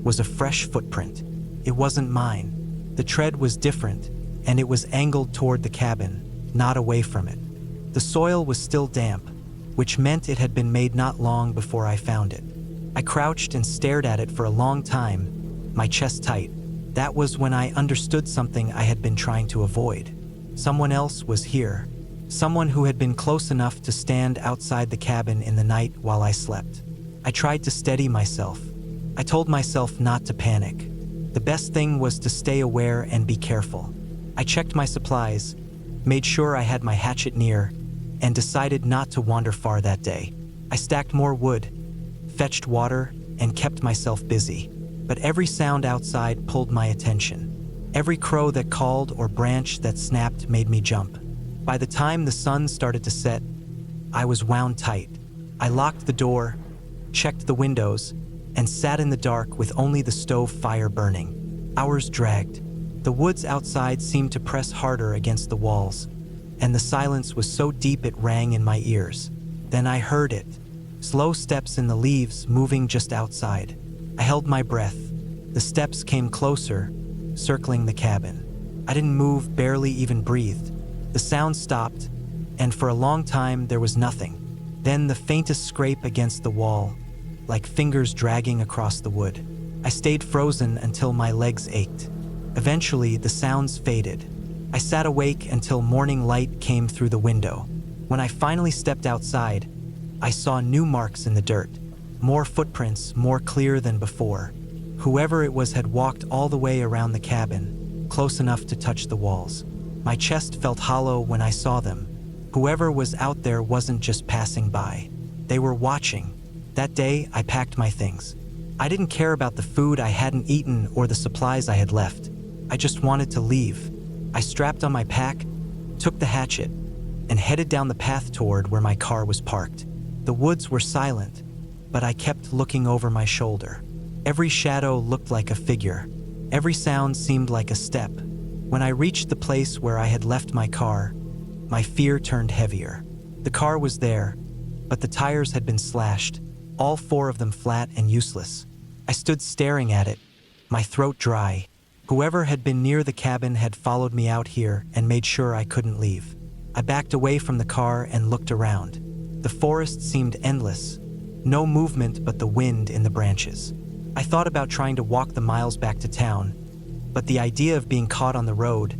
Speaker 1: was a fresh footprint. It wasn't mine. The tread was different, and it was angled toward the cabin, not away from it. The soil was still damp, which meant it had been made not long before I found it. I crouched and stared at it for a long time, my chest tight. That was when I understood something I had been trying to avoid. Someone else was here. Someone who had been close enough to stand outside the cabin in the night while I slept. I tried to steady myself. I told myself not to panic. The best thing was to stay aware and be careful. I checked my supplies, made sure I had my hatchet near, and decided not to wander far that day. I stacked more wood, fetched water, and kept myself busy. But every sound outside pulled my attention. Every crow that called or branch that snapped made me jump. By the time the sun started to set, I was wound tight. I locked the door, checked the windows, and sat in the dark with only the stove fire burning. Hours dragged. The woods outside seemed to press harder against the walls, and the silence was so deep it rang in my ears. Then I heard it. Slow steps in the leaves moving just outside. I held my breath. The steps came closer, circling the cabin. I didn't move, barely even breathed. The sound stopped, and for a long time there was nothing. Then the faintest scrape against the wall, like fingers dragging across the wood. I stayed frozen until my legs ached. Eventually, the sounds faded. I sat awake until morning light came through the window. When I finally stepped outside, I saw new marks in the dirt. More footprints, more clear than before. Whoever it was had walked all the way around the cabin, close enough to touch the walls. My chest felt hollow when I saw them. Whoever was out there wasn't just passing by. They were watching. That day, I packed my things. I didn't care about the food I hadn't eaten or the supplies I had left. I just wanted to leave. I strapped on my pack, took the hatchet, and headed down the path toward where my car was parked. The woods were silent, but I kept looking over my shoulder. Every shadow looked like a figure. Every sound seemed like a step. When I reached the place where I had left my car, my fear turned heavier. The car was there, but the tires had been slashed, all four of them flat and useless. I stood staring at it, my throat dry. Whoever had been near the cabin had followed me out here and made sure I couldn't leave. I backed away from the car and looked around. The forest seemed endless. No movement but the wind in the branches. I thought about trying to walk the miles back to town, but the idea of being caught on the road,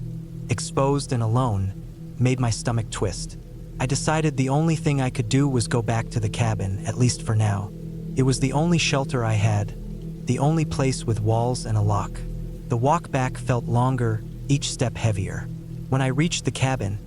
Speaker 1: exposed and alone, made my stomach twist. I decided the only thing I could do was go back to the cabin, at least for now. It was the only shelter I had, the only place with walls and a lock. The walk back felt longer, each step heavier. When I reached the cabin,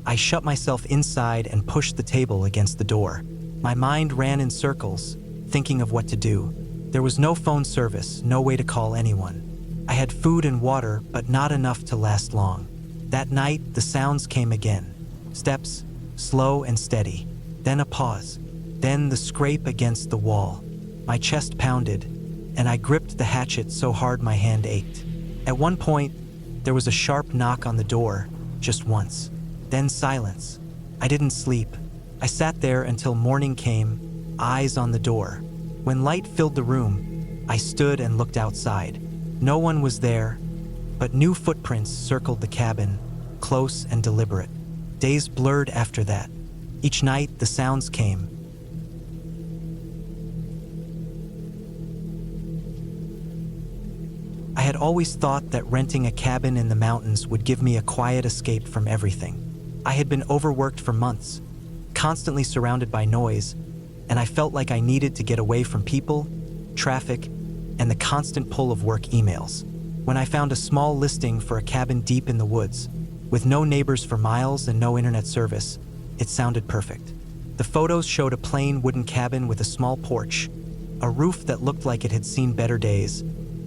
Speaker 1: I shut myself inside and pushed the table against the door. My mind ran in circles, thinking of what to do. There was no phone service, no way to call anyone. I had food and water, but not enough to last long. That night, the sounds came again. Steps, slow and steady. Then a pause. Then the scrape against the wall. My chest pounded, and I gripped the hatchet so hard my hand ached. At one point, there was a sharp knock on the door, just once. Then silence. I didn't sleep. I sat there until morning came, eyes on the door. When light filled the room, I stood and looked outside. No one was there, but new footprints circled the cabin, close and deliberate. Days blurred after that. Each night, the sounds came. I had always thought that renting a cabin in the mountains would give me a quiet escape from everything. I had been overworked for months, constantly surrounded by noise, and I felt like I needed to get away from people, traffic, and the constant pull of work emails. When I found a small listing for a cabin deep in the woods, with no neighbors for miles and no internet service, it sounded perfect. The photos showed a plain wooden cabin with a small porch, a roof that looked like it had seen better days,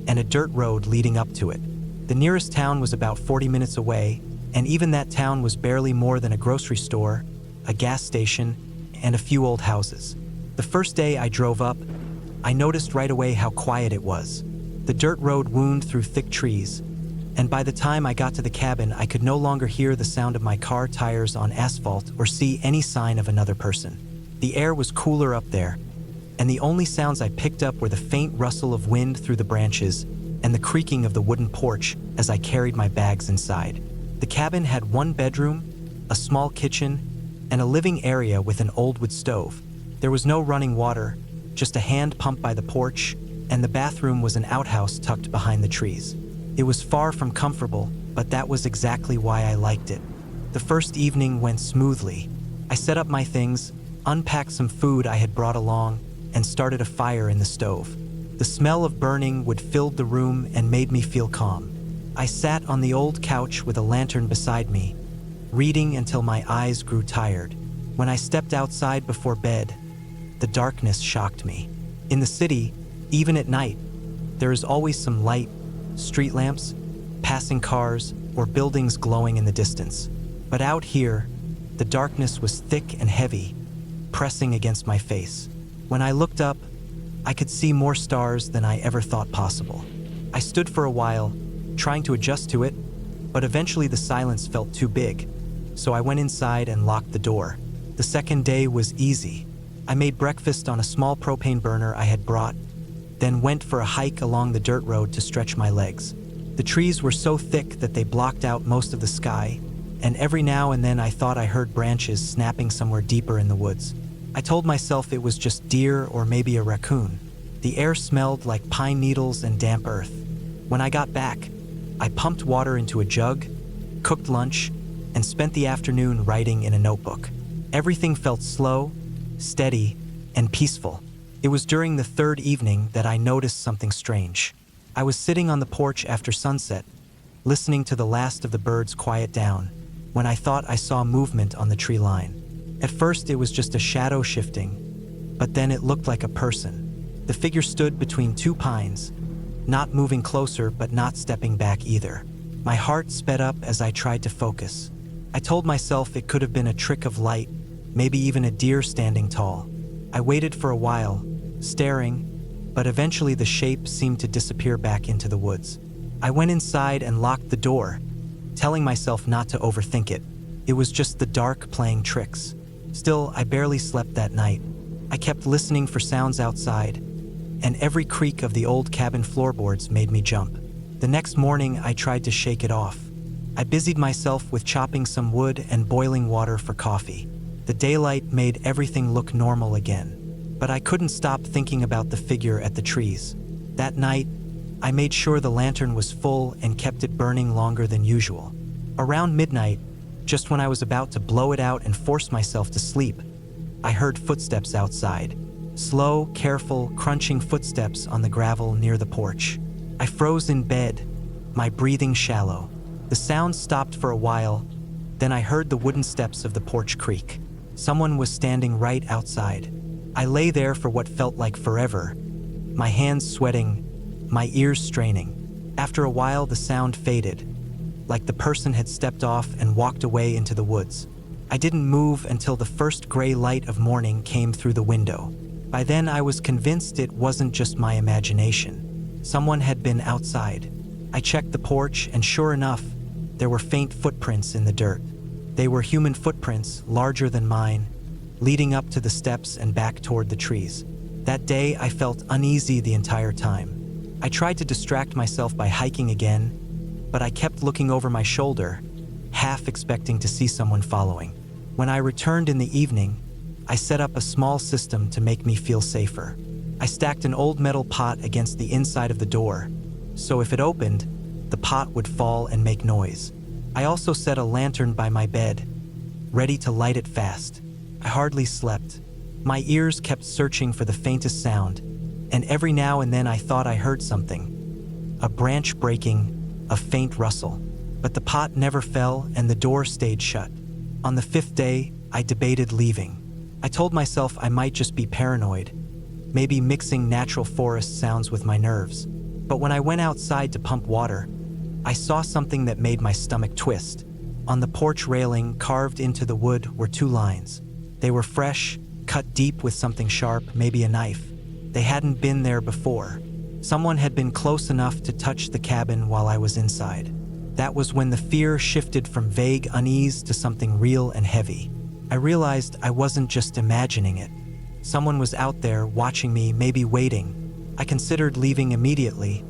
Speaker 1: and a dirt road leading up to it. The nearest town was about 40 minutes away, and even that town was barely more than a grocery store, a gas station, and a few old houses. The first day I drove up, I noticed right away how quiet it was. The dirt road wound through thick trees, and by the time I got to the cabin, I could no longer hear the sound of my car tires on asphalt or see any sign of another person. The air was cooler up there, and the only sounds I picked up were the faint rustle of wind through the branches and the creaking of the wooden porch as I carried my bags inside. The cabin had one bedroom, a small kitchen, and a living area with an old wood stove. There was no running water, just a hand pump by the porch, and the bathroom was an outhouse tucked behind the trees. It was far from comfortable, but that was exactly why I liked it. The first evening went smoothly. I set up my things, unpacked some food I had brought along, and started a fire in the stove. The smell of burning wood filled the room and made me feel calm. I sat on the old couch with a lantern beside me, reading until my eyes grew tired. When I stepped outside before bed, the darkness shocked me. In the city, even at night, there is always some light, street lamps, passing cars, or buildings glowing in the distance. But out here, the darkness was thick and heavy, pressing against my face. When I looked up, I could see more stars than I ever thought possible. I stood for a while, trying to adjust to it, but eventually the silence felt too big, so I went inside and locked the door. The second day was easy. I made breakfast on a small propane burner I had brought, then went for a hike along the dirt road to stretch my legs. The trees were so thick that they blocked out most of the sky, and every now and then I thought I heard branches snapping somewhere deeper in the woods. I told myself it was just deer or maybe a raccoon. The air smelled like pine needles and damp earth. When I got back, I pumped water into a jug, cooked lunch, and spent the afternoon writing in a notebook. Everything felt slow, steady, and peaceful. It was during the third evening that I noticed something strange. I was sitting on the porch after sunset, listening to the last of the birds quiet down, when I thought I saw movement on the tree line. At first it was just a shadow shifting, but then it looked like a person. The figure stood between two pines, not moving closer but not stepping back either. My heart sped up as I tried to focus. I told myself it could have been a trick of light, maybe even a deer standing tall. I waited for a while, staring, but eventually the shape seemed to disappear back into the woods. I went inside and locked the door, telling myself not to overthink it. It was just the dark playing tricks. Still, I barely slept that night. I kept listening for sounds outside, and every creak of the old cabin floorboards made me jump. The next morning, I tried to shake it off. I busied myself with chopping some wood and boiling water for coffee. The daylight made everything look normal again, but I couldn't stop thinking about the figure at the trees. That night, I made sure the lantern was full and kept it burning longer than usual. Around midnight, just when I was about to blow it out and force myself to sleep, I heard footsteps outside. Slow, careful, crunching footsteps on the gravel near the porch. I froze in bed, my breathing shallow. The sound stopped for a while, then I heard the wooden steps of the porch creak. Someone was standing right outside. I lay there for what felt like forever, my hands sweating, my ears straining. After a while, the sound faded, like the person had stepped off and walked away into the woods. I didn't move until the first gray light of morning came through the window. By then, I was convinced it wasn't just my imagination. Someone had been outside. I checked the porch, and sure enough, there were faint footprints in the dirt. They were human footprints, larger than mine, leading up to the steps and back toward the trees. That day, I felt uneasy the entire time. I tried to distract myself by hiking again, but I kept looking over my shoulder, half expecting to see someone following. When I returned in the evening, I set up a small system to make me feel safer. I stacked an old metal pot against the inside of the door, so if it opened, the pot would fall and make noise. I also set a lantern by my bed, ready to light it fast. I hardly slept. My ears kept searching for the faintest sound, and every now and then I thought I heard something. A branch breaking, a faint rustle. But the pot never fell and the door stayed shut. On the fifth day, I debated leaving. I told myself I might just be paranoid, maybe mixing natural forest sounds with my nerves. But when I went outside to pump water, I saw something that made my stomach twist. On the porch railing, carved into the wood, were two lines. They were fresh, cut deep with something sharp, maybe a knife. They hadn't been there before. Someone had been close enough to touch the cabin while I was inside. That was when the fear shifted from vague unease to something real and heavy. I realized I wasn't just imagining it. Someone was out there watching me, maybe waiting. I considered leaving immediately,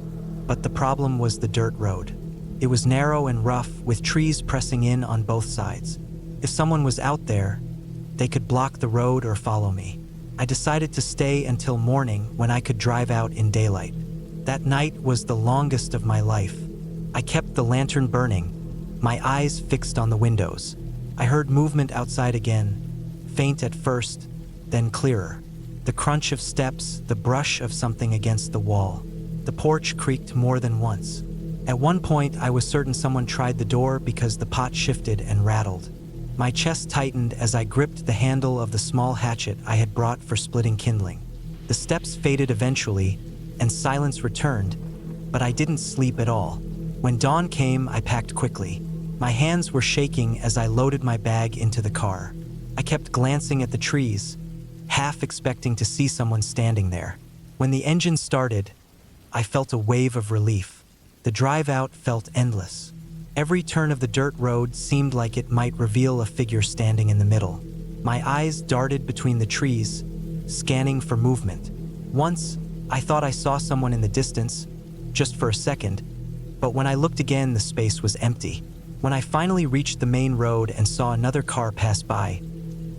Speaker 1: but the problem was the dirt road. It was narrow and rough, with trees pressing in on both sides. If someone was out there, they could block the road or follow me. I decided to stay until morning, when I could drive out in daylight. That night was the longest of my life. I kept the lantern burning, my eyes fixed on the windows. I heard movement outside again, faint at first, then clearer. The crunch of steps, the brush of something against the wall. The porch creaked more than once. At one point, I was certain someone tried the door because the pot shifted and rattled. My chest tightened as I gripped the handle of the small hatchet I had brought for splitting kindling. The steps faded eventually, and silence returned, but I didn't sleep at all. When dawn came, I packed quickly. My hands were shaking as I loaded my bag into the car. I kept glancing at the trees, half expecting to see someone standing there. When the engine started, I felt a wave of relief. The drive out felt endless. Every turn of the dirt road seemed like it might reveal a figure standing in the middle. My eyes darted between the trees, scanning for movement. Once, I thought I saw someone in the distance, just for a second, but when I looked again, the space was empty. When I finally reached the main road and saw another car pass by,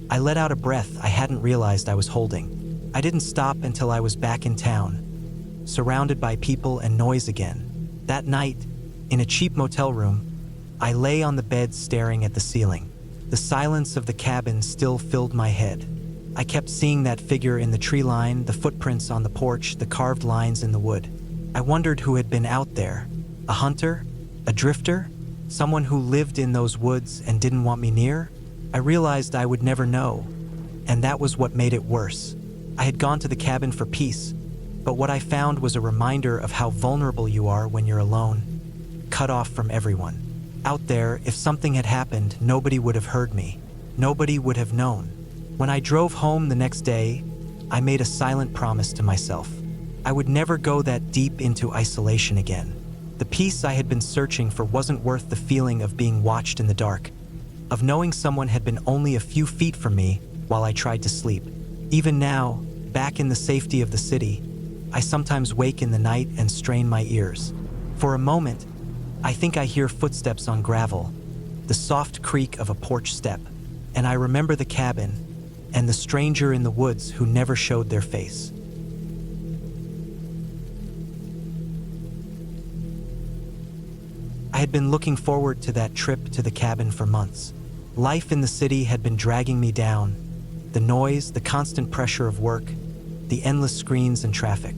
Speaker 1: I let out a breath I hadn't realized I was holding. I didn't stop until I was back in town, surrounded by people and noise again. That night, in a cheap motel room, I lay on the bed staring at the ceiling. The silence of the cabin still filled my head. I kept seeing that figure in the tree line, the footprints on the porch, the carved lines in the wood. I wondered who had been out there. A hunter? A drifter? Someone who lived in those woods and didn't want me near? I realized I would never know, and that was what made it worse. I had gone to the cabin for peace, but what I found was a reminder of how vulnerable you are when you're alone, cut off from everyone. Out there, if something had happened, nobody would have heard me. Nobody would have known. When I drove home the next day, I made a silent promise to myself. I would never go that deep into isolation again. The peace I had been searching for wasn't worth the feeling of being watched in the dark, of knowing someone had been only a few feet from me while I tried to sleep. Even now, back in the safety of the city, I sometimes wake in the night and strain my ears. For a moment, I think I hear footsteps on gravel, the soft creak of a porch step, and I remember the cabin and the stranger in the woods who never showed their face. I had been looking forward to that trip to the cabin for months. Life in the city had been dragging me down. The noise, the constant pressure of work, the endless screens and traffic.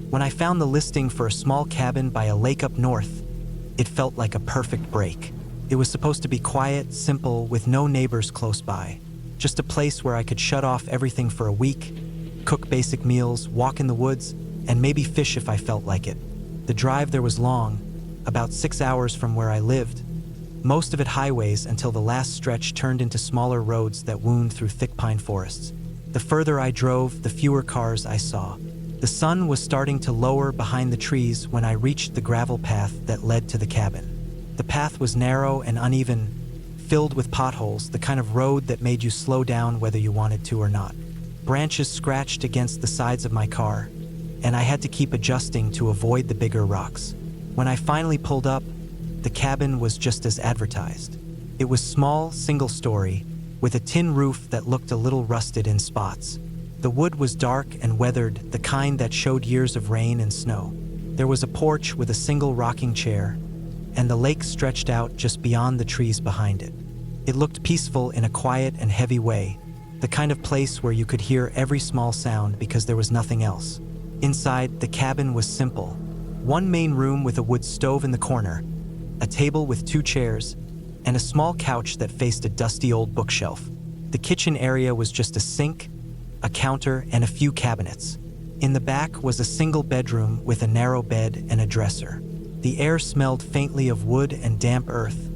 Speaker 1: When I found the listing for a small cabin by a lake up north, it felt like a perfect break. It was supposed to be quiet, simple, with no neighbors close by. Just a place where I could shut off everything for a week, cook basic meals, walk in the woods, and maybe fish if I felt like it. The drive there was long, about 6 hours from where I lived, most of it highways until the last stretch turned into smaller roads that wound through thick pine forests. The further I drove, the fewer cars I saw. The sun was starting to lower behind the trees when I reached the gravel path that led to the cabin. The path was narrow and uneven, filled with potholes, the kind of road that made you slow down whether you wanted to or not. Branches scratched against the sides of my car, and I had to keep adjusting to avoid the bigger rocks. When I finally pulled up, the cabin was just as advertised. It was small, single-story, with a tin roof that looked a little rusted in spots. The wood was dark and weathered, the kind that showed years of rain and snow. There was a porch with a single rocking chair, and the lake stretched out just beyond the trees behind it. It looked peaceful in a quiet and heavy way, the kind of place where you could hear every small sound because there was nothing else. Inside, the cabin was simple. One main room with a wood stove in the corner, a table with 2 chairs, and a small couch that faced a dusty old bookshelf. The kitchen area was just a sink, a counter, and a few cabinets. In the back was a single bedroom with a narrow bed and a dresser. The air smelled faintly of wood and damp earth,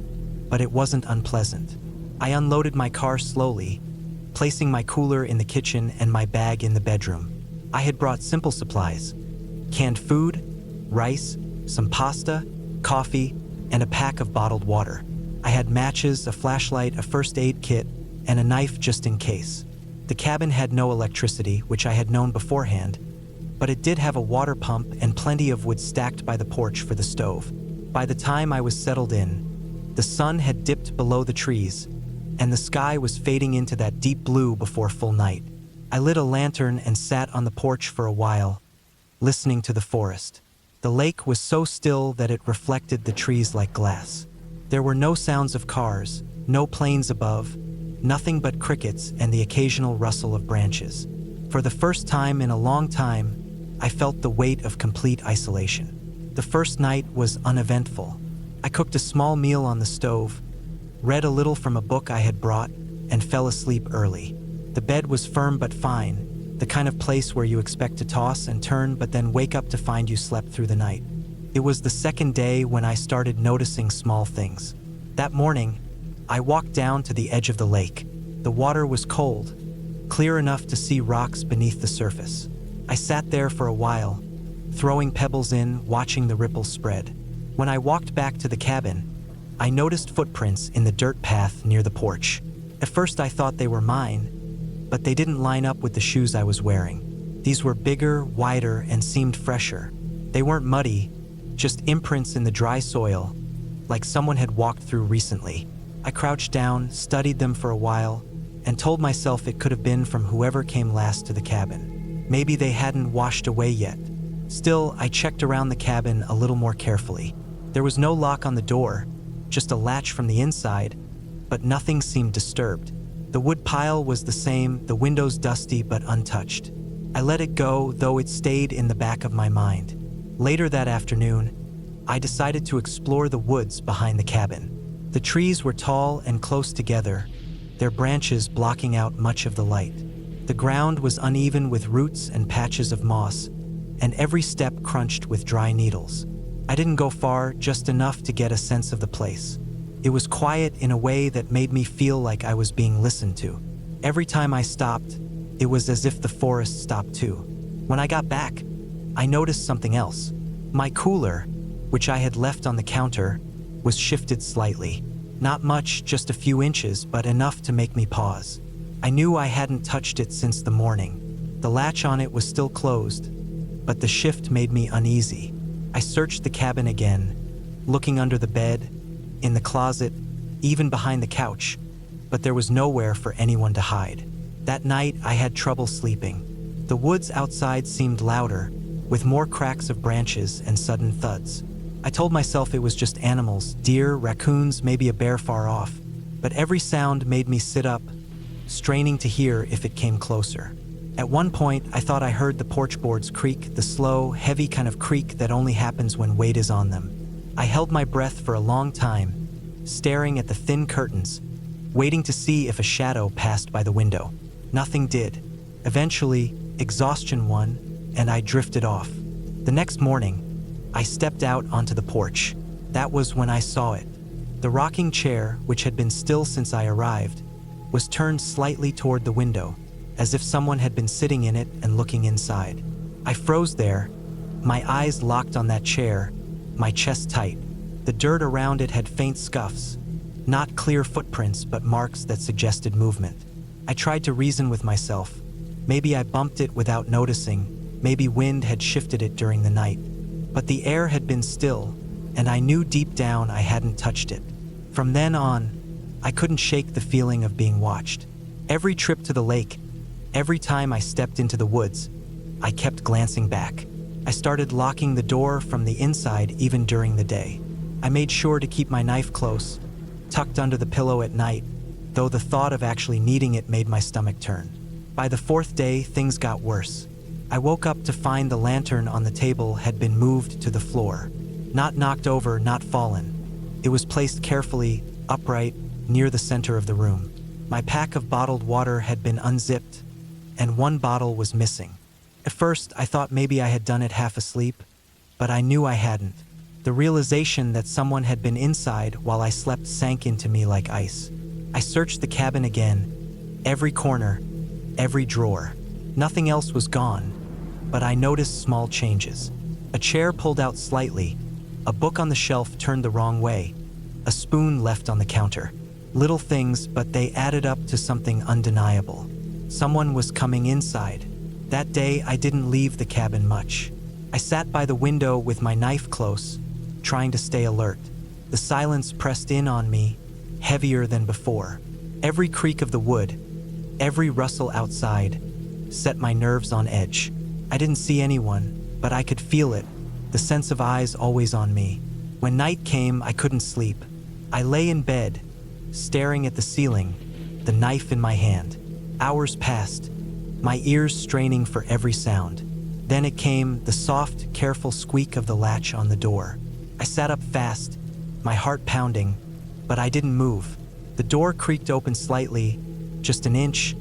Speaker 1: but it wasn't unpleasant. I unloaded my car slowly, placing my cooler in the kitchen and my bag in the bedroom. I had brought simple supplies: canned food, rice, some pasta, coffee, and a pack of bottled water. I had matches, a flashlight, a first aid kit, and a knife just in case. The cabin had no electricity, which I had known beforehand, but it did have a water pump and plenty of wood stacked by the porch for the stove. By the time I was settled in, the sun had dipped below the trees, and the sky was fading into that deep blue before full night. I lit a lantern and sat on the porch for a while, listening to the forest. The lake was so still that it reflected the trees like glass. There were no sounds of cars, no planes above, nothing but crickets and the occasional rustle of branches. For the first time in a long time, I felt the weight of complete isolation. The first night was uneventful. I cooked a small meal on the stove, read a little from a book I had brought, and fell asleep early. The bed was firm but fine, the kind of place where you expect to toss and turn but then wake up to find you slept through the night. It was the second day when I started noticing small things. That morning, I walked down to the edge of the lake. The water was cold, clear enough to see rocks beneath the surface. I sat there for a while, throwing pebbles in, watching the ripples spread. When I walked back to the cabin, I noticed footprints in the dirt path near the porch. At first I thought they were mine, but they didn't line up with the shoes I was wearing. These were bigger, wider, and seemed fresher. They weren't muddy, just imprints in the dry soil, like someone had walked through recently. I crouched down, studied them for a while, and told myself it could have been from whoever came last to the cabin. Maybe they hadn't washed away yet. Still, I checked around the cabin a little more carefully. There was no lock on the door, just a latch from the inside, but nothing seemed disturbed. The wood pile was the same, the windows dusty but untouched. I let it go, though it stayed in the back of my mind. Later that afternoon, I decided to explore the woods behind the cabin. The trees were tall and close together, their branches blocking out much of the light. The ground was uneven with roots and patches of moss, and every step crunched with dry needles. I didn't go far, just enough to get a sense of the place. It was quiet in a way that made me feel like I was being listened to. Every time I stopped, it was as if the forest stopped too. When I got back, I noticed something else. My cooler, which I had left on the counter, was shifted slightly. Not much, just a few inches, but enough to make me pause. I knew I hadn't touched it since the morning. The latch on it was still closed, but the shift made me uneasy. I searched the cabin again, looking under the bed, in the closet, even behind the couch, but there was nowhere for anyone to hide. That night, I had trouble sleeping. The woods outside seemed louder, with more cracks of branches and sudden thuds. I told myself it was just animals, deer, raccoons, maybe a bear far off, but every sound made me sit up, straining to hear if it came closer. At one point, I thought I heard the porch boards creak, the slow, heavy kind of creak that only happens when weight is on them. I held my breath for a long time, staring at the thin curtains, waiting to see if a shadow passed by the window. Nothing did. Eventually, exhaustion won, and I drifted off. The next morning, I stepped out onto the porch. That was when I saw it. The rocking chair, which had been still since I arrived, was turned slightly toward the window, as if someone had been sitting in it and looking inside. I froze there, my eyes locked on that chair, my chest tight. The dirt around it had faint scuffs, not clear footprints, but marks that suggested movement. I tried to reason with myself. Maybe I bumped it without noticing, maybe wind had shifted it during the night. But the air had been still, and I knew deep down I hadn't touched it. From then on, I couldn't shake the feeling of being watched. Every trip to the lake, every time I stepped into the woods, I kept glancing back. I started locking the door from the inside even during the day. I made sure to keep my knife close, tucked under the pillow at night, though the thought of actually needing it made my stomach turn. By the fourth day, things got worse. I woke up to find the lantern on the table had been moved to the floor. Not knocked over, not fallen. It was placed carefully, upright, near the center of the room. My pack of bottled water had been unzipped, and one bottle was missing. At first, I thought maybe I had done it half asleep, but I knew I hadn't. The realization that someone had been inside while I slept sank into me like ice. I searched the cabin again, every corner, every drawer. Nothing else was gone, but I noticed small changes. A chair pulled out slightly, a book on the shelf turned the wrong way, a spoon left on the counter. Little things, but they added up to something undeniable. Someone was coming inside. That day, I didn't leave the cabin much. I sat by the window with my knife close, trying to stay alert. The silence pressed in on me, heavier than before. Every creak of the wood, every rustle outside, set my nerves on edge. I didn't see anyone, but I could feel it, the sense of eyes always on me. When night came, I couldn't sleep. I lay in bed, staring at the ceiling, the knife in my hand. Hours passed, my ears straining for every sound. Then it came, the soft, careful squeak of the latch on the door. I sat up fast, my heart pounding, but I didn't move. The door creaked open slightly, just an inch,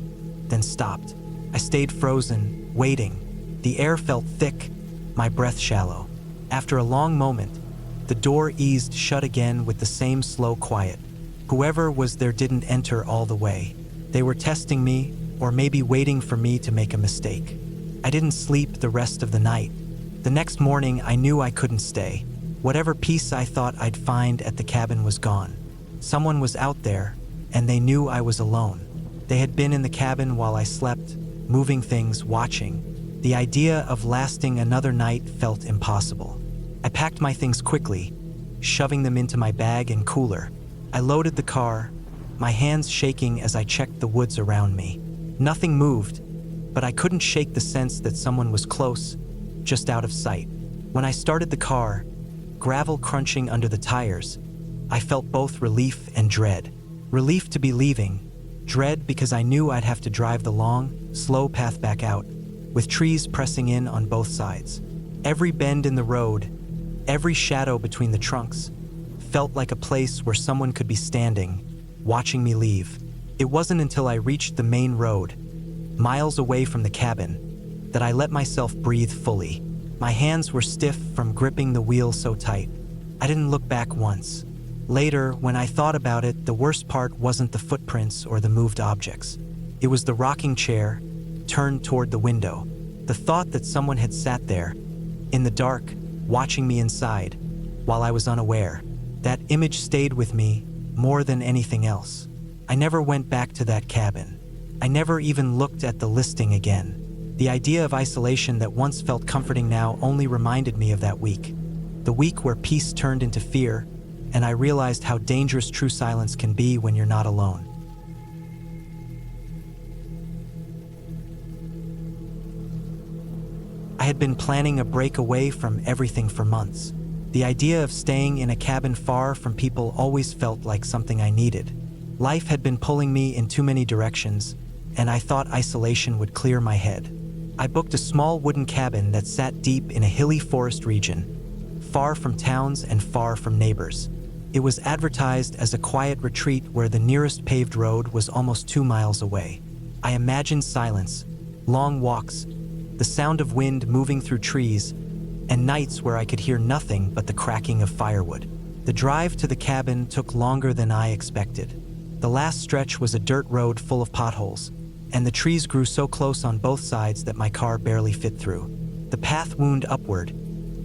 Speaker 1: then stopped. I stayed frozen, waiting. The air felt thick, my breath shallow. After a long moment, the door eased shut again with the same slow quiet. Whoever was there didn't enter all the way. They were testing me, or maybe waiting for me to make a mistake. I didn't sleep the rest of the night. The next morning, I knew I couldn't stay. Whatever peace I thought I'd find at the cabin was gone. Someone was out there, and they knew I was alone. They had been in the cabin while I slept, moving things, watching. The idea of lasting another night felt impossible. I packed my things quickly, shoving them into my bag and cooler. I loaded the car, my hands shaking as I checked the woods around me. Nothing moved, but I couldn't shake the sense that someone was close, just out of sight. When I started the car, gravel crunching under the tires, I felt both relief and dread. Relief to be leaving, dread because I knew I'd have to drive the long, slow path back out, with trees pressing in on both sides. Every bend in the road, every shadow between the trunks, felt like a place where someone could be standing, watching me leave. It wasn't until I reached the main road, miles away from the cabin, that I let myself breathe fully. My hands were stiff from gripping the wheel so tight. I didn't look back once. Later, when I thought about it, the worst part wasn't the footprints or the moved objects. It was the rocking chair, turned toward the window. The thought that someone had sat there, in the dark, watching me inside, while I was unaware. That image stayed with me more than anything else. I never went back to that cabin. I never even looked at the listing again. The idea of isolation that once felt comforting now only reminded me of that week. The week where peace turned into fear, and I realized how dangerous true silence can be when you're not alone. I had been planning a break away from everything for months. The idea of staying in a cabin far from people always felt like something I needed. Life had been pulling me in too many directions, and I thought isolation would clear my head. I booked a small wooden cabin that sat deep in a hilly forest region, far from towns and far from neighbors. It was advertised as a quiet retreat where the nearest paved road was almost 2 miles away. I imagined silence, long walks, the sound of wind moving through trees, and nights where I could hear nothing but the cracking of firewood. The drive to the cabin took longer than I expected. The last stretch was a dirt road full of potholes, and the trees grew so close on both sides that my car barely fit through. The path wound upward,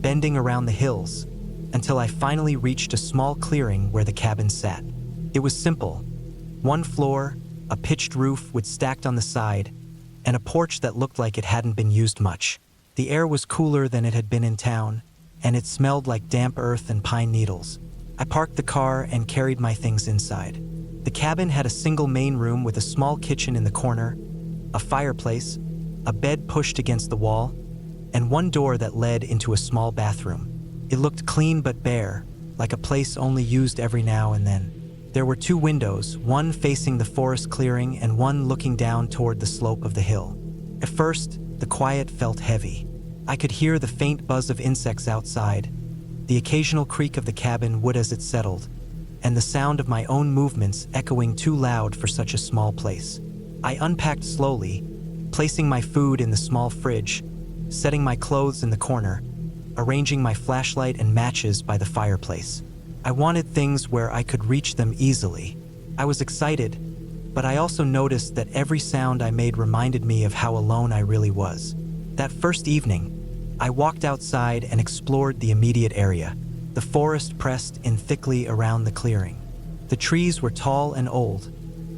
Speaker 1: bending around the hills, until I finally reached a small clearing where the cabin sat. It was simple. One floor, a pitched roof with stacked on the side, and a porch that looked like it hadn't been used much. The air was cooler than it had been in town, and it smelled like damp earth and pine needles. I parked the car and carried my things inside. The cabin had a single main room with a small kitchen in the corner, a fireplace, a bed pushed against the wall, and one door that led into a small bathroom. It looked clean but bare, like a place only used every now and then. There were 2 windows, one facing the forest clearing and one looking down toward the slope of the hill. At first, the quiet felt heavy. I could hear the faint buzz of insects outside, the occasional creak of the cabin wood as it settled, and the sound of my own movements echoing too loud for such a small place. I unpacked slowly, placing my food in the small fridge, setting my clothes in the corner, arranging my flashlight and matches by the fireplace. I wanted things where I could reach them easily. I was excited, but I also noticed that every sound I made reminded me of how alone I really was. That first evening, I walked outside and explored the immediate area. The forest pressed in thickly around the clearing. The trees were tall and old,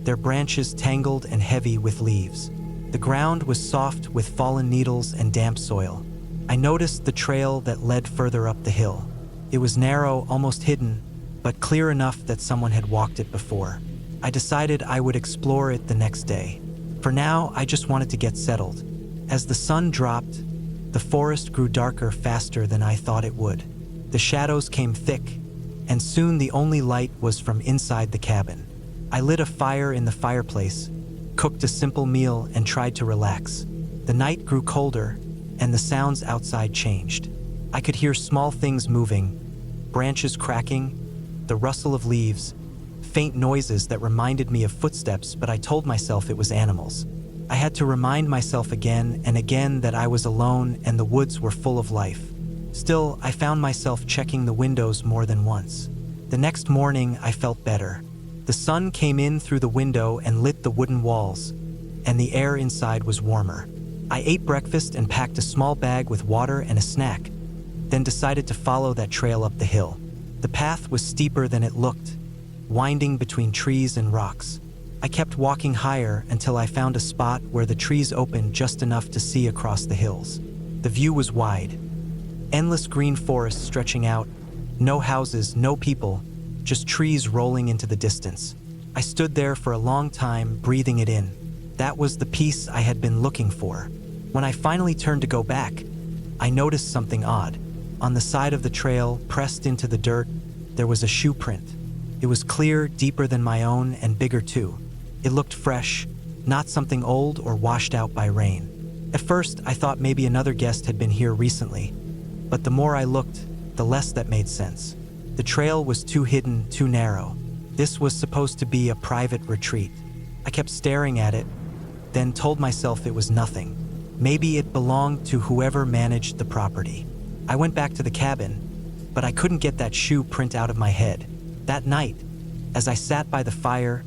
Speaker 1: their branches tangled and heavy with leaves. The ground was soft with fallen needles and damp soil. I noticed the trail that led further up the hill. It was narrow, almost hidden, but clear enough that someone had walked it before. I decided I would explore it the next day. For now, I just wanted to get settled. As the sun dropped, the forest grew darker faster than I thought it would. The shadows came thick, and soon the only light was from inside the cabin. I lit a fire in the fireplace, cooked a simple meal, and tried to relax. The night grew colder, and the sounds outside changed. I could hear small things moving, branches cracking, the rustle of leaves, faint noises that reminded me of footsteps, but I told myself it was animals. I had to remind myself again and again that I was alone and the woods were full of life. Still, I found myself checking the windows more than once. The next morning, I felt better. The sun came in through the window and lit the wooden walls, and the air inside was warmer. I ate breakfast and packed a small bag with water and a snack, then decided to follow that trail up the hill. The path was steeper than it looked, winding between trees and rocks. I kept walking higher until I found a spot where the trees opened just enough to see across the hills. The view was wide. Endless green forest stretching out, no houses, no people, just trees rolling into the distance. I stood there for a long time, breathing it in. That was the peace I had been looking for. When I finally turned to go back, I noticed something odd. On the side of the trail, pressed into the dirt, there was a shoe print. It was clear, deeper than my own, and bigger too. It looked fresh, not something old or washed out by rain. At first, I thought maybe another guest had been here recently, but the more I looked, the less that made sense. The trail was too hidden, too narrow. This was supposed to be a private retreat. I kept staring at it, then told myself it was nothing. Maybe it belonged to whoever managed the property. I went back to the cabin, but I couldn't get that shoe print out of my head. That night, as I sat by the fire,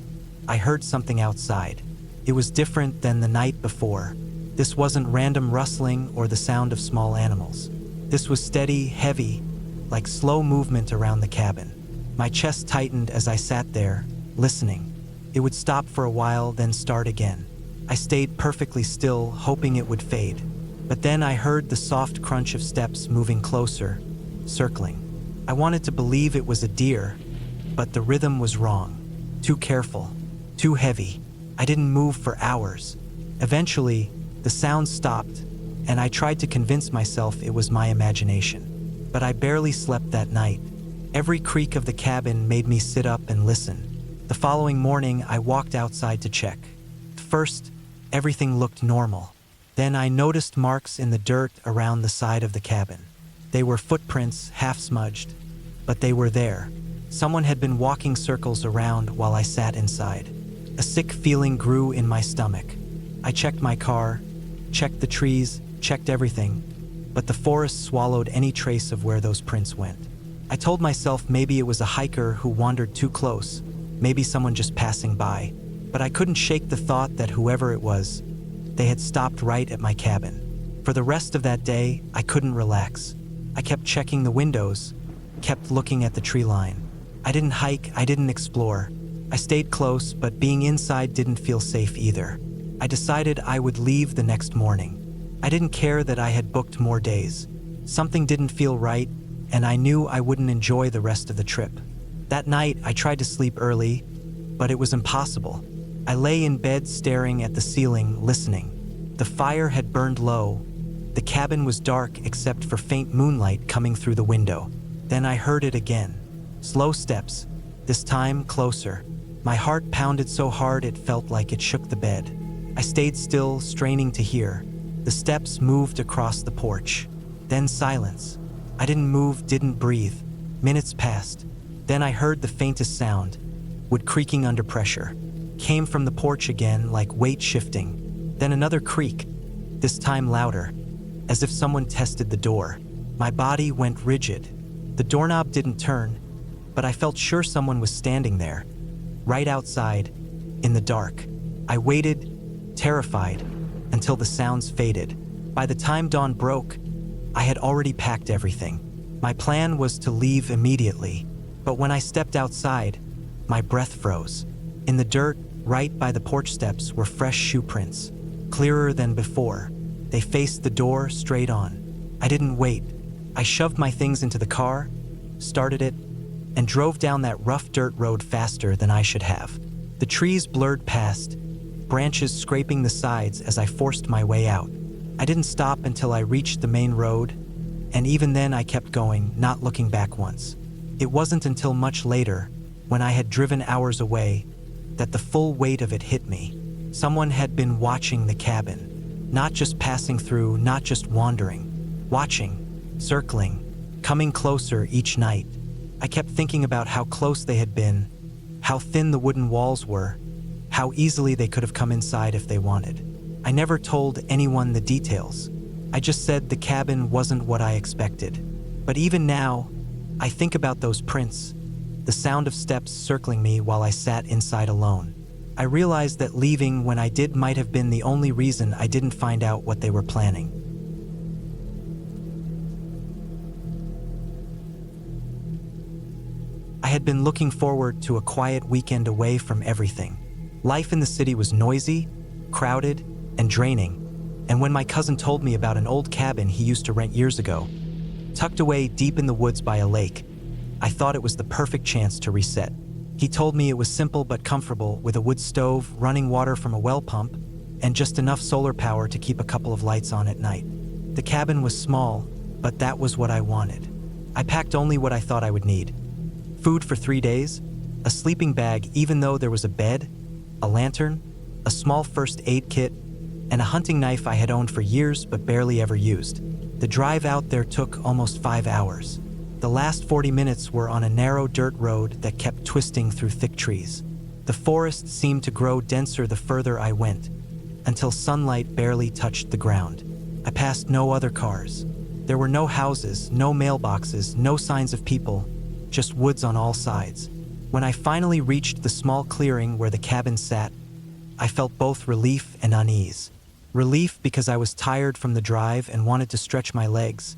Speaker 1: I heard something outside. It was different than the night before. This wasn't random rustling or the sound of small animals. This was steady, heavy, like slow movement around the cabin. My chest tightened as I sat there, listening. It would stop for a while, then start again. I stayed perfectly still, hoping it would fade. But then I heard the soft crunch of steps moving closer, circling. I wanted to believe it was a deer, but the rhythm was wrong. Too careful, too heavy. I didn't move for hours. Eventually, the sound stopped, and I tried to convince myself it was my imagination. But I barely slept that night. Every creak of the cabin made me sit up and listen. The following morning, I walked outside to check. First, everything looked normal. Then I noticed marks in the dirt around the side of the cabin. They were footprints, half smudged, but they were there. Someone had been walking circles around while I sat inside. A sick feeling grew in my stomach. I checked my car, checked the trees, checked everything, but the forest swallowed any trace of where those prints went. I told myself maybe it was a hiker who wandered too close, maybe someone just passing by, but I couldn't shake the thought that whoever it was, they had stopped right at my cabin. For the rest of that day, I couldn't relax. I kept checking the windows, kept looking at the tree line. I didn't hike, I didn't explore. I stayed close, but being inside didn't feel safe either. I decided I would leave the next morning. I didn't care that I had booked more days. Something didn't feel right, and I knew I wouldn't enjoy the rest of the trip. That night, I tried to sleep early, but it was impossible. I lay in bed staring at the ceiling, listening. The fire had burned low. The cabin was dark except for faint moonlight coming through the window. Then I heard it again. Slow steps, this time closer. My heart pounded so hard it felt like it shook the bed. I stayed still, straining to hear. The steps moved across the porch. Then silence. I didn't move, didn't breathe. Minutes passed. Then I heard the faintest sound, wood creaking under pressure. Came from the porch again, like weight shifting. Then another creak, this time louder. as if someone tested the door. My body went rigid. The doorknob didn't turn, but I felt sure someone was standing there, right outside, in the dark. I waited, terrified, until the sounds faded. By the time dawn broke, I had already packed everything. My plan was to leave immediately, but when I stepped outside, my breath froze. In the dirt, right by the porch steps, were fresh shoe prints, clearer than before. They faced the door straight on. I didn't wait. I shoved my things into the car, started it, and drove down that rough dirt road faster than I should have. The trees blurred past, branches scraping the sides as I forced my way out. I didn't stop until I reached the main road, and even then I kept going, not looking back once. It wasn't until much later, when I had driven hours away, that the full weight of it hit me. Someone had been watching the cabin, not just passing through, not just wandering, watching, circling, coming closer each night. I kept thinking about how close they had been, how thin the wooden walls were, how easily they could have come inside if they wanted. I never told anyone the details. I just said the cabin wasn't what I expected. But even now, I think about those prints, the sound of steps circling me while I sat inside alone. I realized that leaving when I did might have been the only reason I didn't find out what they were planning. I had been looking forward to a quiet weekend away from everything. Life in the city was noisy, crowded, and draining, and when my cousin told me about an old cabin he used to rent years ago, tucked away deep in the woods by a lake, I thought it was the perfect chance to reset. He told me it was simple but comfortable, with a wood stove, running water from a well pump, and just enough solar power to keep a couple of lights on at night. The cabin was small, but that was what I wanted. I packed only what I thought I would need. Food for 3 days, a sleeping bag even though there was a bed, a lantern, a small first aid kit, and a hunting knife I had owned for years but barely ever used. The drive out there took almost 5 hours. The last 40 minutes were on a narrow dirt road that kept twisting through thick trees. The forest seemed to grow denser the further I went, until sunlight barely touched the ground. I passed no other cars. There were no houses, no mailboxes, no signs of people, just woods on all sides. When I finally reached the small clearing where the cabin sat, I felt both relief and unease. Relief because I was tired from the drive and wanted to stretch my legs,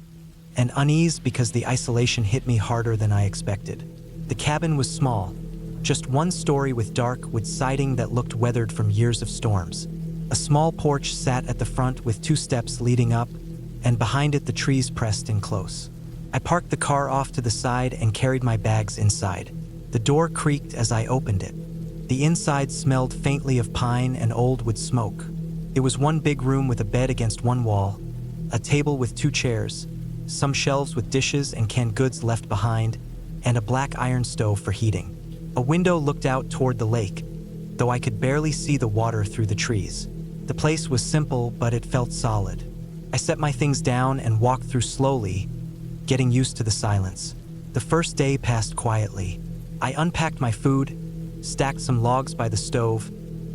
Speaker 1: and unease because the isolation hit me harder than I expected. The cabin was small, just one story with dark wood siding that looked weathered from years of storms. A small porch sat at the front with 2 steps leading up, and behind it the trees pressed in close. I parked the car off to the side and carried my bags inside. The door creaked as I opened it. The inside smelled faintly of pine and old wood smoke. It was one big room with a bed against one wall, a table with 2 chairs, some shelves with dishes and canned goods left behind, and a black iron stove for heating. A window looked out toward the lake, though I could barely see the water through the trees. The place was simple, but it felt solid. I set my things down and walked through slowly, getting used to the silence. The first day passed quietly. I unpacked my food, stacked some logs by the stove,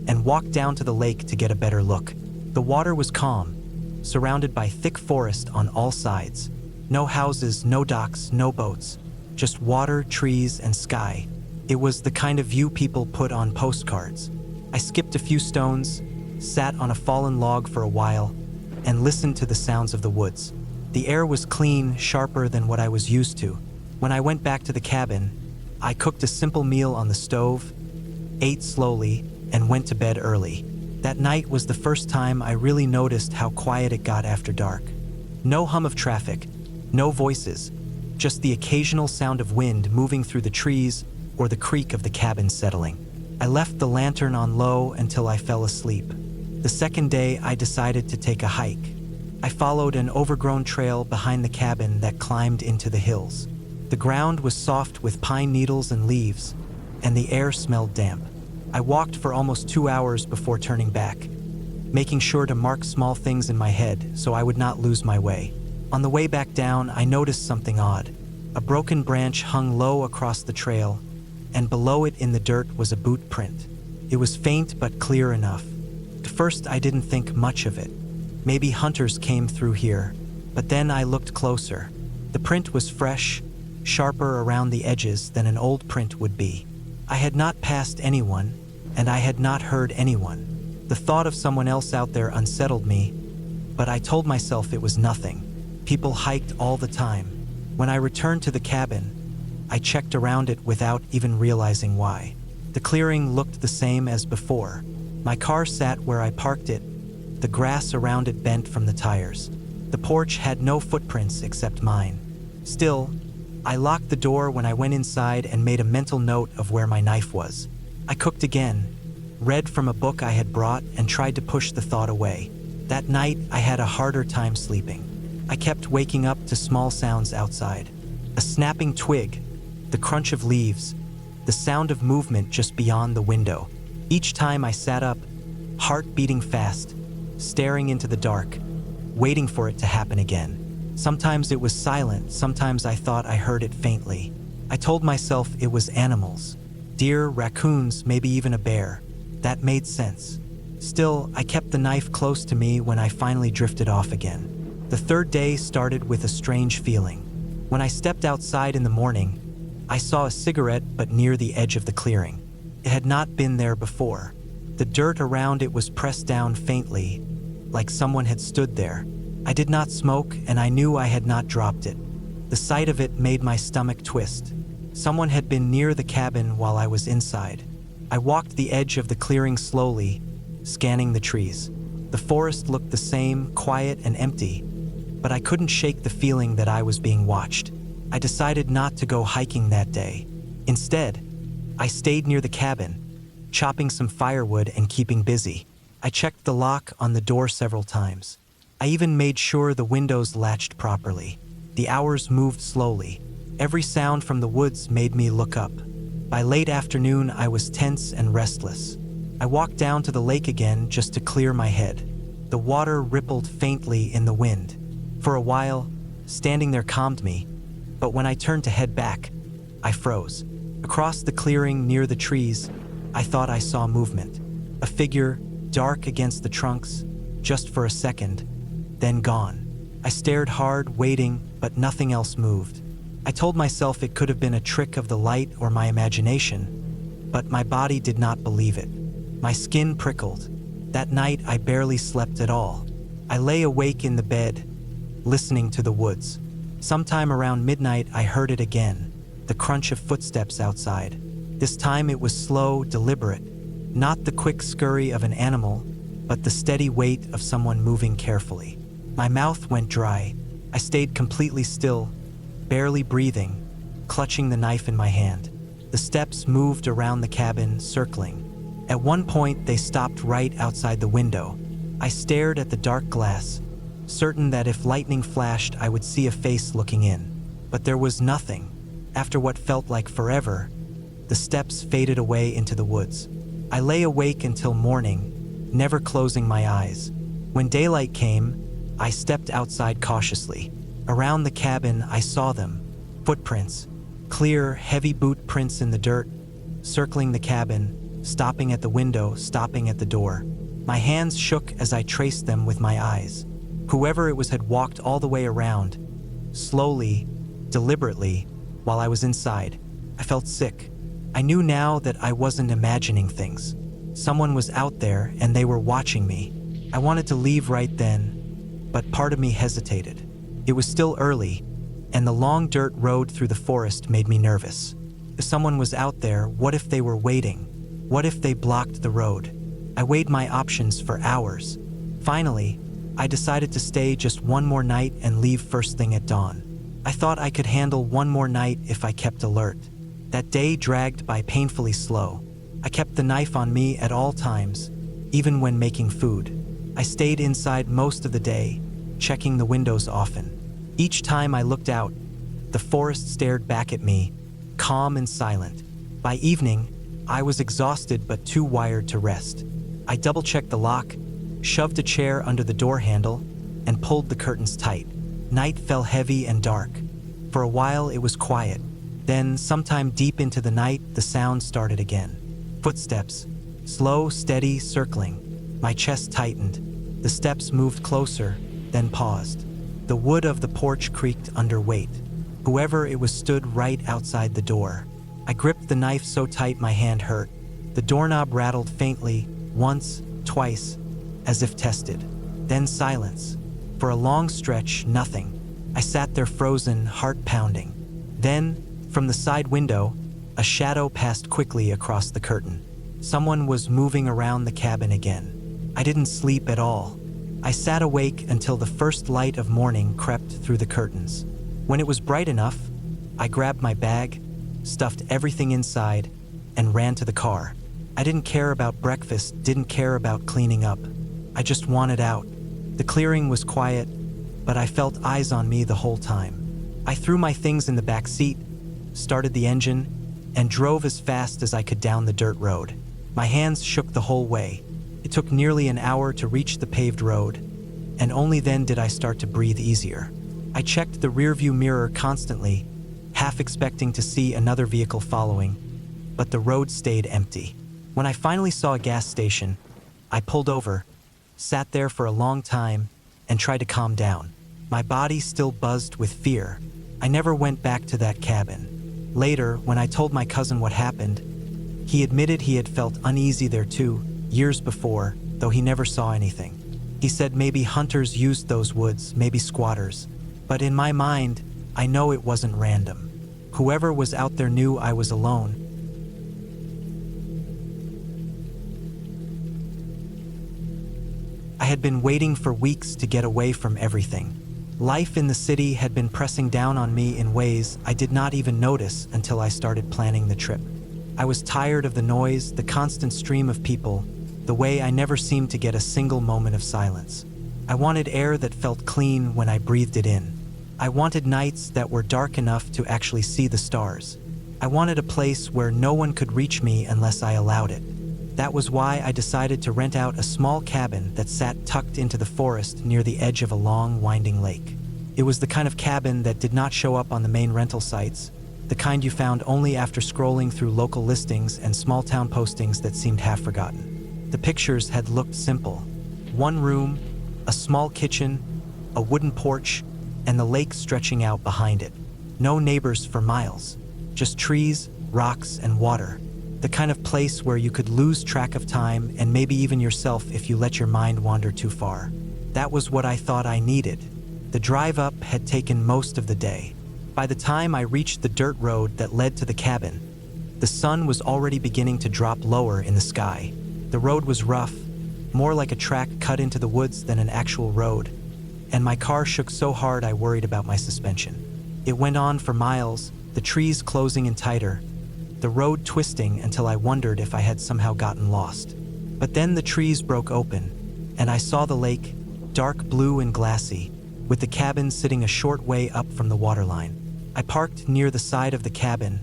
Speaker 1: and walked down to the lake to get a better look. The water was calm, surrounded by thick forest on all sides. No houses, no docks, no boats, just water, trees, and sky. It was the kind of view people put on postcards. I skipped a few stones, sat on a fallen log for a while, and listened to the sounds of the woods. The air was clean, sharper than what I was used to. When I went back to the cabin, I cooked a simple meal on the stove, ate slowly, and went to bed early. That night was the first time I really noticed how quiet it got after dark. No hum of traffic, no voices, just the occasional sound of wind moving through the trees or the creak of the cabin settling. I left the lantern on low until I fell asleep. The second day, I decided to take a hike. I followed an overgrown trail behind the cabin that climbed into the hills. The ground was soft with pine needles and leaves, and the air smelled damp. I walked for almost 2 hours before turning back, making sure to mark small things in my head so I would not lose my way. On the way back down, I noticed something odd. A broken branch hung low across the trail, and below it in the dirt was a boot print. It was faint but clear enough. At first, I didn't think much of it. Maybe hunters came through here, But then I looked closer. The print was fresh, sharper around the edges than an old print would be. I had not passed anyone, and I had not heard anyone. The thought of someone else out there unsettled me, but I told myself it was nothing. People hiked all the time. When I returned to the cabin, I checked around it without even realizing why. The clearing looked the same as before. My car sat where I parked it, the grass around it bent from the tires. The porch had no footprints except mine. Still, I locked the door when I went inside and made a mental note of where my knife was. I cooked again, read from a book I had brought, and tried to push the thought away. That night, I had a harder time sleeping. I kept waking up to small sounds outside. A snapping twig, the crunch of leaves, the sound of movement just beyond the window. Each time I sat up, heart beating fast, staring into the dark, waiting for it to happen again. Sometimes it was silent, sometimes I thought I heard it faintly. I told myself it was animals. Deer, raccoons, maybe even a bear. That made sense. Still, I kept the knife close to me when I finally drifted off again. The third day started with a strange feeling. When I stepped outside in the morning, I saw a cigarette but near the edge of the clearing. It had not been there before. The dirt around it was pressed down faintly, like someone had stood there. I did not smoke, and I knew I had not dropped it. The sight of it made my stomach twist. Someone had been near the cabin while I was inside. I walked the edge of the clearing slowly, scanning the trees. The forest looked the same, quiet and empty, but I couldn't shake the feeling that I was being watched. I decided not to go hiking that day. Instead, I stayed near the cabin, chopping some firewood and keeping busy. I checked the lock on the door several times. I even made sure the windows latched properly. The hours moved slowly. Every sound from the woods made me look up. By late afternoon, I was tense and restless. I walked down to the lake again just to clear my head. The water rippled faintly in the wind. For a while, standing there calmed me, but when I turned to head back, I froze. Across the clearing near the trees, I thought I saw movement. A figure, dark against the trunks, just for a second, then gone. I stared hard, waiting, but nothing else moved. I told myself it could have been a trick of the light or my imagination, but my body did not believe it. My skin prickled. That night, I barely slept at all. I lay awake in the bed, listening to the woods. Sometime around midnight, I heard it again, the crunch of footsteps outside. This time it was slow, deliberate, not the quick scurry of an animal, but the steady weight of someone moving carefully. My mouth went dry. I stayed completely still, barely breathing, clutching the knife in my hand. The steps moved around the cabin, circling. At one point, they stopped right outside the window. I stared at the dark glass, certain that if lightning flashed, I would see a face looking in. But there was nothing. After what felt like forever, the steps faded away into the woods. I lay awake until morning, never closing my eyes. When daylight came, I stepped outside cautiously. Around the cabin, I saw them. Footprints, clear, heavy boot prints in the dirt, circling the cabin, stopping at the window, stopping at the door. My hands shook as I traced them with my eyes. Whoever it was had walked all the way around, slowly, deliberately, while I was inside. I felt sick. I knew now that I wasn't imagining things. Someone was out there and they were watching me. I wanted to leave right then, but part of me hesitated. It was still early, and the long dirt road through the forest made me nervous. If someone was out there, what if they were waiting? What if they blocked the road? I weighed my options for hours. Finally, I decided to stay just one more night and leave first thing at dawn. I thought I could handle one more night if I kept alert. That day dragged by painfully slow. I kept the knife on me at all times, even when making food. I stayed inside most of the day, checking the windows often. Each time I looked out, the forest stared back at me, calm and silent. By evening, I was exhausted but too wired to rest. I double-checked the lock, shoved a chair under the door handle, and pulled the curtains tight. Night fell heavy and dark. For a while, it was quiet. Then, sometime deep into the night, the sound started again. Footsteps, slow, steady, circling. My chest tightened. The steps moved closer, then paused. The wood of the porch creaked under weight. Whoever it was stood right outside the door. I gripped the knife so tight my hand hurt. The doorknob rattled faintly, once, twice, as if tested. Then silence. For a long stretch, nothing. I sat there frozen, heart pounding. Then, from the side window, a shadow passed quickly across the curtain. Someone was moving around the cabin again. I didn't sleep at all. I sat awake until the first light of morning crept through the curtains. When it was bright enough, I grabbed my bag, stuffed everything inside, and ran to the car. I didn't care about breakfast, didn't care about cleaning up. I just wanted out. The clearing was quiet, but I felt eyes on me the whole time. I threw my things in the back seat, started the engine, and drove as fast as I could down the dirt road. My hands shook the whole way. It took nearly an hour to reach the paved road, and only then did I start to breathe easier. I checked the rearview mirror constantly, half expecting to see another vehicle following, but the road stayed empty. When I finally saw a gas station, I pulled over, sat there for a long time, and tried to calm down. My body still buzzed with fear. I never went back to that cabin. Later, when I told my cousin what happened, he admitted he had felt uneasy there too, years before, though he never saw anything. He said maybe hunters used those woods, maybe squatters. But in my mind, I know it wasn't random. Whoever was out there knew I was alone. I had been waiting for weeks to get away from everything. Life in the city had been pressing down on me in ways I did not even notice until I started planning the trip. I was tired of the noise, the constant stream of people, the way I never seemed to get a single moment of silence. I wanted air that felt clean when I breathed it in. I wanted nights that were dark enough to actually see the stars. I wanted a place where no one could reach me unless I allowed it. That was why I decided to rent out a small cabin that sat tucked into the forest near the edge of a long, winding lake. It was the kind of cabin that did not show up on the main rental sites, the kind you found only after scrolling through local listings and small-town postings that seemed half forgotten. The pictures had looked simple. One room, a small kitchen, a wooden porch, and the lake stretching out behind it. No neighbors for miles, just trees, rocks, and water. The kind of place where you could lose track of time and maybe even yourself if you let your mind wander too far. That was what I thought I needed. The drive up had taken most of the day. By the time I reached the dirt road that led to the cabin, the sun was already beginning to drop lower in the sky. The road was rough, more like a track cut into the woods than an actual road, and my car shook so hard I worried about my suspension. It went on for miles, the trees closing in tighter, the road twisting until I wondered if I had somehow gotten lost. But then the trees broke open, and I saw the lake, dark blue and glassy, with the cabin sitting a short way up from the waterline. I parked near the side of the cabin,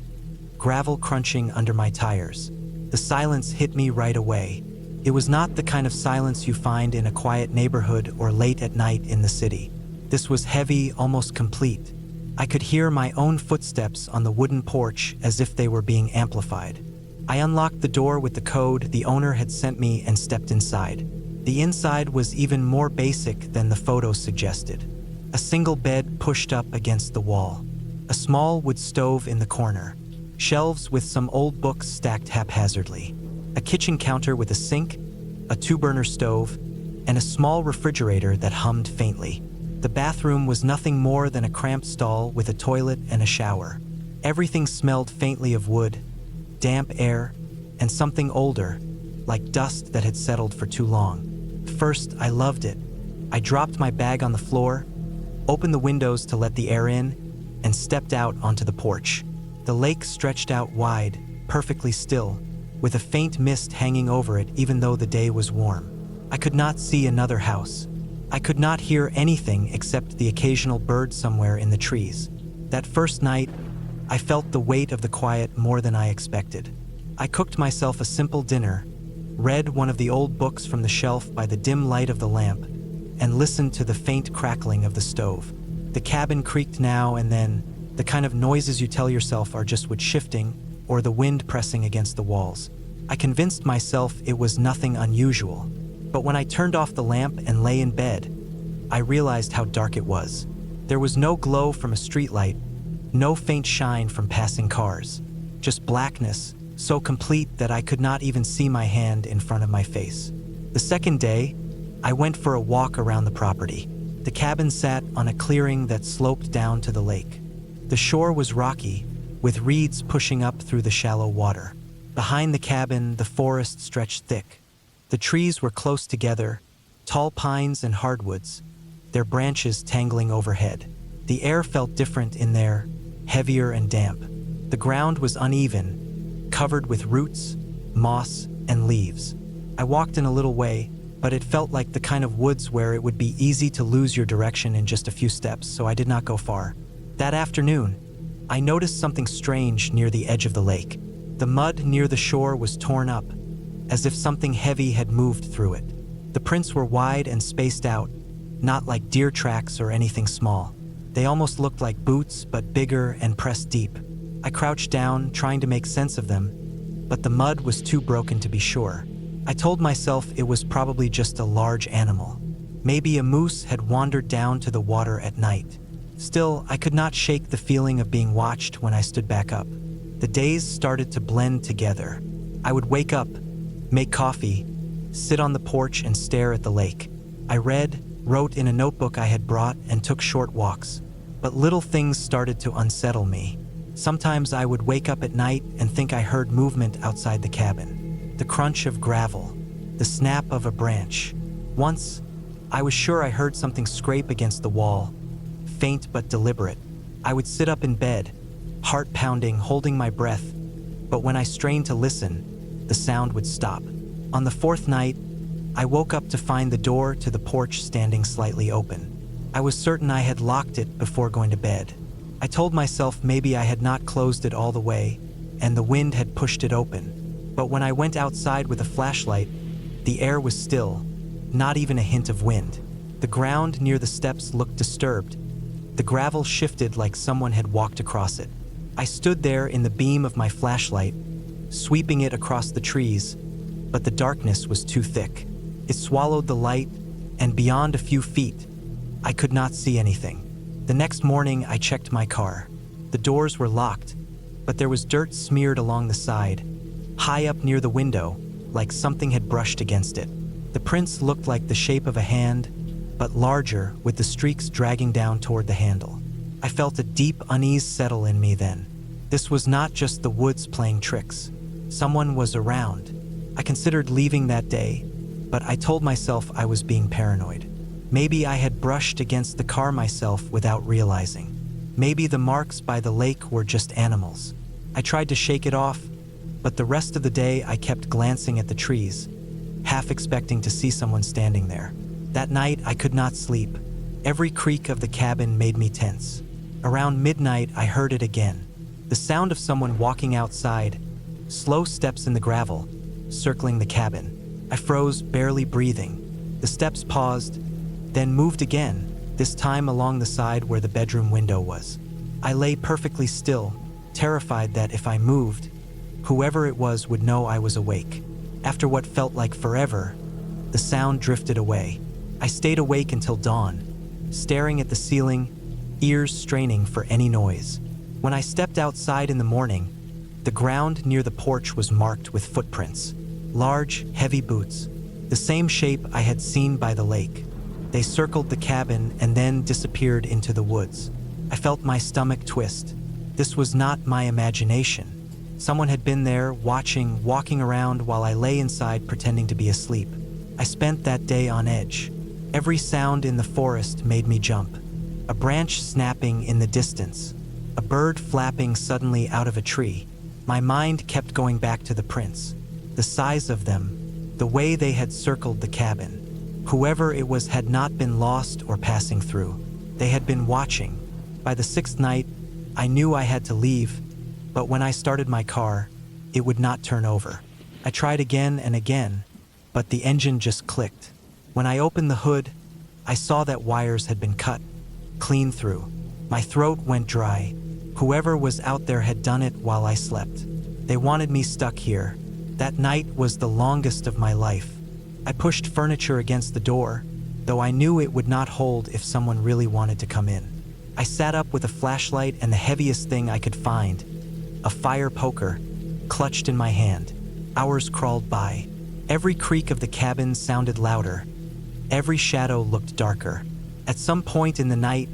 Speaker 1: gravel crunching under my tires. The silence hit me right away. It was not the kind of silence you find in a quiet neighborhood or late at night in the city. This was heavy, almost complete. I could hear my own footsteps on the wooden porch as if they were being amplified. I unlocked the door with the code the owner had sent me and stepped inside. The inside was even more basic than the photos suggested. A single bed pushed up against the wall. A small wood stove in the corner. Shelves with some old books stacked haphazardly. A kitchen counter with a sink, a two-burner stove, and a small refrigerator that hummed faintly. The bathroom was nothing more than a cramped stall with a toilet and a shower. Everything smelled faintly of wood, damp air, and something older, like dust that had settled for too long. First, I loved it. I dropped my bag on the floor, opened the windows to let the air in, and stepped out onto the porch. The lake stretched out wide, perfectly still, with a faint mist hanging over it even though the day was warm. I could not see another house. I could not hear anything except the occasional bird somewhere in the trees. That first night, I felt the weight of the quiet more than I expected. I cooked myself a simple dinner, read one of the old books from the shelf by the dim light of the lamp, and listened to the faint crackling of the stove. The cabin creaked now and then, the kind of noises you tell yourself are just wood shifting or the wind pressing against the walls. I convinced myself it was nothing unusual. But when I turned off the lamp and lay in bed, I realized how dark it was. There was no glow from a streetlight, no faint shine from passing cars, just blackness, so complete that I could not even see my hand in front of my face. The second day, I went for a walk around the property. The cabin sat on a clearing that sloped down to the lake. The shore was rocky, with reeds pushing up through the shallow water. Behind the cabin, the forest stretched thick. The trees were close together, tall pines and hardwoods, their branches tangling overhead. The air felt different in there, heavier and damp. The ground was uneven, covered with roots, moss, and leaves. I walked in a little way, but it felt like the kind of woods where it would be easy to lose your direction in just a few steps, so I did not go far. That afternoon, I noticed something strange near the edge of the lake. The mud near the shore was torn up, as if something heavy had moved through it. The prints were wide and spaced out, not like deer tracks or anything small. They almost looked like boots, but bigger and pressed deep. I crouched down, trying to make sense of them, but the mud was too broken to be sure. I told myself it was probably just a large animal. Maybe a moose had wandered down to the water at night. Still, I could not shake the feeling of being watched when I stood back up. The days started to blend together. I would wake up, make coffee, sit on the porch and stare at the lake. I read, wrote in a notebook I had brought, and took short walks. But little things started to unsettle me. Sometimes I would wake up at night and think I heard movement outside the cabin. The crunch of gravel, the snap of a branch. Once, I was sure I heard something scrape against the wall, faint but deliberate. I would sit up in bed, heart pounding, holding my breath, but when I strained to listen, the sound would stop. On the fourth night, I woke up to find the door to the porch standing slightly open. I was certain I had locked it before going to bed. I told myself maybe I had not closed it all the way, and the wind had pushed it open. But when I went outside with a flashlight, the air was still, not even a hint of wind. The ground near the steps looked disturbed. The gravel shifted like someone had walked across it. I stood there in the beam of my flashlight, sweeping it across the trees, but the darkness was too thick. It swallowed the light, and beyond a few feet, I could not see anything. The next morning, I checked my car. The doors were locked, but there was dirt smeared along the side, high up near the window, like something had brushed against it. The prints looked like the shape of a hand, but larger, with the streaks dragging down toward the handle. I felt a deep unease settle in me then. This was not just the woods playing tricks. Someone was around. I considered leaving that day, but I told myself I was being paranoid. Maybe I had brushed against the car myself without realizing. Maybe the marks by the lake were just animals. I tried to shake it off, but the rest of the day I kept glancing at the trees, half expecting to see someone standing there. That night I could not sleep. Every creak of the cabin made me tense. Around midnight I heard it again. The sound of someone walking outside, slow steps in the gravel, circling the cabin. I froze, barely breathing. The steps paused, then moved again, this time along the side where the bedroom window was. I lay perfectly still, terrified that if I moved, whoever it was would know I was awake. After what felt like forever, the sound drifted away. I stayed awake until dawn, staring at the ceiling, ears straining for any noise. When I stepped outside in the morning, the ground near the porch was marked with footprints. Large, heavy boots, the same shape I had seen by the lake. They circled the cabin and then disappeared into the woods. I felt my stomach twist. This was not my imagination. Someone had been there, watching, walking around while I lay inside pretending to be asleep. I spent that day on edge. Every sound in the forest made me jump. A branch snapping in the distance, a bird flapping suddenly out of a tree. My mind kept going back to the prints, the size of them, the way they had circled the cabin. Whoever it was had not been lost or passing through. They had been watching. By the sixth night, I knew I had to leave, but when I started my car, it would not turn over. I tried again and again, but the engine just clicked. When I opened the hood, I saw that wires had been cut, clean through. My throat went dry. Whoever was out there had done it while I slept. They wanted me stuck here. That night was the longest of my life. I pushed furniture against the door, though I knew it would not hold if someone really wanted to come in. I sat up with a flashlight and the heaviest thing I could find, a fire poker, clutched in my hand. Hours crawled by. Every creak of the cabin sounded louder. Every shadow looked darker. At some point in the night,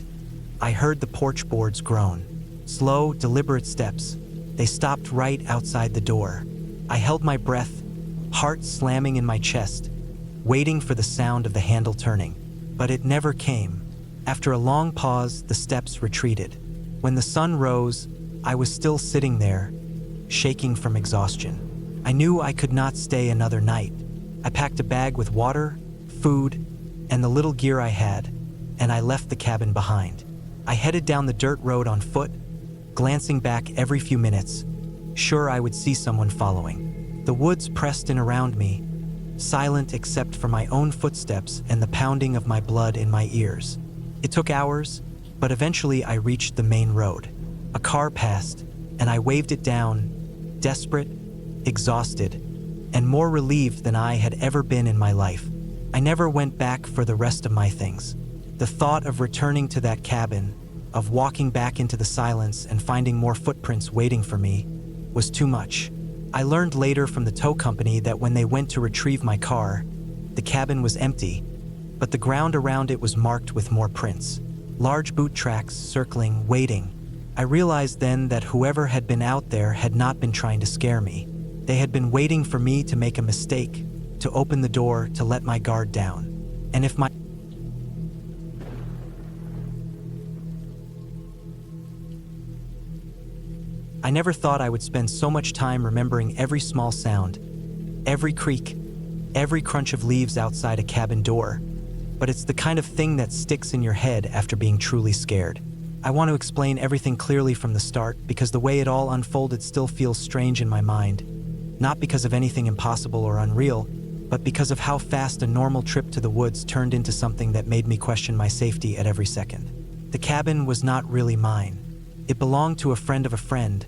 Speaker 1: I heard the porch boards groan. Slow, deliberate steps. They stopped right outside the door. I held my breath, heart slamming in my chest, waiting for the sound of the handle turning. But it never came. After a long pause, the steps retreated. When the sun rose, I was still sitting there, shaking from exhaustion. I knew I could not stay another night. I packed a bag with water, food, and the little gear I had, and I left the cabin behind. I headed down the dirt road on foot, glancing back every few minutes, sure I would see someone following. The woods pressed in around me, silent except for my own footsteps and the pounding of my blood in my ears. It took hours, but eventually I reached the main road. A car passed, and I waved it down, desperate, exhausted, and more relieved than I had ever been in my life. I never went back for the rest of my things. The thought of returning to that cabin, of walking back into the silence and finding more footprints waiting for me, was too much. I learned later from the tow company that when they went to retrieve my car, the cabin was empty, but the ground around it was marked with more prints. Large boot tracks circling, waiting. I realized then that whoever had been out there had not been trying to scare me. They had been waiting for me to make a mistake, to open the door, to let my guard down. And if my I never thought I would spend so much time remembering every small sound, every creak, every crunch of leaves outside a cabin door, but it's the kind of thing that sticks in your head after being truly scared. I want to explain everything clearly from the start because the way it all unfolded still feels strange in my mind, not because of anything impossible or unreal, but because of how fast a normal trip to the woods turned into something that made me question my safety at every second. The cabin was not really mine. It belonged to a friend of a friend,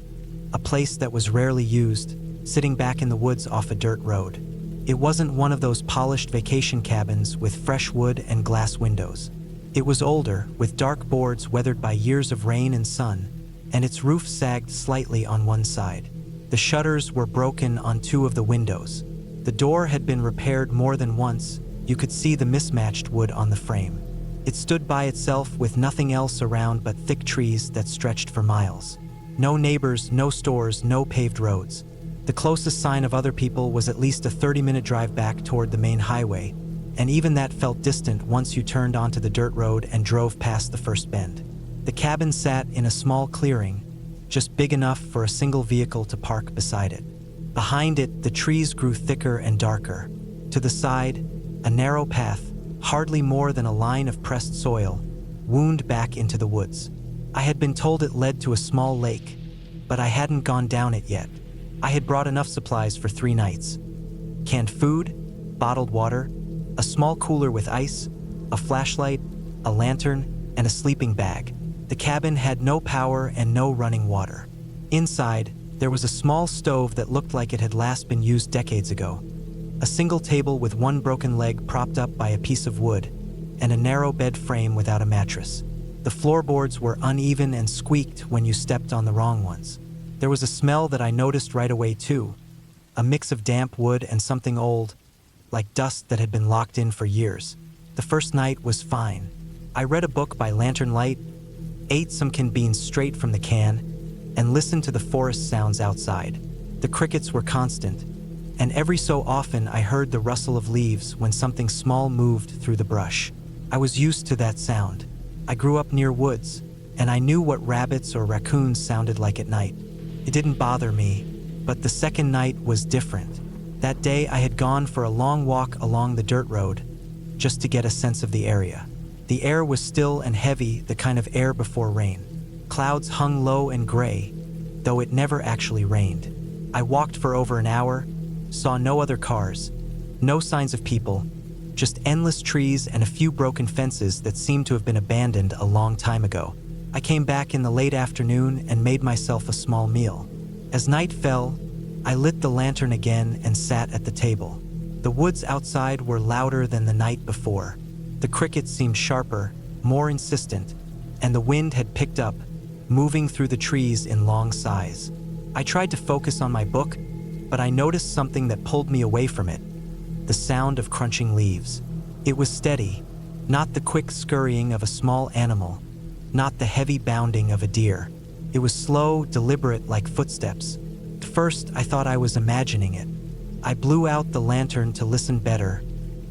Speaker 1: a place that was rarely used, sitting back in the woods off a dirt road. It wasn't one of those polished vacation cabins with fresh wood and glass windows. It was older, with dark boards weathered by years of rain and sun, and its roof sagged slightly on one side. The shutters were broken on two of the windows. The door had been repaired more than once. You could see the mismatched wood on the frame. It stood by itself with nothing else around but thick trees that stretched for miles. No neighbors, no stores, no paved roads. The closest sign of other people was at least a 30-minute drive back toward the main highway, and even that felt distant once you turned onto the dirt road and drove past the first bend. The cabin sat in a small clearing, just big enough for a single vehicle to park beside it. Behind it, the trees grew thicker and darker. To the side, a narrow path, hardly more than a line of pressed soil, wound back into the woods. I had been told it led to a small lake, but I hadn't gone down it yet. I had brought enough supplies for 3 nights. Canned food, bottled water, a small cooler with ice, a flashlight, a lantern, and a sleeping bag. The cabin had no power and no running water. Inside, there was a small stove that looked like it had last been used decades ago. A single table with one broken leg propped up by a piece of wood, and a narrow bed frame without a mattress. The floorboards were uneven and squeaked when you stepped on the wrong ones. There was a smell that I noticed right away too, a mix of damp wood and something old, like dust that had been locked in for years. The first night was fine. I read a book by lantern light, ate some canned beans straight from the can, and listened to the forest sounds outside. The crickets were constant, and every so often I heard the rustle of leaves when something small moved through the brush. I was used to that sound. I grew up near woods, and I knew what rabbits or raccoons sounded like at night. It didn't bother me, but the second night was different. That day I had gone for a long walk along the dirt road, just to get a sense of the area. The air was still and heavy, the kind of air before rain. Clouds hung low and gray, though it never actually rained. I walked for over an hour, saw no other cars, no signs of people, just endless trees and a few broken fences that seemed to have been abandoned a long time ago. I came back in the late afternoon and made myself a small meal. As night fell, I lit the lantern again and sat at the table. The woods outside were louder than the night before. The crickets seemed sharper, more insistent, and the wind had picked up, moving through the trees in long sighs. I tried to focus on my book, but I noticed something that pulled me away from it: the sound of crunching leaves. It was steady, not the quick scurrying of a small animal, not the heavy bounding of a deer. It was slow, deliberate, like footsteps. At first, I thought I was imagining it. I blew out the lantern to listen better,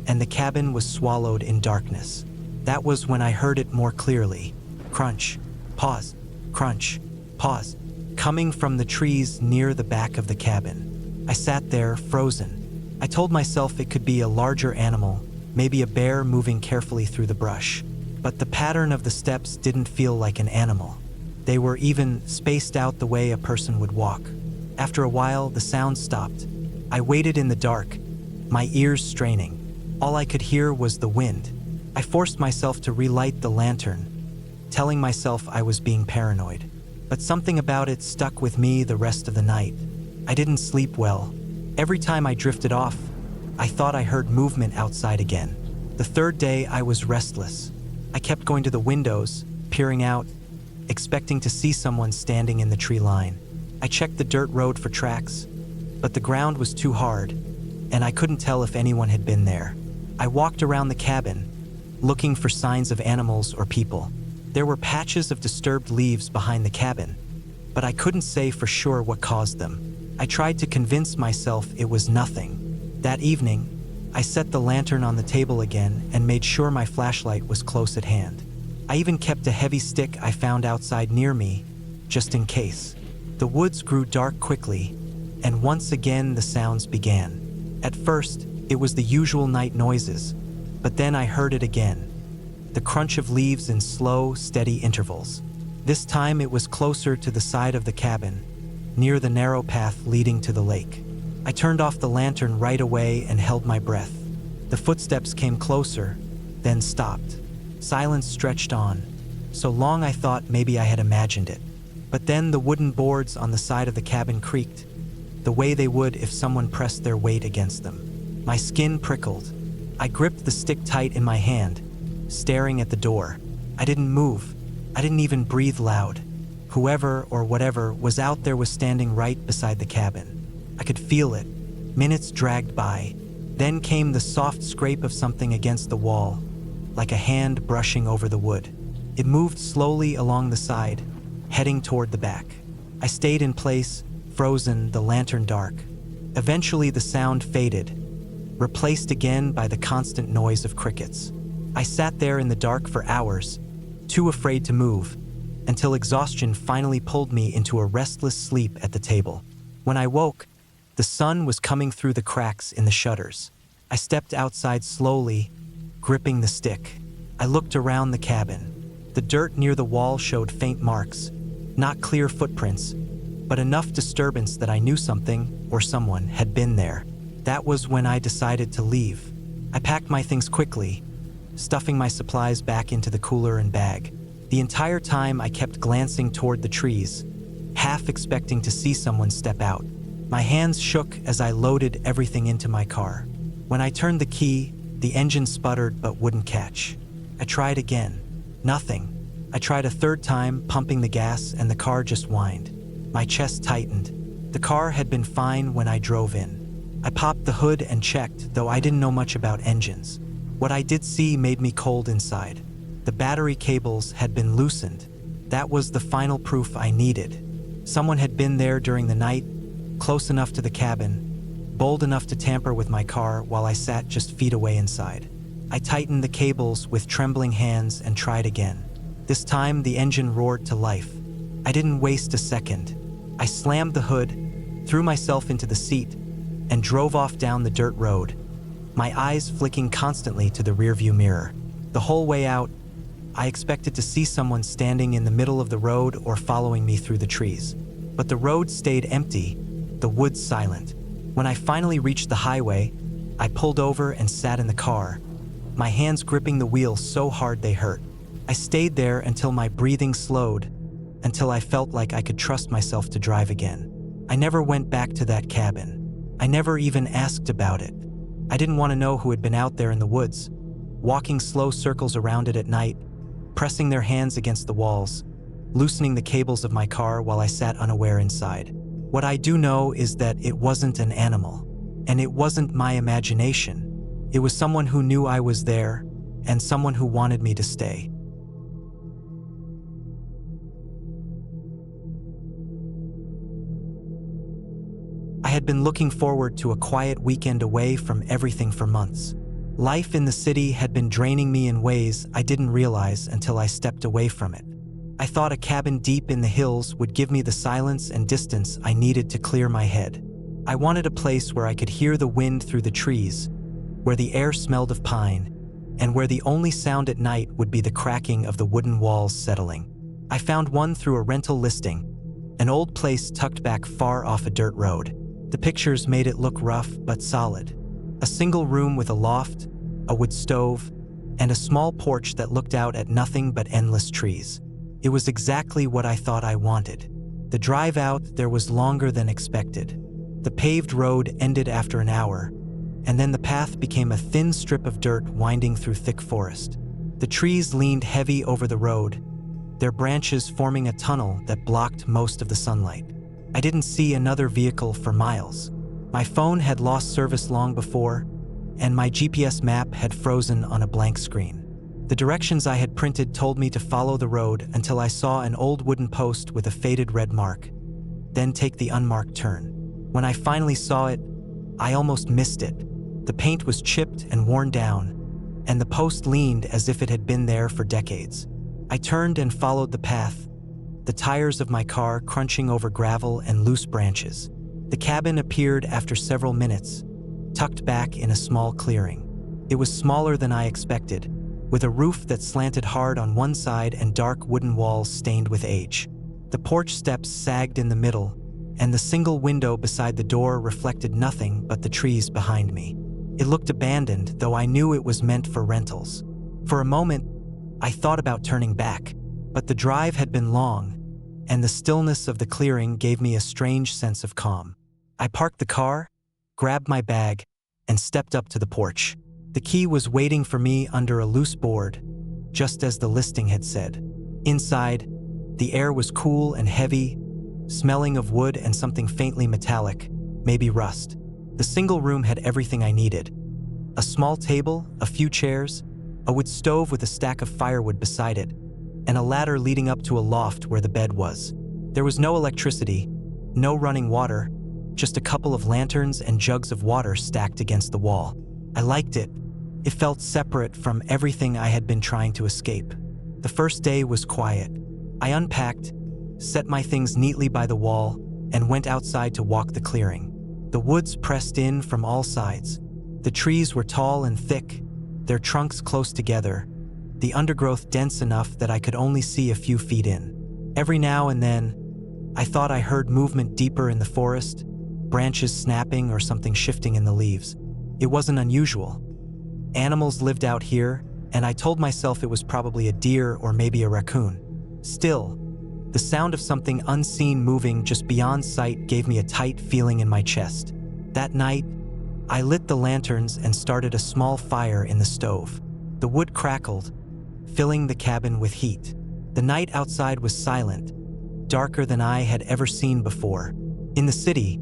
Speaker 1: and the cabin was swallowed in darkness. That was when I heard it more clearly. Crunch, pause, crunch, pause, coming from the trees near the back of the cabin. I sat there, frozen. I told myself it could be a larger animal, maybe a bear moving carefully through the brush. But the pattern of the steps didn't feel like an animal. They were even spaced out the way a person would walk. After a while, the sound stopped. I waited in the dark, my ears straining. All I could hear was the wind. I forced myself to relight the lantern, telling myself I was being paranoid. But something about it stuck with me the rest of the night. I didn't sleep well. Every time I drifted off, I thought I heard movement outside again. The third day, I was restless. I kept going to the windows, peering out, expecting to see someone standing in the tree line. I checked the dirt road for tracks, but the ground was too hard, and I couldn't tell if anyone had been there. I walked around the cabin, looking for signs of animals or people. There were patches of disturbed leaves behind the cabin, but I couldn't say for sure what caused them. I tried to convince myself it was nothing. That evening, I set the lantern on the table again and made sure my flashlight was close at hand. I even kept a heavy stick I found outside near me, just in case. The woods grew dark quickly, and once again the sounds began. At first, it was the usual night noises, but then I heard it again. The crunch of leaves in slow, steady intervals. This time it was closer to the side of the cabin, near the narrow path leading to the lake. I turned off the lantern right away and held my breath. The footsteps came closer, then stopped. Silence stretched on, so long I thought maybe I had imagined it. But then the wooden boards on the side of the cabin creaked, the way they would if someone pressed their weight against them. My skin prickled. I gripped the stick tight in my hand, staring at the door. I didn't move. I didn't even breathe loud. Whoever or whatever was out there was standing right beside the cabin. I could feel it. Minutes dragged by. Then came the soft scrape of something against the wall, like a hand brushing over the wood. It moved slowly along the side, heading toward the back. I stayed in place, frozen, the lantern dark. Eventually the sound faded, replaced again by the constant noise of crickets. I sat there in the dark for hours, too afraid to move, until exhaustion finally pulled me into a restless sleep at the table. When I woke, the sun was coming through the cracks in the shutters. I stepped outside slowly, gripping the stick. I looked around the cabin. The dirt near the wall showed faint marks, not clear footprints, but enough disturbance that I knew something or someone had been there. That was when I decided to leave. I packed my things quickly, stuffing my supplies back into the cooler and bag. The entire time I kept glancing toward the trees, half expecting to see someone step out. My hands shook as I loaded everything into my car. When I turned the key, the engine sputtered but wouldn't catch. I tried again. Nothing. I tried a third time, pumping the gas, and the car just whined. My chest tightened. The car had been fine when I drove in. I popped the hood and checked, though I didn't know much about engines. What I did see made me cold inside. The battery cables had been loosened. That was the final proof I needed. Someone had been there during the night, close enough to the cabin, bold enough to tamper with my car while I sat just feet away inside. I tightened the cables with trembling hands and tried again. This time, the engine roared to life. I didn't waste a second. I slammed the hood, threw myself into the seat, and drove off down the dirt road, my eyes flicking constantly to the rearview mirror. The whole way out, I expected to see someone standing in the middle of the road or following me through the trees. But the road stayed empty, the woods silent. When I finally reached the highway, I pulled over and sat in the car, my hands gripping the wheel so hard they hurt. I stayed there until my breathing slowed, until I felt like I could trust myself to drive again. I never went back to that cabin. I never even asked about it. I didn't want to know who had been out there in the woods, walking slow circles around it at night, pressing their hands against the walls, loosening the cables of my car while I sat unaware inside. What I do know is that it wasn't an animal, and it wasn't my imagination. It was someone who knew I was there, and someone who wanted me to stay. I had been looking forward to a quiet weekend away from everything for months. Life in the city had been draining me in ways I didn't realize until I stepped away from it. I thought a cabin deep in the hills would give me the silence and distance I needed to clear my head. I wanted a place where I could hear the wind through the trees, where the air smelled of pine, and where the only sound at night would be the cracking of the wooden walls settling. I found one through a rental listing, an old place tucked back far off a dirt road. The pictures made it look rough but solid. A single room with a loft, a wood stove, and a small porch that looked out at nothing but endless trees. It was exactly what I thought I wanted. The drive out there was longer than expected. The paved road ended after an hour, and then the path became a thin strip of dirt winding through thick forest. The trees leaned heavy over the road, their branches forming a tunnel that blocked most of the sunlight. I didn't see another vehicle for miles. My phone had lost service long before, and my GPS map had frozen on a blank screen. The directions I had printed told me to follow the road until I saw an old wooden post with a faded red mark, then take the unmarked turn. When I finally saw it, I almost missed it. The paint was chipped and worn down, and the post leaned as if it had been there for decades. I turned and followed the path, the tires of my car crunching over gravel and loose branches. The cabin appeared after several minutes, tucked back in a small clearing. It was smaller than I expected, with a roof that slanted hard on one side and dark wooden walls stained with age. The porch steps sagged in the middle, and the single window beside the door reflected nothing but the trees behind me. It looked abandoned, though I knew it was meant for rentals. For a moment, I thought about turning back, but the drive had been long, and the stillness of the clearing gave me a strange sense of calm. I parked the car, grabbed my bag, and stepped up to the porch. The key was waiting for me under a loose board, just as the listing had said. Inside, the air was cool and heavy, smelling of wood and something faintly metallic, maybe rust. The single room had everything I needed: a small table, a few chairs, a wood stove with a stack of firewood beside it, and a ladder leading up to a loft where the bed was. There was no electricity, no running water, just a couple of lanterns and jugs of water stacked against the wall. I liked it. It felt separate from everything I had been trying to escape. The first day was quiet. I unpacked, set my things neatly by the wall, and went outside to walk the clearing. The woods pressed in from all sides. The trees were tall and thick, their trunks close together, the undergrowth dense enough that I could only see a few feet in. Every now and then, I thought I heard movement deeper in the forest, branches snapping or something shifting in the leaves. It wasn't unusual. Animals lived out here, and I told myself it was probably a deer or maybe a raccoon. Still, the sound of something unseen moving just beyond sight gave me a tight feeling in my chest. That night, I lit the lanterns and started a small fire in the stove. The wood crackled, filling the cabin with heat. The night outside was silent, darker than I had ever seen before. In the city,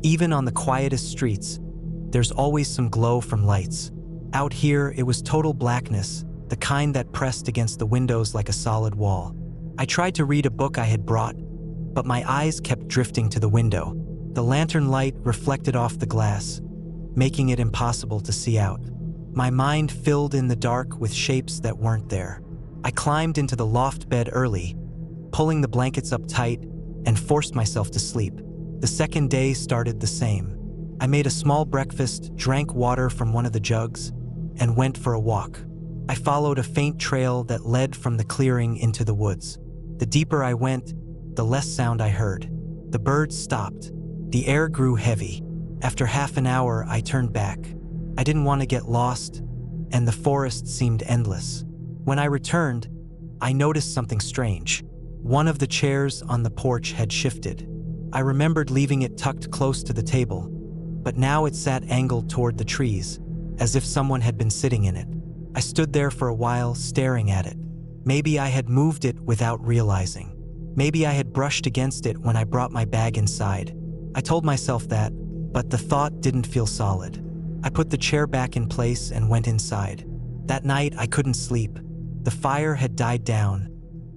Speaker 1: even on the quietest streets, there's always some glow from lights. Out here, it was total blackness, the kind that pressed against the windows like a solid wall. I tried to read a book I had brought, but my eyes kept drifting to the window. The lantern light reflected off the glass, making it impossible to see out. My mind filled in the dark with shapes that weren't there. I climbed into the loft bed early, pulling the blankets up tight, and forced myself to sleep. The second day started the same. I made a small breakfast, drank water from one of the jugs, and went for a walk. I followed a faint trail that led from the clearing into the woods. The deeper I went, the less sound I heard. The birds stopped. The air grew heavy. After half an hour, I turned back. I didn't want to get lost, and the forest seemed endless. When I returned, I noticed something strange. One of the chairs on the porch had shifted. I remembered leaving it tucked close to the table, but now it sat angled toward the trees, as if someone had been sitting in it. I stood there for a while, staring at it. Maybe I had moved it without realizing. Maybe I had brushed against it when I brought my bag inside. I told myself that, but the thought didn't feel solid. I put the chair back in place and went inside. That night, I couldn't sleep. The fire had died down,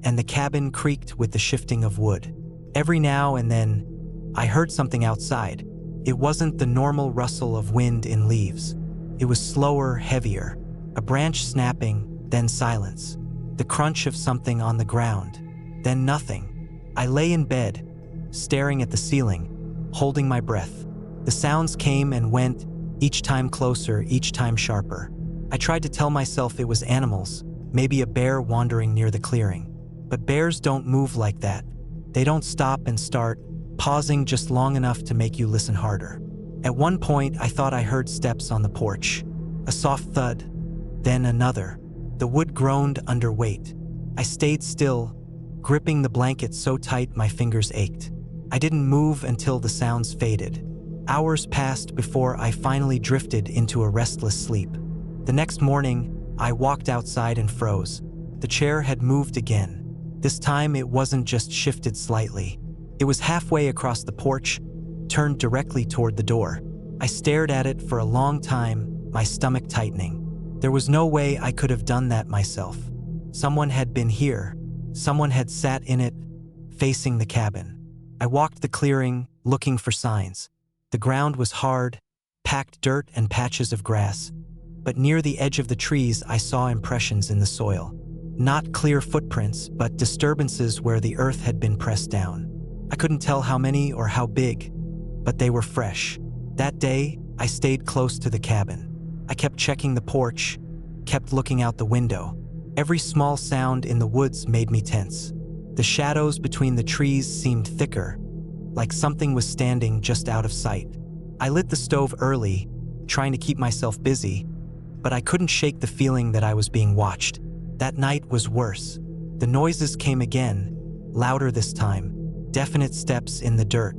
Speaker 1: and the cabin creaked with the shifting of wood. Every now and then, I heard something outside. It wasn't the normal rustle of wind in leaves. It was slower, heavier. A branch snapping, then silence. The crunch of something on the ground, then nothing. I lay in bed, staring at the ceiling, holding my breath. The sounds came and went, each time closer, each time sharper. I tried to tell myself it was animals, maybe a bear wandering near the clearing. But bears don't move like that. They don't stop and start, pausing just long enough to make you listen harder. At one point, I thought I heard steps on the porch. A soft thud, then another. The wood groaned under weight. I stayed still, gripping the blanket so tight my fingers ached. I didn't move until the sounds faded. Hours passed before I finally drifted into a restless sleep. The next morning, I walked outside and froze. The chair had moved again. This time it wasn't just shifted slightly. It was halfway across the porch, turned directly toward the door. I stared at it for a long time, my stomach tightening. There was no way I could have done that myself. Someone had been here. Someone had sat in it, facing the cabin. I walked the clearing, looking for signs. The ground was hard, packed dirt and patches of grass. But near the edge of the trees, I saw impressions in the soil. Not clear footprints, but disturbances where the earth had been pressed down. I couldn't tell how many or how big, but they were fresh. That day, I stayed close to the cabin. I kept checking the porch, kept looking out the window. Every small sound in the woods made me tense. The shadows between the trees seemed thicker, like something was standing just out of sight. I lit the stove early, trying to keep myself busy, but I couldn't shake the feeling that I was being watched. That night was worse. The noises came again, louder this time. Definite steps in the dirt,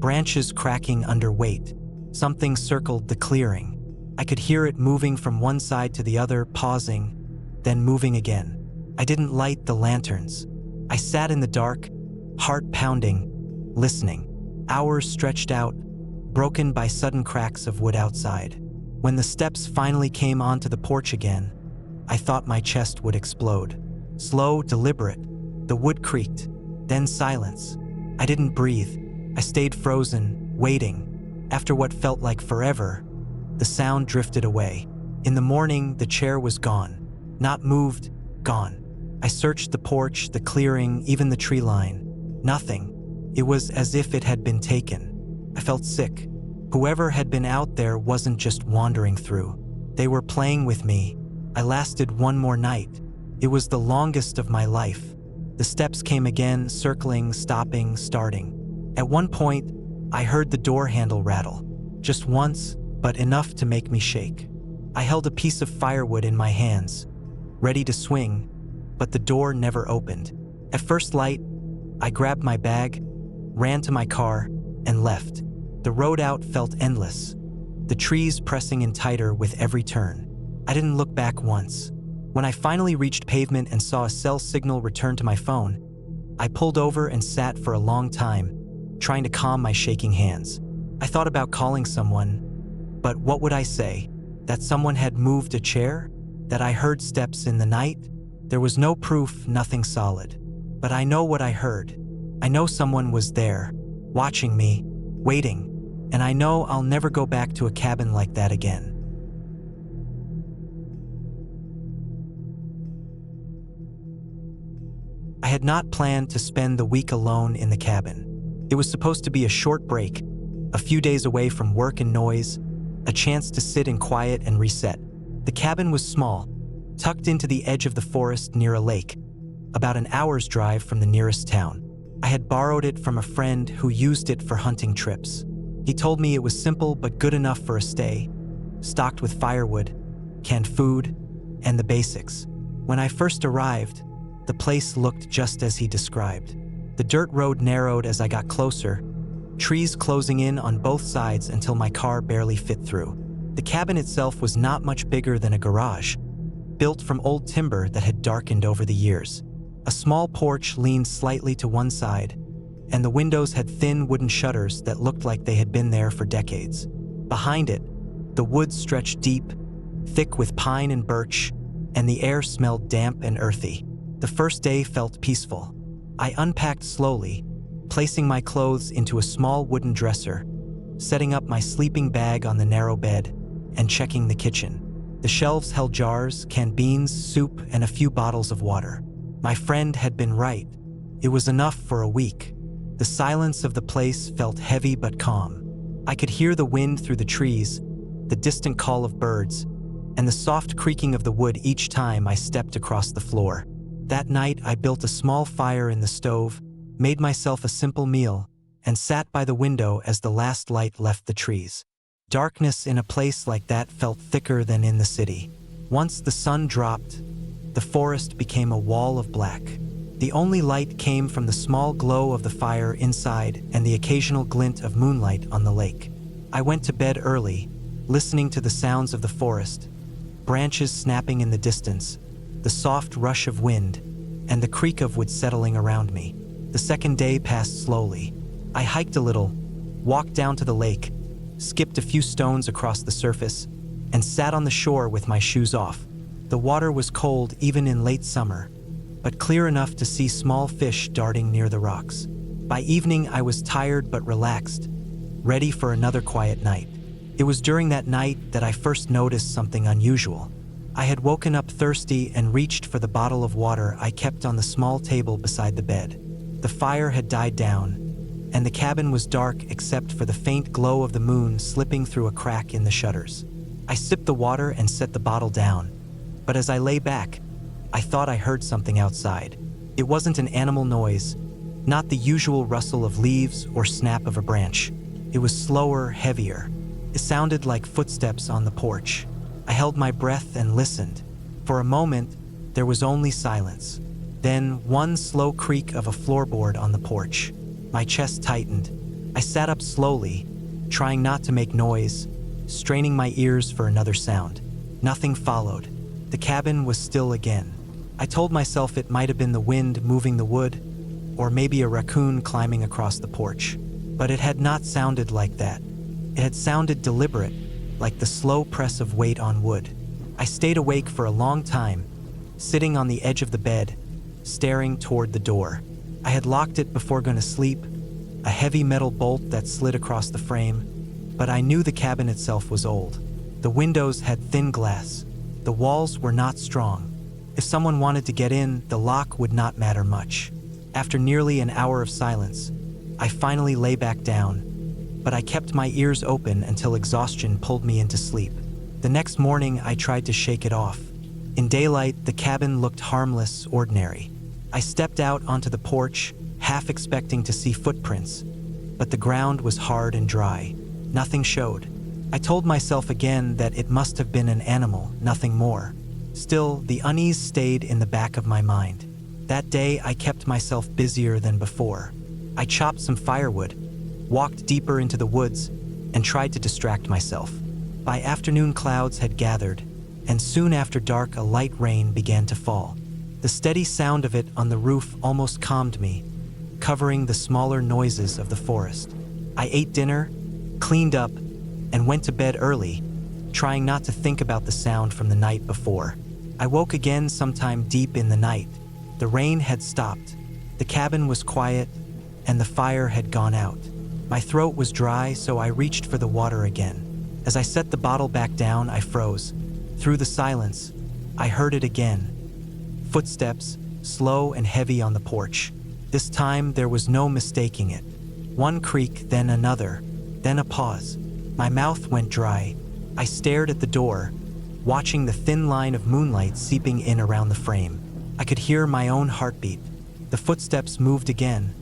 Speaker 1: branches cracking under weight. Something circled the clearing. I could hear it moving from one side to the other, pausing, then moving again. I didn't light the lanterns. I sat in the dark, heart pounding, listening. Hours stretched out, broken by sudden cracks of wood outside. When the steps finally came onto the porch again, I thought my chest would explode. Slow, deliberate. The wood creaked, then silence. I didn't breathe. I stayed frozen, waiting. After what felt like forever, the sound drifted away. In the morning, the chair was gone. Not moved, gone. I searched the porch, the clearing, even the tree line. Nothing. It was as if it had been taken. I felt sick. Whoever had been out there wasn't just wandering through. They were playing with me. I lasted one more night. It was the longest of my life. The steps came again, circling, stopping, starting. At one point, I heard the door handle rattle. Just once, but enough to make me shake. I held a piece of firewood in my hands, ready to swing, but the door never opened. At first light, I grabbed my bag, ran to my car, and left. The road out felt endless, the trees pressing in tighter with every turn. I didn't look back once. When I finally reached pavement and saw a cell signal return to my phone, I pulled over and sat for a long time, trying to calm my shaking hands. I thought about calling someone, but what would I say? That someone had moved a chair? That I heard steps in the night? There was no proof, nothing solid. But I know what I heard. I know someone was there, watching me, waiting, and I know I'll never go back to a cabin like that again. I had not planned to spend the week alone in the cabin. It was supposed to be a short break, a few days away from work and noise, a chance to sit in quiet and reset. The cabin was small, tucked into the edge of the forest near a lake, about an hour's drive from the nearest town. I had borrowed it from a friend who used it for hunting trips. He told me it was simple but good enough for a stay, stocked with firewood, canned food, and the basics. When I first arrived, the place looked just as he described. The dirt road narrowed as I got closer, trees closing in on both sides until my car barely fit through. The cabin itself was not much bigger than a garage. built from old timber that had darkened over the years. A small porch leaned slightly to one side, and the windows had thin wooden shutters that looked like they had been there for decades. Behind it, the woods stretched deep, thick with pine and birch, and the air smelled damp and earthy. The first day felt peaceful. I unpacked slowly, placing my clothes into a small wooden dresser, setting up my sleeping bag on the narrow bed, and checking the kitchen. The shelves held jars, canned beans, soup, and a few bottles of water. My friend had been right. It was enough for a week. The silence of the place felt heavy but calm. I could hear the wind through the trees, the distant call of birds, and the soft creaking of the wood each time I stepped across the floor. That night, I built a small fire in the stove, made myself a simple meal, and sat by the window as the last light left the trees. Darkness in a place like that felt thicker than in the city. Once the sun dropped, the forest became a wall of black. The only light came from the small glow of the fire inside and the occasional glint of moonlight on the lake. I went to bed early, listening to the sounds of the forest, branches snapping in the distance, the soft rush of wind, and the creak of wood settling around me. The second day passed slowly. I hiked a little, walked down to the lake, skipped a few stones across the surface, and sat on the shore with my shoes off. The water was cold even in late summer, but clear enough to see small fish darting near the rocks. By evening, I was tired but relaxed, ready for another quiet night. It was during that night that I first noticed something unusual. I had woken up thirsty and reached for the bottle of water I kept on the small table beside the bed. The fire had died down, and the cabin was dark except for the faint glow of the moon slipping through a crack in the shutters. I sipped the water and set the bottle down, but as I lay back, I thought I heard something outside. It wasn't an animal noise, not the usual rustle of leaves or snap of a branch. It was slower, heavier. It sounded like footsteps on the porch. I held my breath and listened. For a moment, there was only silence. Then one slow creak of a floorboard on the porch. My chest tightened. I sat up slowly, trying not to make noise, straining my ears for another sound. Nothing followed. The cabin was still again. I told myself it might have been the wind moving the wood, or maybe a raccoon climbing across the porch. But it had not sounded like that. It had sounded deliberate, like the slow press of weight on wood. I stayed awake for a long time, sitting on the edge of the bed, staring toward the door. I had locked it before going to sleep, a heavy metal bolt that slid across the frame, but I knew the cabin itself was old. The windows had thin glass. The walls were not strong. If someone wanted to get in, the lock would not matter much. After nearly an hour of silence, I finally lay back down, but I kept my ears open until exhaustion pulled me into sleep. The next morning, I tried to shake it off. In daylight, the cabin looked harmless, ordinary. I stepped out onto the porch, half expecting to see footprints, but the ground was hard and dry. Nothing showed. I told myself again that it must have been an animal, nothing more. Still, the unease stayed in the back of my mind. That day, I kept myself busier than before. I chopped some firewood, walked deeper into the woods, and tried to distract myself. By afternoon, clouds had gathered, and soon after dark, a light rain began to fall. The steady sound of it on the roof almost calmed me, covering the smaller noises of the forest. I ate dinner, cleaned up, and went to bed early, trying not to think about the sound from the night before. I woke again sometime deep in the night. The rain had stopped, the cabin was quiet, and the fire had gone out. My throat was dry, so I reached for the water again. As I set the bottle back down, I froze. Through the silence, I heard it again. Footsteps, slow and heavy on the porch. This time, there was no mistaking it. One creak, then another, then a pause. My mouth went dry. I stared at the door, watching the thin line of moonlight seeping in around the frame. I could hear my own heartbeat. The footsteps moved again,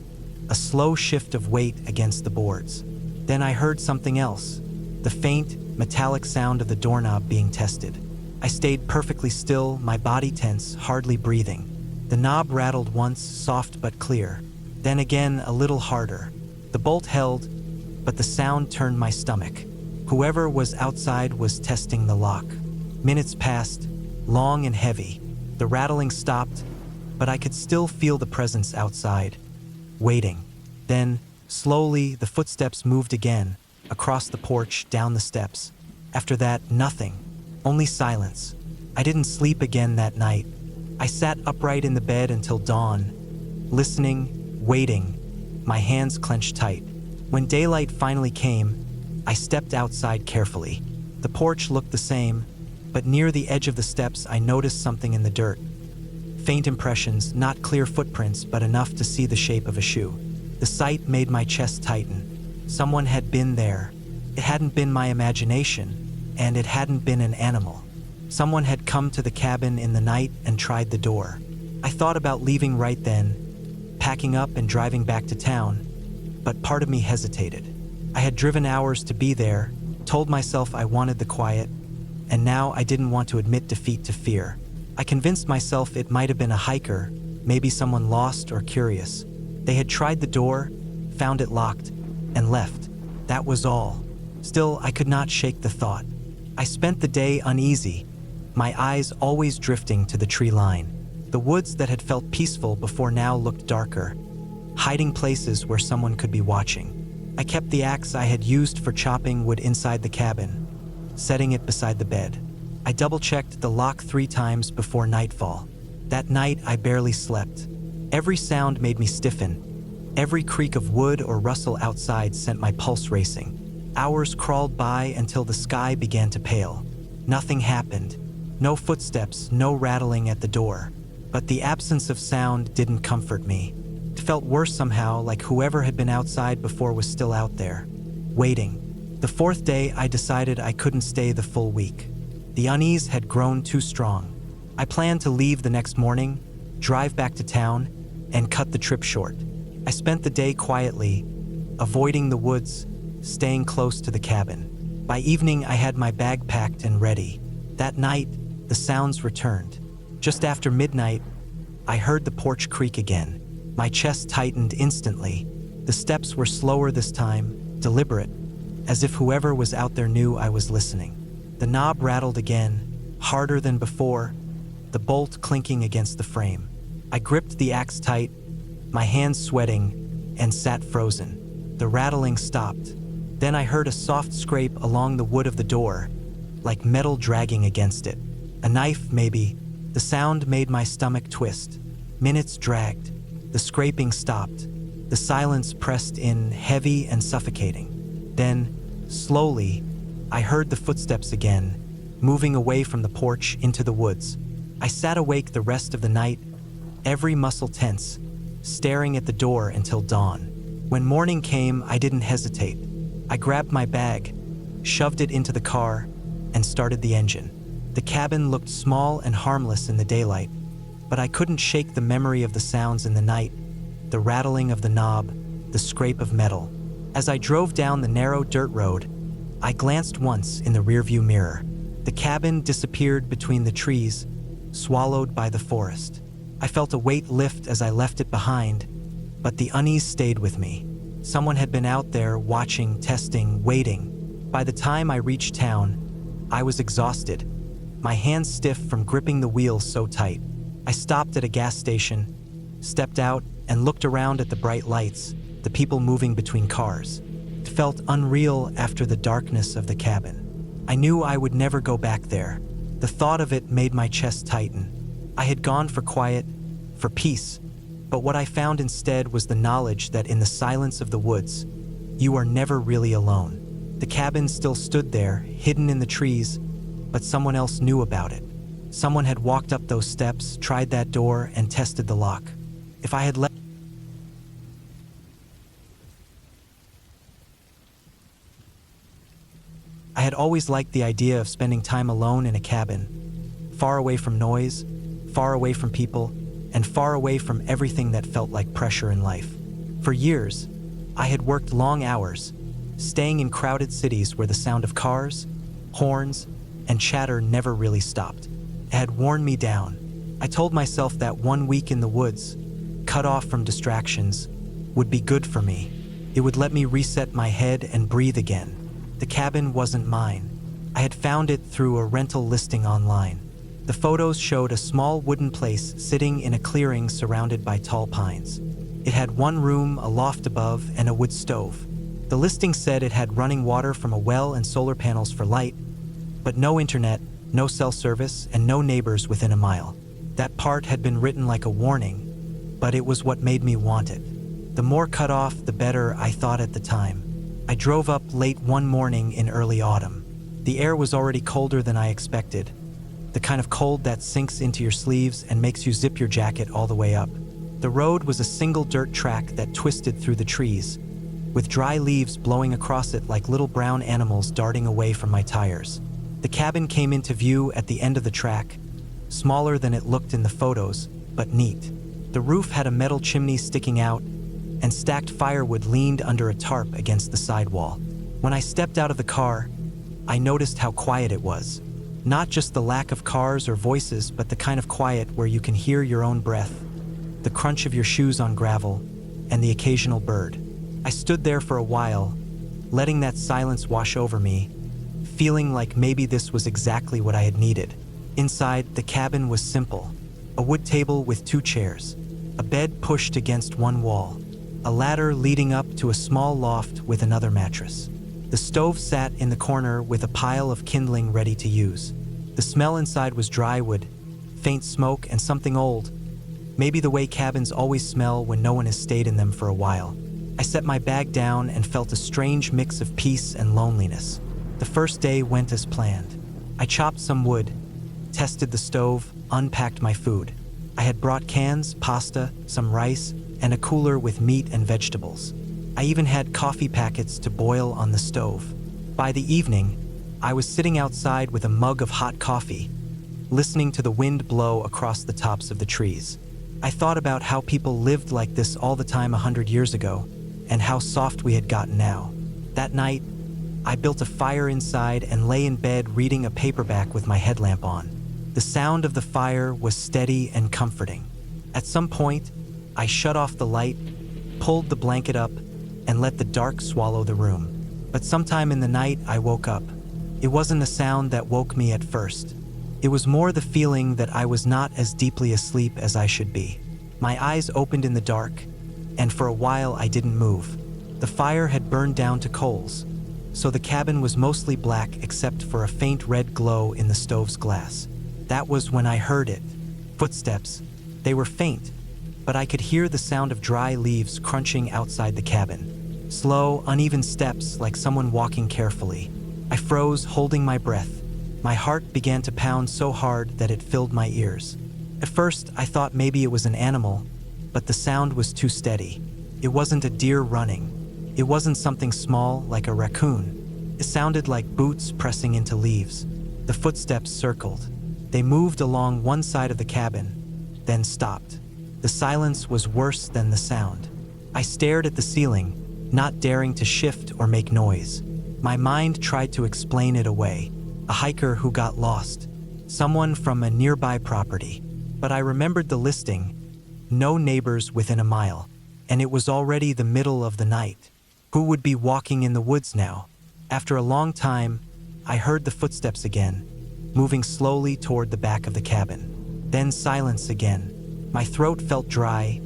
Speaker 1: a slow shift of weight against the boards. Then I heard something else, the faint, metallic sound of the doorknob being tested. I stayed perfectly still, my body tense, hardly breathing. The knob rattled once, soft but clear. Then again, a little harder. The bolt held, but the sound turned my stomach. Whoever was outside was testing the lock. Minutes passed, long and heavy. The rattling stopped, but I could still feel the presence outside, waiting. Then, slowly, the footsteps moved again, across the porch, down the steps. After that, nothing, only silence. I didn't sleep again that night. I sat upright in the bed until dawn, listening, waiting, my hands clenched tight. When daylight finally came, I stepped outside carefully. The porch looked the same, but near the edge of the steps I noticed something in the dirt. Faint impressions, not clear footprints, but enough to see the shape of a shoe. The sight made my chest tighten. Someone had been there. It hadn't been my imagination, and it hadn't been an animal. Someone had come to the cabin in the night and tried the door. I thought about leaving right then, packing up and driving back to town, but part of me hesitated. I had driven hours to be there, told myself I wanted the quiet, and now I didn't want to admit defeat to fear. I convinced myself it might have been a hiker, maybe someone lost or curious. They had tried the door, found it locked, and left. That was all. Still, I could not shake the thought. I spent the day uneasy, my eyes always drifting to the tree line. The woods that had felt peaceful before now looked darker, hiding places where someone could be watching. I kept the axe I had used for chopping wood inside the cabin, setting it beside the bed. I double-checked the lock 3 times before nightfall. That night, I barely slept. Every sound made me stiffen. Every creak of wood or rustle outside sent my pulse racing. Hours crawled by until the sky began to pale. Nothing happened. No footsteps, no rattling at the door. But the absence of sound didn't comfort me. It felt worse somehow, like whoever had been outside before was still out there, waiting. The 4th day, I decided I couldn't stay the full week. The unease had grown too strong. I planned to leave the next morning, drive back to town, and cut the trip short. I spent the day quietly, avoiding the woods, staying close to the cabin. By evening, I had my bag packed and ready. That night, the sounds returned. Just after midnight, I heard the porch creak again. My chest tightened instantly. The steps were slower this time, deliberate, as if whoever was out there knew I was listening. The knob rattled again, harder than before, the bolt clinking against the frame. I gripped the axe tight, my hands sweating, and sat frozen. The rattling stopped. Then I heard a soft scrape along the wood of the door, like metal dragging against it. A knife, maybe. The sound made my stomach twist. Minutes dragged. The scraping stopped. The silence pressed in, heavy and suffocating. Then, slowly, I heard the footsteps again, moving away from the porch into the woods. I sat awake the rest of the night, every muscle tense, staring at the door until dawn. When morning came, I didn't hesitate. I grabbed my bag, shoved it into the car, and started the engine. The cabin looked small and harmless in the daylight, but I couldn't shake the memory of the sounds in the night, the rattling of the knob, the scrape of metal. As I drove down the narrow dirt road, I glanced once in the rearview mirror. The cabin disappeared between the trees, swallowed by the forest. I felt a weight lift as I left it behind, but the unease stayed with me. Someone had been out there watching, testing, waiting. By the time I reached town, I was exhausted, my hands stiff from gripping the wheel so tight. I stopped at a gas station, stepped out, and looked around at the bright lights, the people moving between cars. It felt unreal after the darkness of the cabin. I knew I would never go back there. The thought of it made my chest tighten. I had gone for quiet, for peace, but what I found instead was the knowledge that in the silence of the woods, you are never really alone. The cabin still stood there, hidden in the trees, but someone else knew about it. Someone had walked up those steps, tried that door, and tested the lock. If I had let I had always liked the idea of spending time alone in a cabin, far away from noise, far away from people, and far away from everything that felt like pressure in life. For years, I had worked long hours, staying in crowded cities where the sound of cars, horns, and chatter never really stopped. It had worn me down. I told myself that 1 week in the woods, cut off from distractions, would be good for me. It would let me reset my head and breathe again. The cabin wasn't mine. I had found it through a rental listing online. The photos showed a small wooden place sitting in a clearing surrounded by tall pines. It had one room, a loft above, and a wood stove. The listing said it had running water from a well and solar panels for light, but no internet, no cell service, and no neighbors within a mile. That part had been written like a warning, but it was what made me want it. The more cut off, the better, I thought at the time. I drove up late one morning in early autumn. The air was already colder than I expected, the kind of cold that sinks into your sleeves and makes you zip your jacket all the way up. The road was a single dirt track that twisted through the trees, with dry leaves blowing across it like little brown animals darting away from my tires. The cabin came into view at the end of the track, smaller than it looked in the photos, but neat. The roof had a metal chimney sticking out, and stacked firewood leaned under a tarp against the sidewall. When I stepped out of the car, I noticed how quiet it was. Not just the lack of cars or voices, but the kind of quiet where you can hear your own breath, the crunch of your shoes on gravel, and the occasional bird. I stood there for a while, letting that silence wash over me, feeling like maybe this was exactly what I had needed. Inside, the cabin was simple. A wood table with 2 chairs, a bed pushed against one wall, a ladder leading up to a small loft with another mattress. The stove sat in the corner with a pile of kindling ready to use. The smell inside was dry wood, faint smoke, and something old, maybe the way cabins always smell when no one has stayed in them for a while. I set my bag down and felt a strange mix of peace and loneliness. The first day went as planned. I chopped some wood, tested the stove, unpacked my food. I had brought cans, pasta, some rice, and a cooler with meat and vegetables. I even had coffee packets to boil on the stove. By the evening, I was sitting outside with a mug of hot coffee, listening to the wind blow across the tops of the trees. I thought about how people lived like this all the time 100 years ago, and how soft we had gotten now. That night, I built a fire inside and lay in bed reading a paperback with my headlamp on. The sound of the fire was steady and comforting. At some point, I shut off the light, pulled the blanket up, and let the dark swallow the room. But sometime in the night, I woke up. It wasn't a sound that woke me at first. It was more the feeling that I was not as deeply asleep as I should be. My eyes opened in the dark, and for a while I didn't move. The fire had burned down to coals, so the cabin was mostly black except for a faint red glow in the stove's glass. That was when I heard it. Footsteps. They were faint, but I could hear the sound of dry leaves crunching outside the cabin. Slow, uneven steps like someone walking carefully. I froze, holding my breath. My heart began to pound so hard that it filled my ears. At first, I thought maybe it was an animal, but the sound was too steady. It wasn't a deer running. It wasn't something small like a raccoon. It sounded like boots pressing into leaves. The footsteps circled. They moved along one side of the cabin, then stopped. The silence was worse than the sound. I stared at the ceiling, not daring to shift or make noise. My mind tried to explain it away. A hiker who got lost. Someone from a nearby property. But I remembered the listing. No neighbors within a mile. And it was already the middle of the night. Who would be walking in the woods now? After a long time, I heard the footsteps again, moving slowly toward the back of the cabin. Then silence again. My throat felt dry,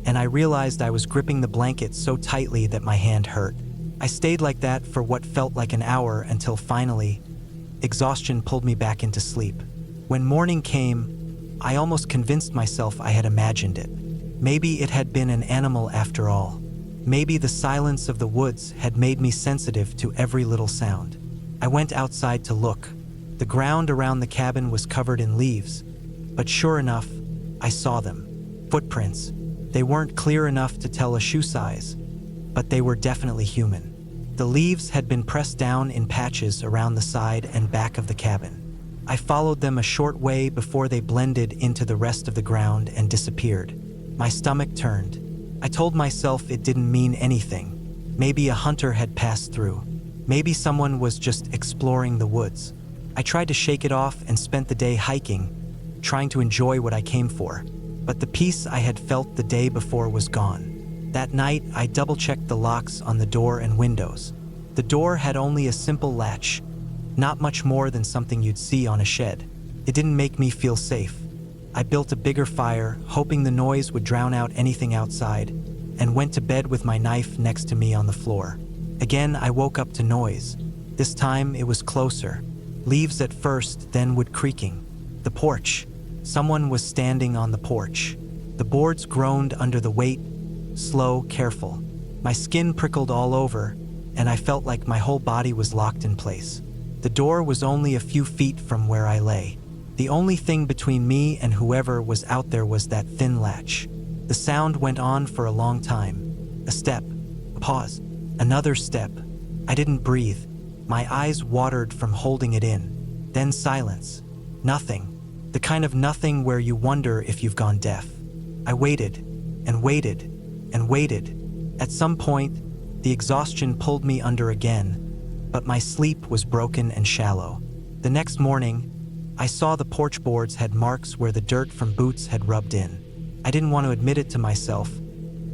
Speaker 1: and I realized I was gripping the blanket so tightly that my hand hurt. I stayed like that for what felt like an hour until finally, exhaustion pulled me back into sleep. When morning came, I almost convinced myself I had imagined it. Maybe it had been an animal after all. Maybe the silence of the woods had made me sensitive to every little sound. I went outside to look. The ground around the cabin was covered in leaves, but sure enough, I saw them. Footprints. They weren't clear enough to tell a shoe size, but they were definitely human. The leaves had been pressed down in patches around the side and back of the cabin. I followed them a short way before they blended into the rest of the ground and disappeared. My stomach turned. I told myself it didn't mean anything. Maybe a hunter had passed through. Maybe someone was just exploring the woods. I tried to shake it off and spent the day hiking, trying to enjoy what I came for. But the peace I had felt the day before was gone. That night, I double-checked the locks on the door and windows. The door had only a simple latch, not much more than something you'd see on a shed. It didn't make me feel safe. I built a bigger fire, hoping the noise would drown out anything outside, and went to bed with my knife next to me on the floor. Again, I woke up to noise. This time, it was closer. Leaves at first, then wood creaking. The porch. Someone was standing on the porch. The boards groaned under the weight, slow, careful. My skin prickled all over, and I felt like my whole body was locked in place. The door was only a few feet from where I lay. The only thing between me and whoever was out there was that thin latch. The sound went on for a long time. A step, a pause, another step. I didn't breathe. My eyes watered from holding it in. Then silence. Nothing. The kind of nothing where you wonder if you've gone deaf. I waited, and waited, and waited. At some point, the exhaustion pulled me under again, but my sleep was broken and shallow. The next morning, I saw the porch boards had marks where the dirt from boots had rubbed in. I didn't want to admit it to myself,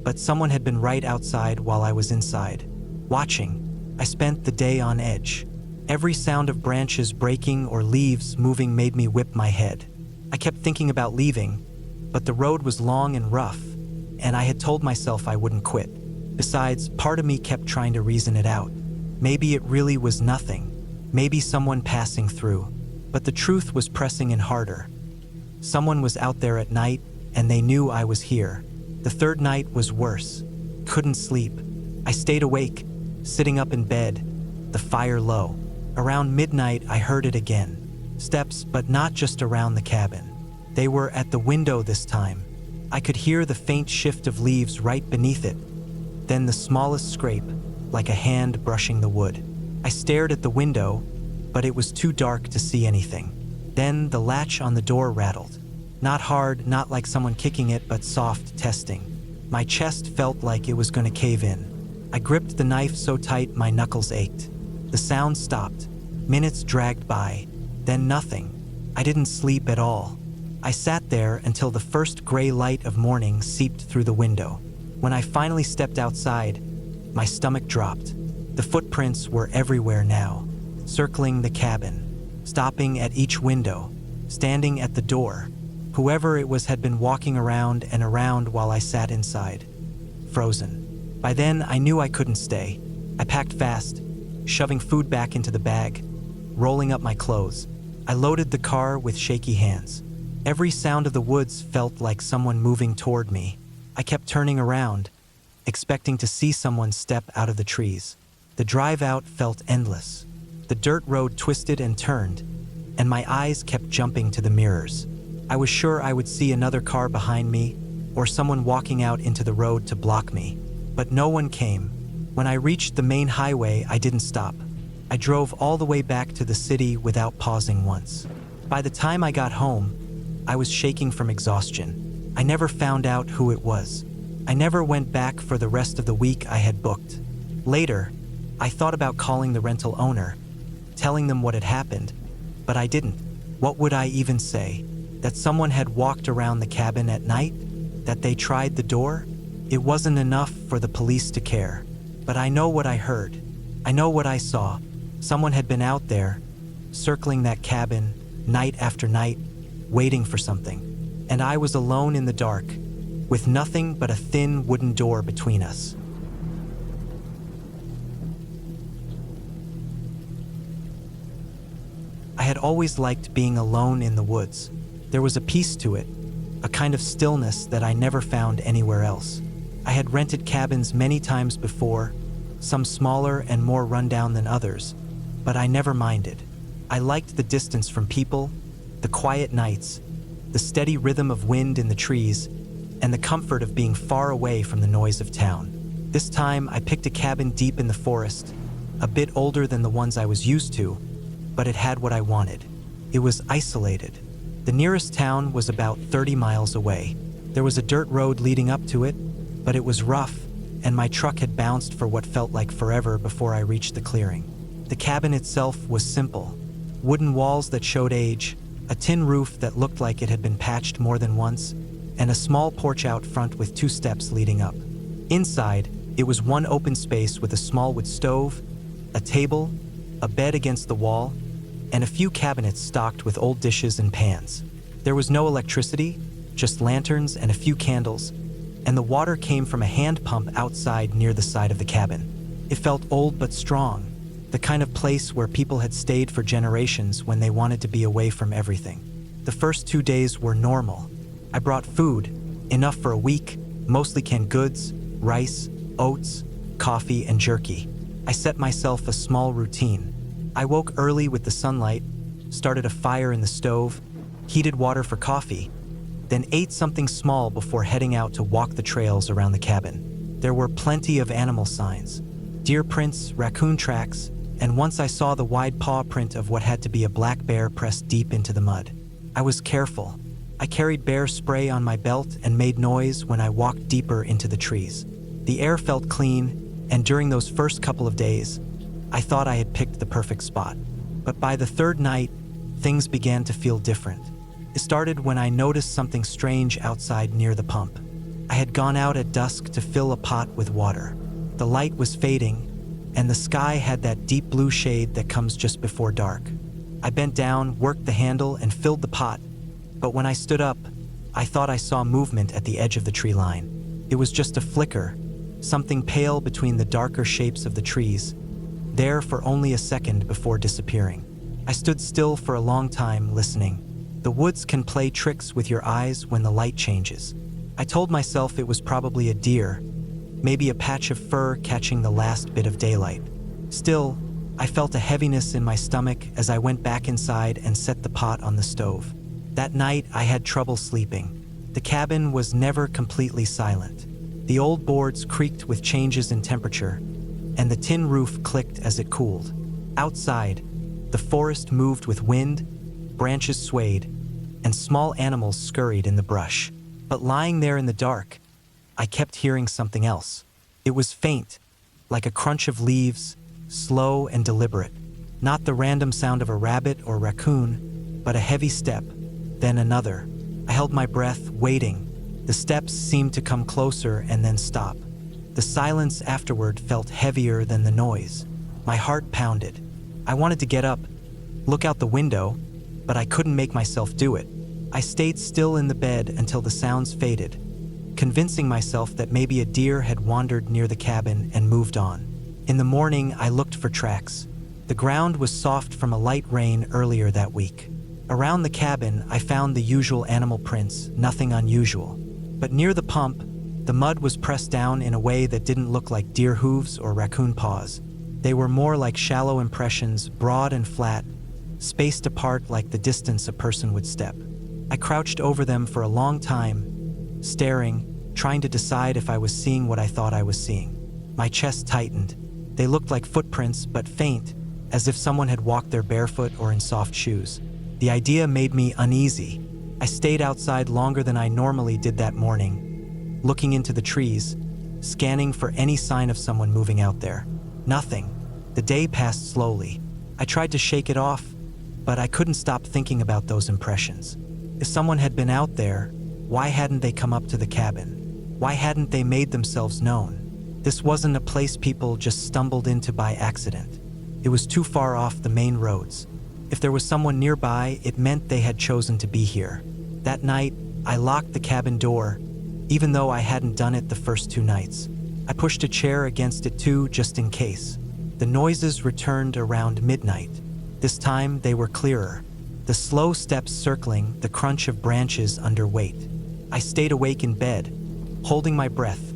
Speaker 1: but someone had been right outside while I was inside. Watching, I spent the day on edge. Every sound of branches breaking or leaves moving made me whip my head. I kept thinking about leaving, but the road was long and rough, and I had told myself I wouldn't quit. Besides, part of me kept trying to reason it out. Maybe it really was nothing. Maybe someone passing through. But the truth was pressing in harder. Someone was out there at night, and they knew I was here. The third night was worse. Couldn't sleep. I stayed awake, sitting up in bed, the fire low. Around midnight, I heard it again. Steps, but not just around the cabin. They were at the window this time. I could hear the faint shift of leaves right beneath it. Then the smallest scrape, like a hand brushing the wood. I stared at the window, but it was too dark to see anything. Then the latch on the door rattled. Not hard, not like someone kicking it, but soft, testing. My chest felt like it was going to cave in. I gripped the knife so tight my knuckles ached. The sound stopped. Minutes dragged by. Then nothing. I didn't sleep at all. I sat there until the first gray light of morning seeped through the window. When I finally stepped outside, my stomach dropped. The footprints were everywhere now, circling the cabin, stopping at each window, standing at the door. Whoever it was had been walking around and around while I sat inside, frozen. By then, I knew I couldn't stay. I packed fast, shoving food back into the bag, rolling up my clothes. I loaded the car with shaky hands. Every sound of the woods felt like someone moving toward me. I kept turning around, expecting to see someone step out of the trees. The drive out felt endless. The dirt road twisted and turned, and my eyes kept jumping to the mirrors. I was sure I would see another car behind me, or someone walking out into the road to block me. But no one came. When I reached the main highway, I didn't stop. I drove all the way back to the city without pausing once. By the time I got home, I was shaking from exhaustion. I never found out who it was. I never went back for the rest of the week I had booked. Later, I thought about calling the rental owner, telling them what had happened, but I didn't. What would I even say? That someone had walked around the cabin at night? That they tried the door? It wasn't enough for the police to care. But I know what I heard. I know what I saw. Someone had been out there, circling that cabin, night after night, waiting for something. And I was alone in the dark, with nothing but a thin wooden door between us. I had always liked being alone in the woods. There was a peace to it, a kind of stillness that I never found anywhere else. I had rented cabins many times before, some smaller and more rundown than others, but I never minded. I liked the distance from people, the quiet nights, the steady rhythm of wind in the trees, and the comfort of being far away from the noise of town. This time, I picked a cabin deep in the forest, a bit older than the ones I was used to, but it had what I wanted. It was isolated. The nearest town was about 30 miles away. There was a dirt road leading up to it, but it was rough, and my truck had bounced for what felt like forever before I reached the clearing. The cabin itself was simple. Wooden walls that showed age, a tin roof that looked like it had been patched more than once, and a small porch out front with 2 steps leading up. Inside, it was one open space with a small wood stove, a table, a bed against the wall, and a few cabinets stocked with old dishes and pans. There was no electricity, just lanterns and a few candles, and the water came from a hand pump outside near the side of the cabin. It felt old but strong, the kind of place where people had stayed for generations when they wanted to be away from everything. The first 2 days were normal. I brought food, enough for a week, mostly canned goods, rice, oats, coffee, and jerky. I set myself a small routine. I woke early with the sunlight, started a fire in the stove, heated water for coffee, then ate something small before heading out to walk the trails around the cabin. There were plenty of animal signs, deer prints, raccoon tracks, and once I saw the wide paw print of what had to be a black bear pressed deep into the mud. I was careful. I carried bear spray on my belt and made noise when I walked deeper into the trees. The air felt clean, and during those first couple of days, I thought I had picked the perfect spot. But by the third night, things began to feel different. It started when I noticed something strange outside near the pump. I had gone out at dusk to fill a pot with water. The light was fading, and the sky had that deep blue shade that comes just before dark. I bent down, worked the handle, and filled the pot, but when I stood up, I thought I saw movement at the edge of the tree line. It was just a flicker, something pale between the darker shapes of the trees, there for only a second before disappearing. I stood still for a long time, listening. The woods can play tricks with your eyes when the light changes. I told myself it was probably a deer, maybe a patch of fur catching the last bit of daylight. Still, I felt a heaviness in my stomach as I went back inside and set the pot on the stove. That night, I had trouble sleeping. The cabin was never completely silent. The old boards creaked with changes in temperature, and the tin roof clicked as it cooled. Outside, the forest moved with wind, branches swayed, and small animals scurried in the brush. But lying there in the dark, I kept hearing something else. It was faint, like a crunch of leaves, slow and deliberate. Not the random sound of a rabbit or raccoon, but a heavy step, then another. I held my breath, waiting. The steps seemed to come closer and then stop. The silence afterward felt heavier than the noise. My heart pounded. I wanted to get up, look out the window, but I couldn't make myself do it. I stayed still in the bed until the sounds faded, convincing myself that maybe a deer had wandered near the cabin and moved on. In the morning, I looked for tracks. The ground was soft from a light rain earlier that week. Around the cabin, I found the usual animal prints, nothing unusual. But near the pump, the mud was pressed down in a way that didn't look like deer hooves or raccoon paws. They were more like shallow impressions, broad and flat, spaced apart like the distance a person would step. I crouched over them for a long time, staring, trying to decide if I was seeing what I thought I was seeing. My chest tightened. They looked like footprints, but faint, as if someone had walked there barefoot or in soft shoes. The idea made me uneasy. I stayed outside longer than I normally did that morning, looking into the trees, scanning for any sign of someone moving out there. Nothing. The day passed slowly. I tried to shake it off, but I couldn't stop thinking about those impressions. If someone had been out there, why hadn't they come up to the cabin? Why hadn't they made themselves known? This wasn't a place people just stumbled into by accident. It was too far off the main roads. If there was someone nearby, it meant they had chosen to be here. That night, I locked the cabin door, even though I hadn't done it the first 2 nights. I pushed a chair against it too, just in case. The noises returned around midnight. This time, they were clearer. The slow steps circling, the crunch of branches under weight. I stayed awake in bed, holding my breath,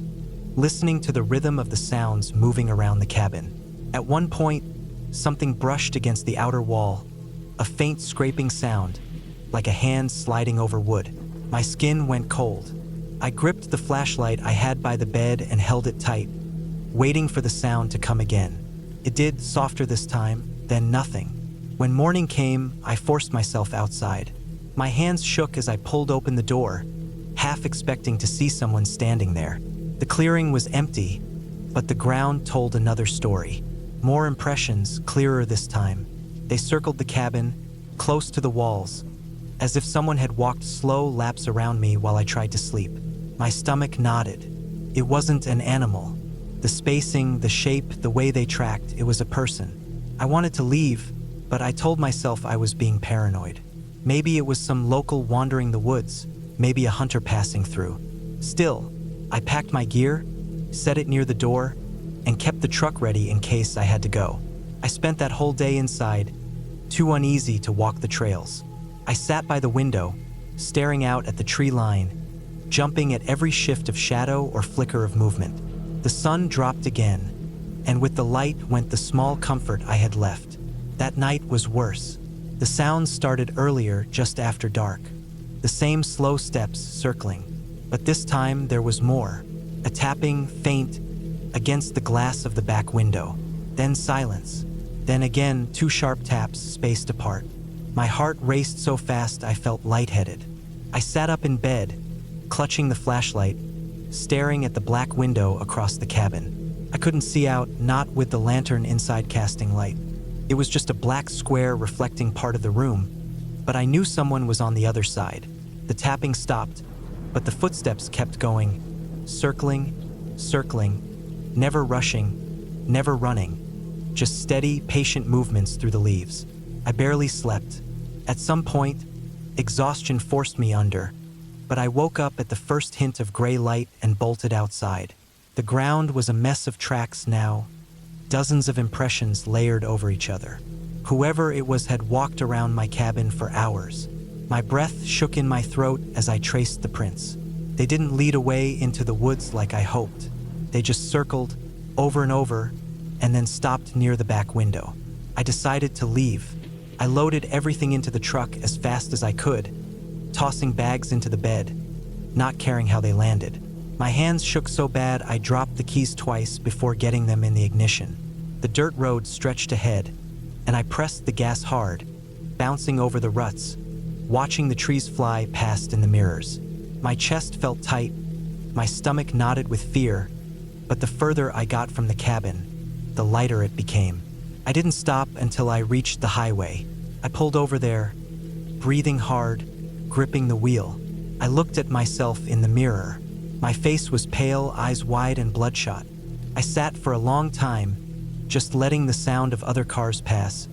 Speaker 1: listening to the rhythm of the sounds moving around the cabin. At one point, something brushed against the outer wall, a faint scraping sound, like a hand sliding over wood. My skin went cold. I gripped the flashlight I had by the bed and held it tight, waiting for the sound to come again. It did, softer this time, then nothing. When morning came, I forced myself outside. My hands shook as I pulled open the door, half expecting to see someone standing there. The clearing was empty, but the ground told another story. More impressions, clearer this time. They circled the cabin, close to the walls, as if someone had walked slow laps around me while I tried to sleep. My stomach nodded. It wasn't an animal. The spacing, the shape, the way they tracked, it was a person. I wanted to leave, but I told myself I was being paranoid. Maybe it was some local wandering the woods, maybe a hunter passing through. Still, I packed my gear, set it near the door, and kept the truck ready in case I had to go. I spent that whole day inside, too uneasy to walk the trails. I sat by the window, staring out at the tree line, jumping at every shift of shadow or flicker of movement. The sun dropped again, and with the light went the small comfort I had left. That night was worse. The sounds started earlier, just after dark. The same slow steps circling, but this time there was more. A tapping, faint, against the glass of the back window. Then silence. Then again, 2 sharp taps spaced apart. My heart raced so fast I felt lightheaded. I sat up in bed, clutching the flashlight, staring at the black window across the cabin. I couldn't see out, not with the lantern inside casting light. It was just a black square reflecting part of the room, but I knew someone was on the other side. The tapping stopped, but the footsteps kept going, circling, never rushing, never running, just steady, patient movements through the leaves. I barely slept. At some point, exhaustion forced me under, but I woke up at the first hint of gray light and bolted outside. The ground was a mess of tracks now, dozens of impressions layered over each other. Whoever it was had walked around my cabin for hours. My breath shook in my throat as I traced the prints. They didn't lead away into the woods like I hoped. They just circled over and over and then stopped near the back window. I decided to leave. I loaded everything into the truck as fast as I could, tossing bags into the bed, not caring how they landed. My hands shook so bad I dropped the keys twice before getting them in the ignition. The dirt road stretched ahead, and I pressed the gas hard, bouncing over the ruts, watching the trees fly past in the mirrors. My chest felt tight, my stomach knotted with fear, but the further I got from the cabin, the lighter it became. I didn't stop until I reached the highway. I pulled over there, breathing hard, gripping the wheel. I looked at myself in the mirror. My face was pale, eyes wide and bloodshot. I sat for a long time, just letting the sound of other cars pass,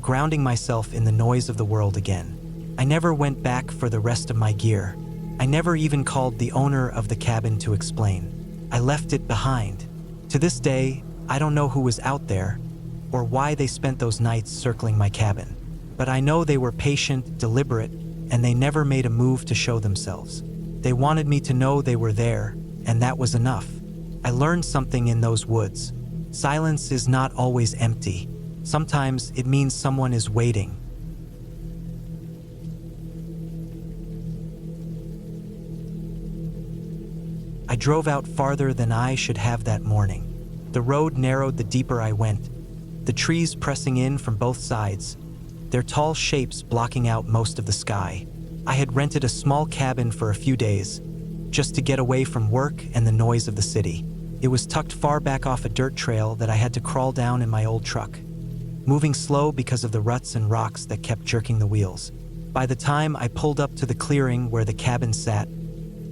Speaker 1: grounding myself in the noise of the world again. I never went back for the rest of my gear. I never even called the owner of the cabin to explain. I left it behind. To this day, I don't know who was out there or why they spent those nights circling my cabin. But I know they were patient, deliberate, and they never made a move to show themselves. They wanted me to know they were there, and that was enough. I learned something in those woods. Silence is not always empty. Sometimes it means someone is waiting. I drove out farther than I should have that morning. The road narrowed the deeper I went, the trees pressing in from both sides, their tall shapes blocking out most of the sky. I had rented a small cabin for a few days, just to get away from work and the noise of the city. It was tucked far back off a dirt trail that I had to crawl down in my old truck, moving slow because of the ruts and rocks that kept jerking the wheels. By the time I pulled up to the clearing where the cabin sat,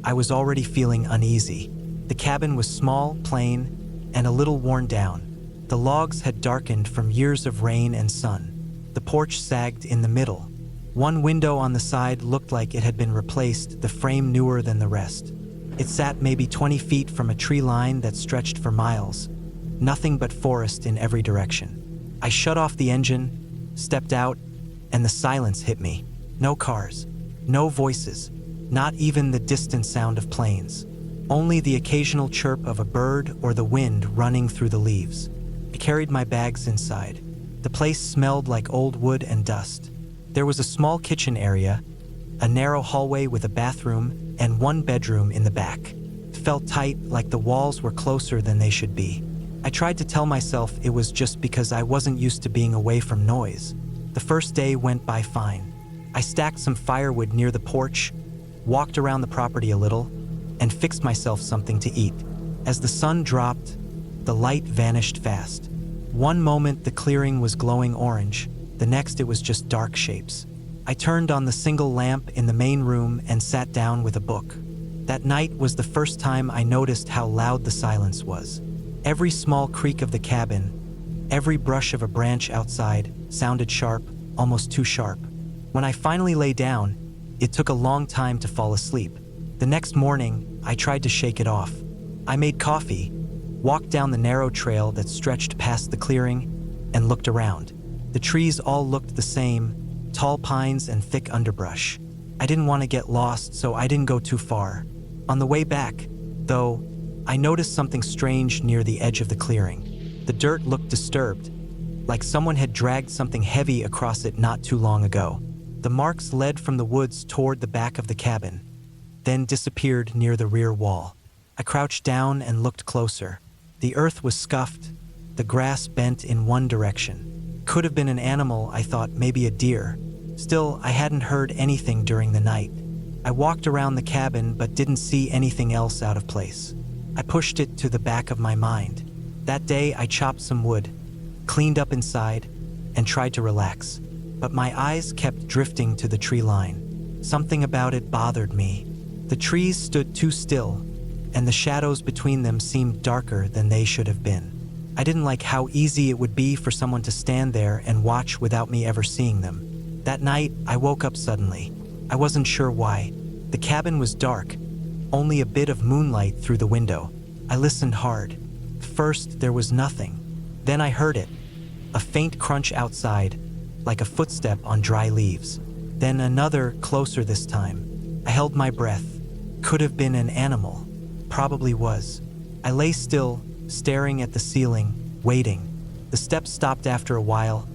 Speaker 1: I was already feeling uneasy. The cabin was small, plain, and a little worn down. The logs had darkened from years of rain and sun. The porch sagged in the middle. One window on the side looked like it had been replaced, the frame newer than the rest. It sat maybe 20 feet from a tree line that stretched for miles. Nothing but forest in every direction. I shut off the engine, stepped out, and the silence hit me. No cars, no voices, not even the distant sound of planes. Only the occasional chirp of a bird or the wind running through the leaves. I carried my bags inside. The place smelled like old wood and dust. There was a small kitchen area, a narrow hallway with a bathroom, and one bedroom in the back. It felt tight, like the walls were closer than they should be. I tried to tell myself it was just because I wasn't used to being away from noise. The first day went by fine. I stacked some firewood near the porch, walked around the property a little, and fixed myself something to eat. As the sun dropped, the light vanished fast. One moment the clearing was glowing orange, the next it was just dark shapes. I turned on the single lamp in the main room and sat down with a book. That night was the first time I noticed how loud the silence was. Every small creak of the cabin, Every brush of a branch outside sounded sharp, almost too sharp. When I finally lay down, it took a long time to fall asleep. The next morning, I tried to shake it off. I made coffee, walked down the narrow trail that stretched past the clearing, and looked around. The trees all looked the same, tall pines and thick underbrush. I didn't want to get lost, so I didn't go too far. On the way back, though, I noticed something strange near the edge of the clearing. The dirt looked disturbed, like someone had dragged something heavy across it not too long ago. The marks led from the woods toward the back of the cabin, then disappeared near the rear wall. I crouched down and looked closer. The earth was scuffed, the grass bent in one direction. Could have been an animal, I thought, maybe a deer. Still, I hadn't heard anything during the night. I walked around the cabin but didn't see anything else out of place. I pushed it to the back of my mind. That day, I chopped some wood, cleaned up inside, and tried to relax. But my eyes kept drifting to the tree line. Something about it bothered me. The trees stood too still, and the shadows between them seemed darker than they should have been. I didn't like how easy it would be for someone to stand there and watch without me ever seeing them. That night, I woke up suddenly. I wasn't sure why. The cabin was dark, only a bit of moonlight through the window. I listened hard. First, there was nothing. Then I heard it, a faint crunch outside, like a footstep on dry leaves. Then another, closer this time. I held my breath. Could have been an animal. Probably was. I lay still, staring at the ceiling, waiting. The steps stopped after a while,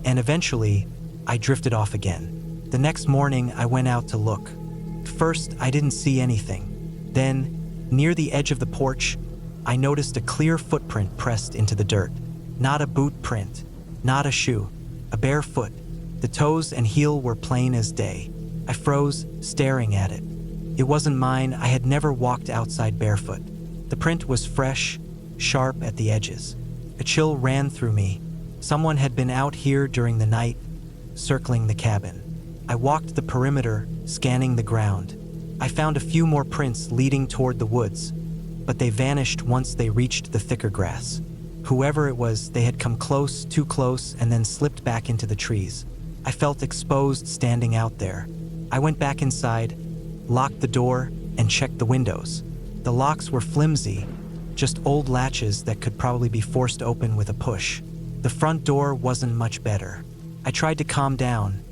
Speaker 1: and eventually, I drifted off again. The next morning, I went out to look. First, I didn't see anything. Then, near the edge of the porch, I noticed a clear footprint pressed into the dirt. Not a boot print, not a shoe, a bare foot. The toes and heel were plain as day. I froze, staring at it. It wasn't mine. I had never walked outside barefoot. The print was fresh, sharp at the edges. A chill ran through me. Someone had been out here during the night, circling the cabin. I walked the perimeter, scanning the ground. I found a few more prints leading toward the woods, but they vanished once they reached the thicker grass. Whoever it was, they had come close, too close, and then slipped back into the trees. I felt exposed standing out there. I went back inside, locked the door, and checked the windows. The locks were flimsy, just old latches that could probably be forced open with a push. The front door wasn't much better. I tried to calm down,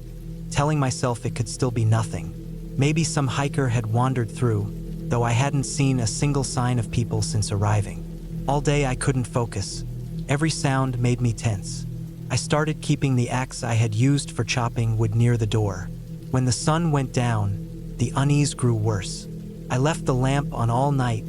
Speaker 1: telling myself it could still be nothing. Maybe some hiker had wandered through, though I hadn't seen a single sign of people since arriving. All day I couldn't focus. Every sound made me tense. I started keeping the axe I had used for chopping wood near the door. When the sun went down, the unease grew worse. I left the lamp on all night,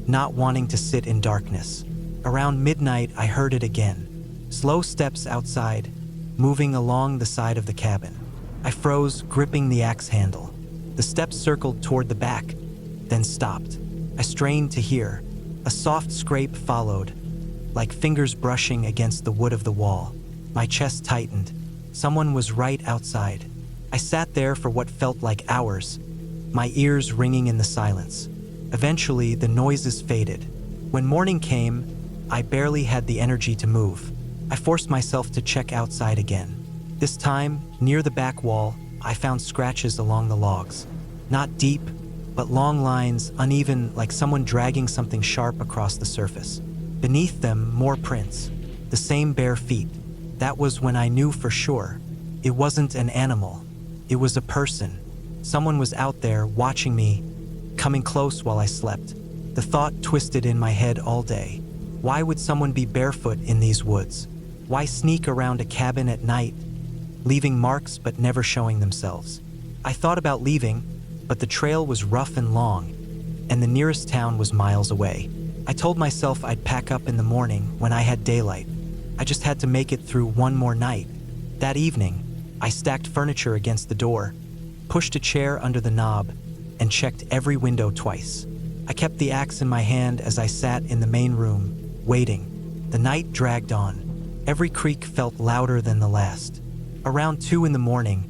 Speaker 1: not wanting to sit in darkness. Around midnight, I heard it again. Slow steps outside, moving along the side of the cabin. I froze, gripping the axe handle. The steps circled toward the back, then stopped. I strained to hear. A soft scrape followed, like fingers brushing against the wood of the wall. My chest tightened. Someone was right outside. I sat there for what felt like hours, my ears ringing in the silence. Eventually, the noises faded. When morning came, I barely had the energy to move. I forced myself to check outside again. This time, near the back wall, I found scratches along the logs. Not deep, but long lines, uneven, like someone dragging something sharp across the surface. Beneath them, more prints, the same bare feet. That was when I knew for sure. It wasn't an animal. It was a person. Someone was out there watching me, coming close while I slept. The thought twisted in my head all day. Why would someone be barefoot in these woods? Why sneak around a cabin at night, leaving marks but never showing themselves? I thought about leaving, but the trail was rough and long, and the nearest town was miles away. I told myself I'd pack up in the morning when I had daylight. I just had to make it through one more night. That evening, I stacked furniture against the door, pushed a chair under the knob, and checked every window twice. I kept the axe in my hand as I sat in the main room, waiting. The night dragged on. Every creak felt louder than the last. Around 2 in the morning,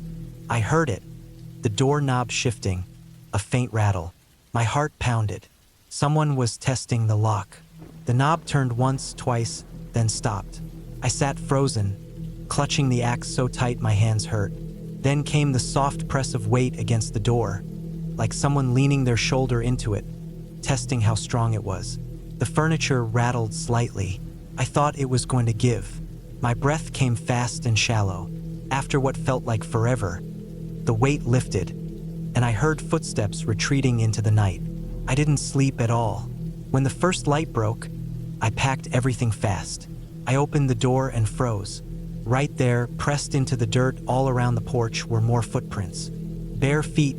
Speaker 1: I heard it, the doorknob shifting, a faint rattle. My heart pounded. Someone was testing the lock. The knob turned once, twice, then stopped. I sat frozen, clutching the axe so tight my hands hurt. Then came the soft press of weight against the door, like someone leaning their shoulder into it, testing how strong it was. The furniture rattled slightly. I thought it was going to give. My breath came fast and shallow. After what felt like forever, the weight lifted, and I heard footsteps retreating into the night. I didn't sleep at all. When the first light broke, I packed everything fast. I opened the door and froze. Right there, pressed into the dirt all around the porch, were more footprints. Bare feet,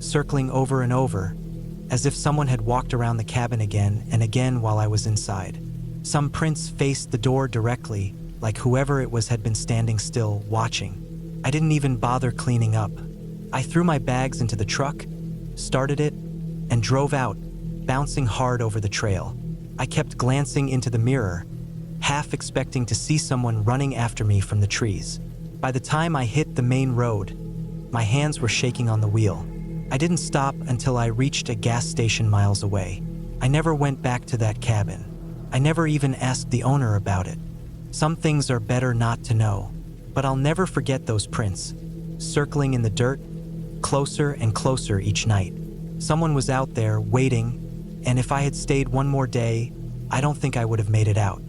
Speaker 1: circling over and over, as if someone had walked around the cabin again and again while I was inside. Some prints faced the door directly, like whoever it was had been standing still, watching. I didn't even bother cleaning up. I threw my bags into the truck, started it, and drove out, bouncing hard over the trail. I kept glancing into the mirror, half expecting to see someone running after me from the trees. By the time I hit the main road, my hands were shaking on the wheel. I didn't stop until I reached a gas station miles away. I never went back to that cabin. I never even asked the owner about it. Some things are better not to know, but I'll never forget those prints, circling in the dirt, closer and closer each night. Someone was out there waiting, and if I had stayed one more day, I don't think I would have made it out.